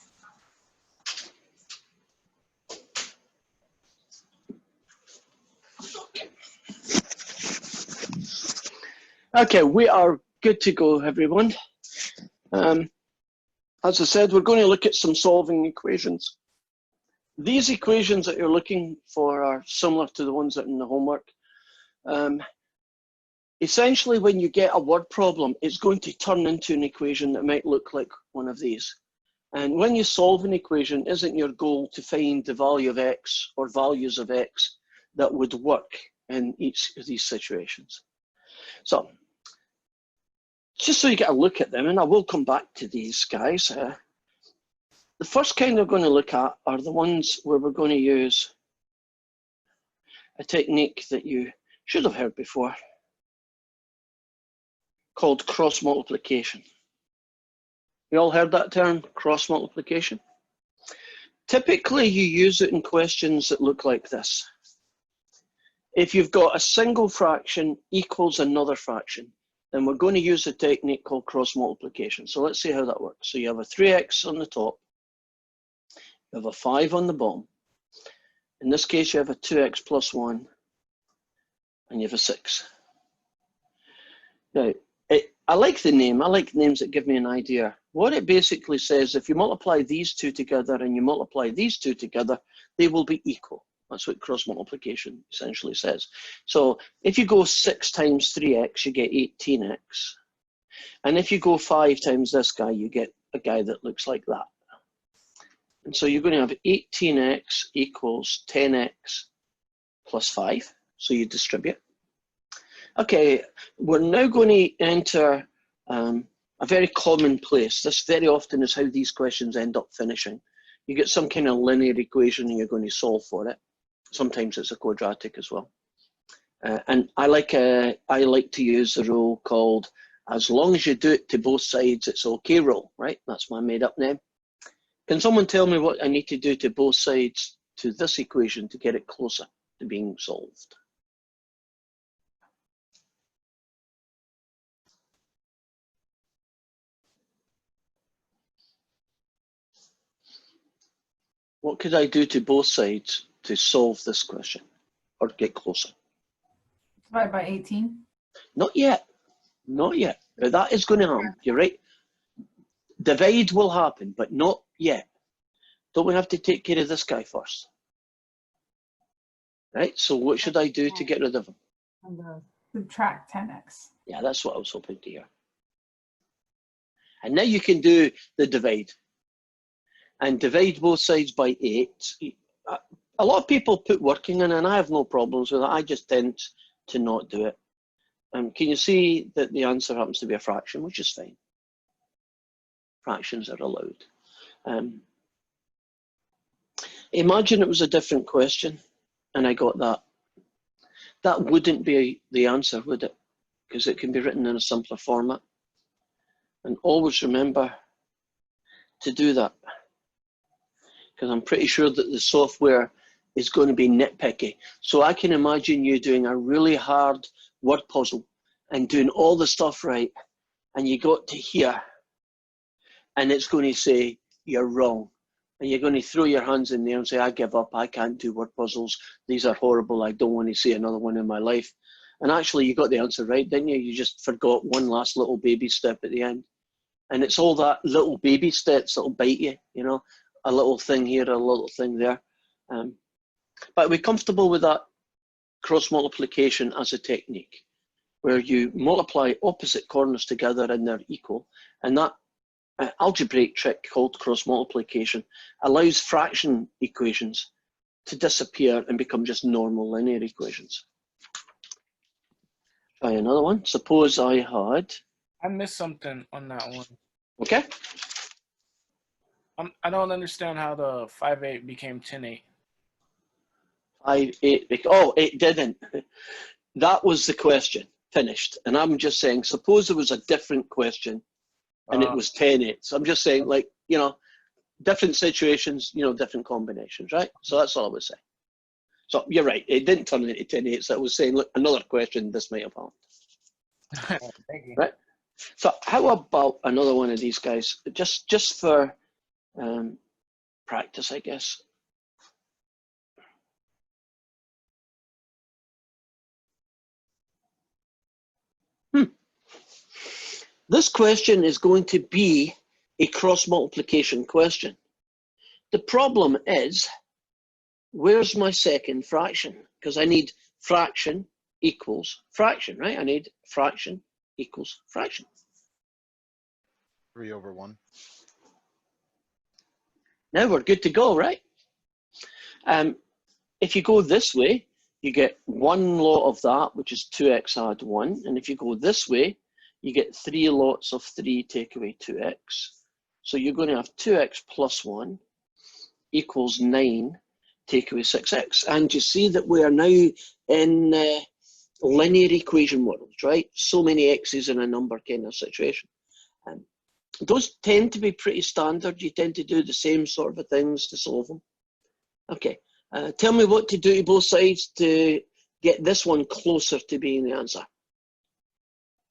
S1: Okay, we are good to go, everyone. As I said, we're going to look at some solving equations. These equations that you're looking for are similar to the ones that are in the homework. Essentially, when you get a word problem, it's going to turn into an equation that might look like one of these. And when you solve an equation, isn't your goal to find the value of x or values of x that would work in each of these situations? So, just so you get a look at them, and I will come back to these guys. The first kind we're going to look at are the ones where we're going to use a technique that you should have heard before, called cross multiplication. You all heard that term, cross multiplication? Typically, you use it in questions that look like this. If you've got a single fraction equals another fraction, then we're going to use a technique called cross multiplication. So let's see how that works. So you have a 3x on the top, you have a 5 on the bottom. In this case, you have a 2x plus 1, and you have a 6. Now, I like the name. I like names that give me an idea. What it basically says, if you multiply these two together and you multiply these two together, they will be equal. That's what cross multiplication essentially says. So if you go 6 times 3x, you get 18x. And if you go 5 times this guy, you get a guy that looks like that. And so you're going to have 18x equals 10x plus 5. So you distribute. Okay, we're now going to enter a very common place. This very often is how these questions end up finishing. You get some kind of linear equation and you're going to solve for it. Sometimes it's a quadratic as well. And I like to use the rule called, as long as you do it to both sides, it's okay rule, right? That's my made up name. Can someone tell me what I need to do to both sides to this equation to get it closer to being solved? What could I do to both sides to solve this question or get closer?
S2: Divide by 18.
S1: Not yet. Not yet. But that is going to happen. You're right. Divide will happen, but not yet. Don't we have to take care of this guy first? Right? So what should I do to get rid of him?
S2: Subtract 10x.
S1: Yeah, that's what I was hoping to hear. And now you can do the divide. And divide both sides by 8. A lot of people put working in, and I have no problems with it. I just tend to not do it. Can you see that the answer happens to be a fraction, which is fine. Fractions are allowed. Imagine it was a different question, and I got that. That wouldn't be the answer, would it? Because it can be written in a simpler format. And always remember to do that. Because I'm pretty sure that the software is going to be nitpicky. So I can imagine you doing a really hard word puzzle and doing all the stuff right, and you got to here, and it's going to say, you're wrong. And you're going to throw your hands in there and say, I give up, I can't do word puzzles, these are horrible, I don't want to see another one in my life. And actually you got the answer right, didn't you? You just forgot one last little baby step at the end. And it's all that little baby steps that'll bite you, you know, a little thing here, a little thing there. But are we comfortable with that cross multiplication as a technique, where you multiply opposite corners together and they're equal? And that algebraic trick called cross multiplication allows fraction equations to disappear and become just normal linear equations. Try another one. Suppose I had...
S13: I missed something on that one.
S1: Okay.
S13: I don't understand how the 5/8 became 10/8.
S1: 5/8. Oh, it didn't. That was the question. Finished. And I'm just saying, suppose there was a different question and it was 10/8. So I'm just saying, like, you know, different situations, you know, different combinations, right? So that's all I was saying. So you're right. It didn't turn into 10/8. So I was saying, look, another question, this might have happened.
S13: Thank you.
S1: Right? So how about another one of these guys, just for practice, I guess. This question is going to be a cross multiplication question. The problem is, where's my second fraction? Because I need fraction equals fraction, right? I need fraction equals fraction.
S11: 3/1.
S1: Now we're good to go, right? If you go this way, you get one lot of that, which is 2x add 1. And if you go this way, you get 3 lots of 3 take away 2x. So you're going to have 2x plus 1 equals 9 take away 6x. And you see that we are now in linear equation world, right? So many x's in a number kind of situation. Those tend to be pretty standard. You tend to do the same sort of things to solve them. Okay, tell me what to do to both sides to get this one closer to being the answer.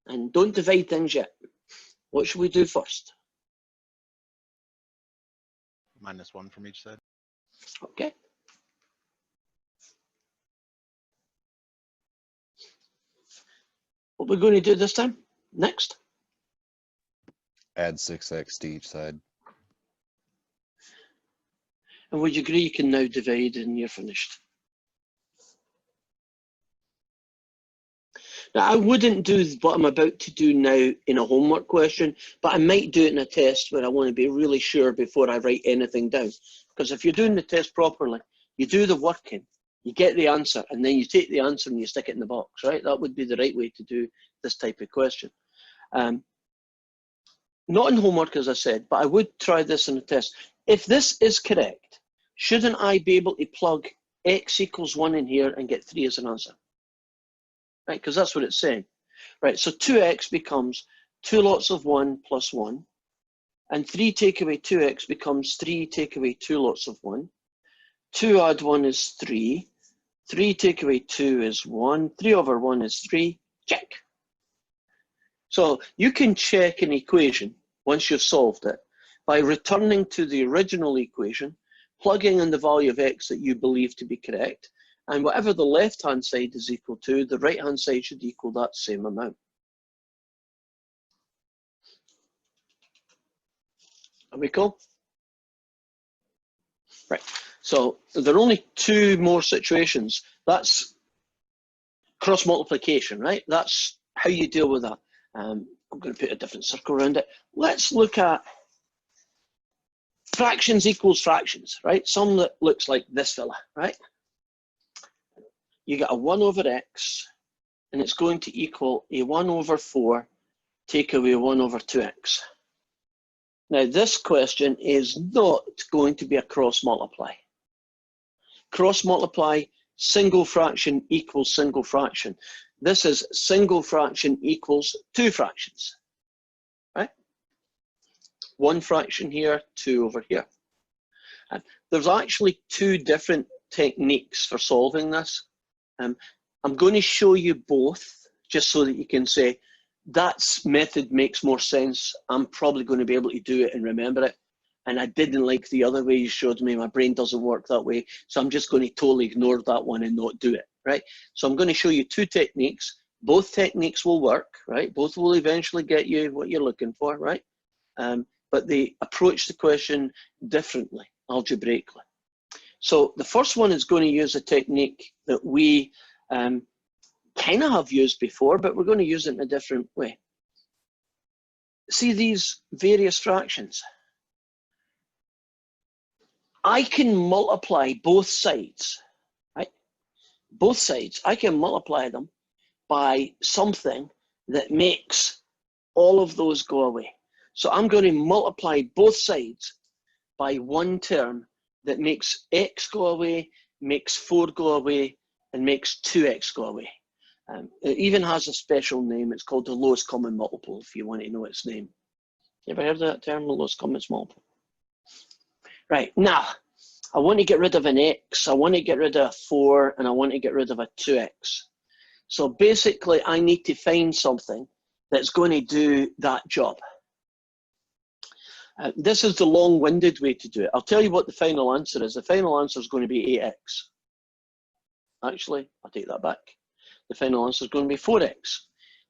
S1: And don't divide things yet. What should we do first?
S11: -1 from each side.
S1: Okay. What we're going to do this time? Next.
S11: Add 6x to each side.
S1: And would you agree you can now divide and you're finished? Now, I wouldn't do what I'm about to do now in a homework question, but I might do it in a test where I want to be really sure before I write anything down. Because if you're doing the test properly, you do the working, you get the answer, and then you take the answer and you stick it in the box, right? That would be the right way to do this type of question. Not in homework, as I said, but I would try this in a test. If this is correct, shouldn't I be able to plug x equals 1 in here and get 3 as an answer? Right, because that's what it's saying. Right, so 2x becomes 2 lots of 1 plus 1, and 3 take away 2x becomes 3 take away 2 lots of 1. 2 add 1 is 3. 3 take away 2 is 1. 3/1 is 3. Check. So you can check an equation once you've solved it by returning to the original equation, plugging in the value of x that you believe to be correct, and whatever the left-hand side is equal to, the right-hand side should equal that same amount. Are we cool? Right, so there are only two more situations. That's cross multiplication, right? That's how you deal with that. I'm going to put a different circle around it. Let's look at fractions equals fractions, right? Some that looks like this fella, right? You get a 1 over x, and it's going to equal a 1 over 4 take away 1 over 2x. Now, this question is not going to be a cross multiply. Cross multiply, single fraction equals single fraction. This is single fraction equals two fractions, right? One fraction here, 2 over here. And there's actually two different techniques for solving this. I'm going to show you both just so that you can say, that method makes more sense. I'm probably going to be able to do it and remember it. And I didn't like the other way you showed me. My brain doesn't work that way. So I'm just going to totally ignore that one and not do it, right? So I'm going to show you two techniques. Both techniques will work, right? Both will eventually get you what you're looking for, right? But they approach the question differently, algebraically. So the first one is going to use a technique that we kind of have used before, but we're going to use it in a different way. See these various fractions? I can multiply both sides, right? Both sides, I can multiply them by something that makes all of those go away. So I'm going to multiply both sides by one term that makes x go away, makes 4 go away, and makes 2x go away. It even has a special name. It's called the lowest common multiple, if you want to know its name. You ever heard of that term, the lowest common multiple? Right, now, I want to get rid of an x, I want to get rid of a 4, and I want to get rid of a 2x. So basically, I need to find something that's going to do that job. This is the long-winded way to do it. I'll tell you what the final answer is. The final answer is going to be 8x. Actually, I'll take that back. The final answer is going to be 4x.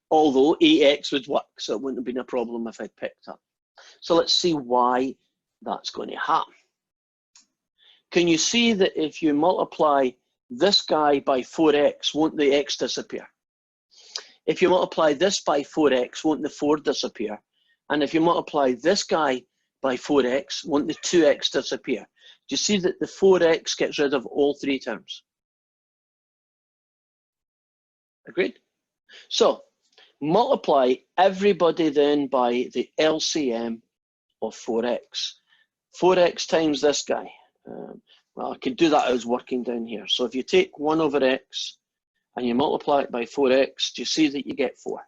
S1: Although 8x would work, so it wouldn't have been a problem if I'd picked up. So let's see why that's going to happen. Can you see that if you multiply this guy by 4x, won't the x disappear? If you multiply this by 4x, won't the 4 disappear? And if you multiply this guy by 4x, won't the 2x disappear? Do you see that the 4x gets rid of all three terms? Agreed? So multiply everybody then by the LCM of 4x. 4x times this guy. Well, I could do that as working down here. So if you take 1 over x and you multiply it by 4x, do you see that you get 4?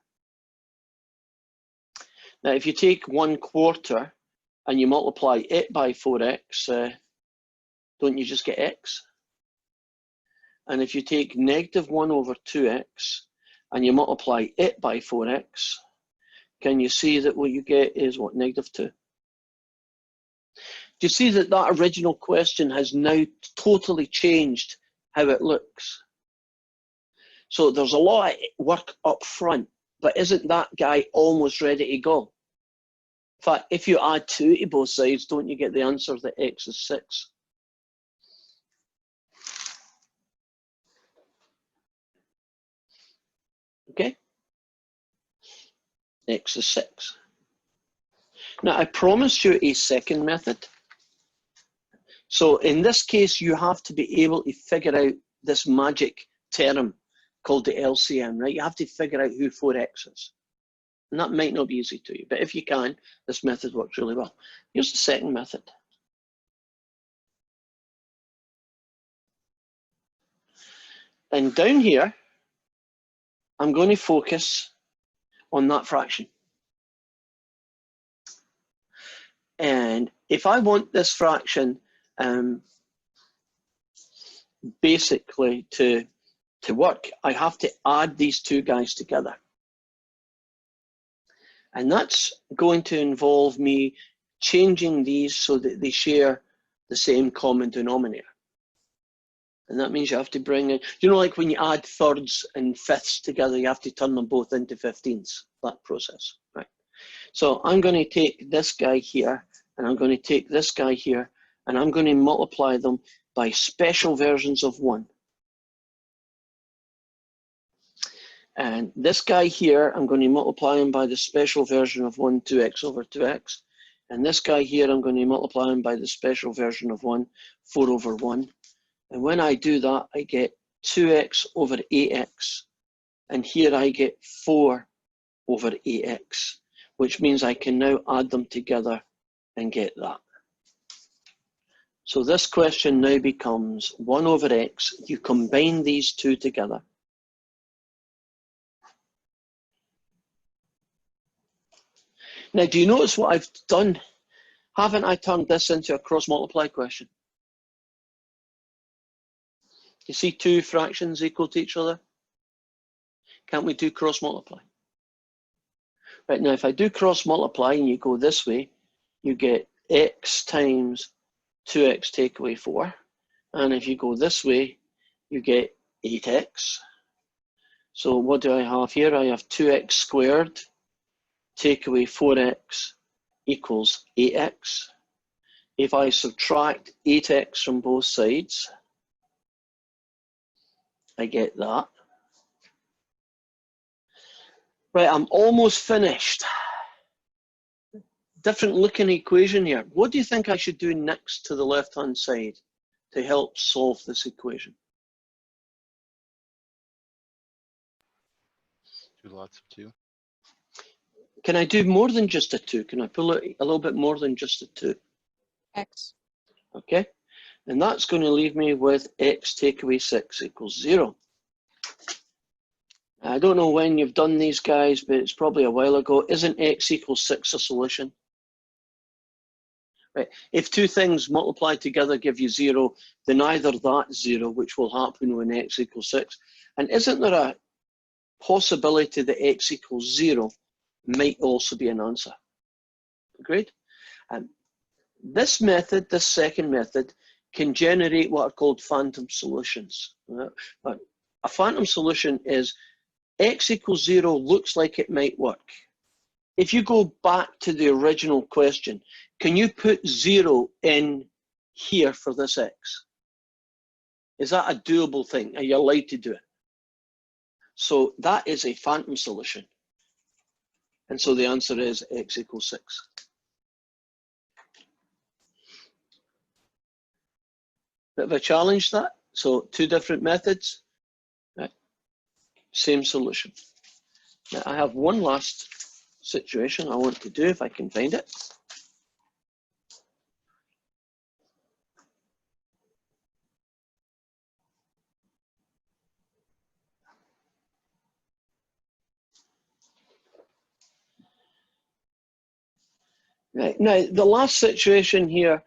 S1: Now, if you take 1/4 and you multiply it by 4x, don't you just get x? And if you take negative 1 over 2x and you multiply it by 4x, can you see that what you get is what, negative 2? Do you see that that original question has now totally changed how it looks? So there's a lot of work up front, but isn't that guy almost ready to go? In fact, if you add 2 to both sides, don't you get the answer that x is 6? Okay? X is 6. Now, I promised you a second method. So in this case, you have to be able to figure out this magic term called the LCM, right? You have to figure out who 4x is. And that might not be easy to you, but if you can, this method works really well. Here's the second method. And down here, I'm going to focus on that fraction. And if I want this fraction basically to work, I have to add these two guys together. And that's going to involve me changing these so that they share the same common denominator. And that means you have to bring in, you know, like when you add thirds and fifths together, you have to turn them both into 15ths, that process, right? So I'm going to take this guy here, and I'm going to take this guy here, and I'm going to multiply them by special versions of 1. And this guy here, I'm going to multiply him by the special version of 1, 2x over 2x. And this guy here, I'm going to multiply him by the special version of 1, 4 over 1. And when I do that, I get 2x over 8x. And here I get 4 over 8x, which means I can now add them together and get that. So this question now becomes 1 over x. You combine these two together. Now, do you notice what I've done? Haven't I turned this into a cross-multiply question? You see two fractions equal to each other? Can't we do cross-multiply? Right, now if I do cross-multiply and you go this way, you get x times 2x take away 4. And if you go this way, you get 8x. So what do I have here? I have 2x squared take away 4x equals 8x. If I subtract 8x from both sides, I get that. Right, I'm almost finished. Different looking equation here. What do you think I should do next to the left-hand side to help solve this equation?
S11: Do lots of 2.
S1: Can I do more than just a 2? Can I pull it a little bit more than just a 2?
S9: X.
S1: Okay, and that's going to leave me with x take away 6 equals 0. I don't know when you've done these guys, but it's probably a while ago. Isn't x equals 6 a solution? Right. If two things multiply together give you 0, then either that's 0, which will happen when x equals 6. And isn't there a possibility that x equals 0 might also be an answer? Agreed? This method, this second method, can generate what are called phantom solutions. A phantom solution is x equals 0 looks like it might work. If you go back to the original question, can you put 0 in here for this x? Is that a doable thing? Are you allowed to do it? So that is a phantom solution. And so the answer is x equals 6. Bit of a challenge that. So two different methods, right? Same solution. Now I have one last situation I want to do if I can find it. Right, now the last situation here,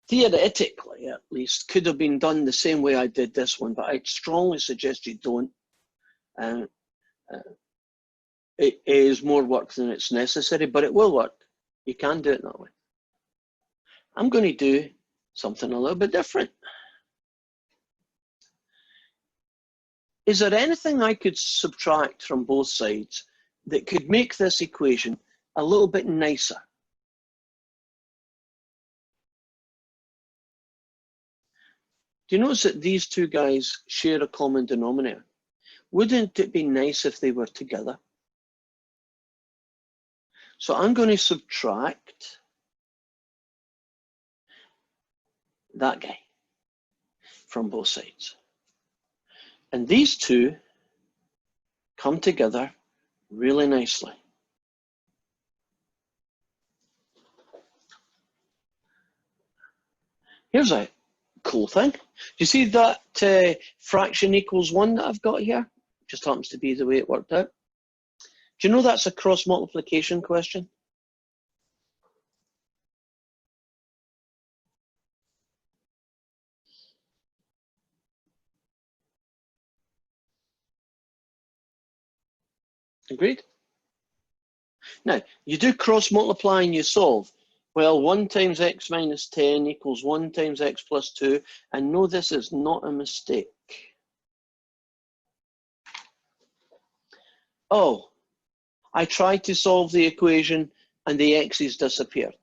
S1: theoretically at least, could have been done the same way I did this one, but I'd strongly suggest you don't. It is more work than it's necessary, but it will work. You can do it that way. I'm going to do something a little bit different. Is there anything I could subtract from both sides that could make this equation a little bit nicer? Do you notice that these two guys share a common denominator? Wouldn't it be nice if they were together? So I'm going to subtract that guy from both sides. And these two come together really nicely. Here's a cool thing. Do you see that fraction equals 1 that I've got here? Just happens to be the way it worked out. Do you know that's a cross multiplication question? Agreed? Now, you do cross multiply and you solve. Well, 1 times x minus 10 equals 1 times x plus 2. And no, this is not a mistake. Oh, I tried to solve the equation and the x's disappeared.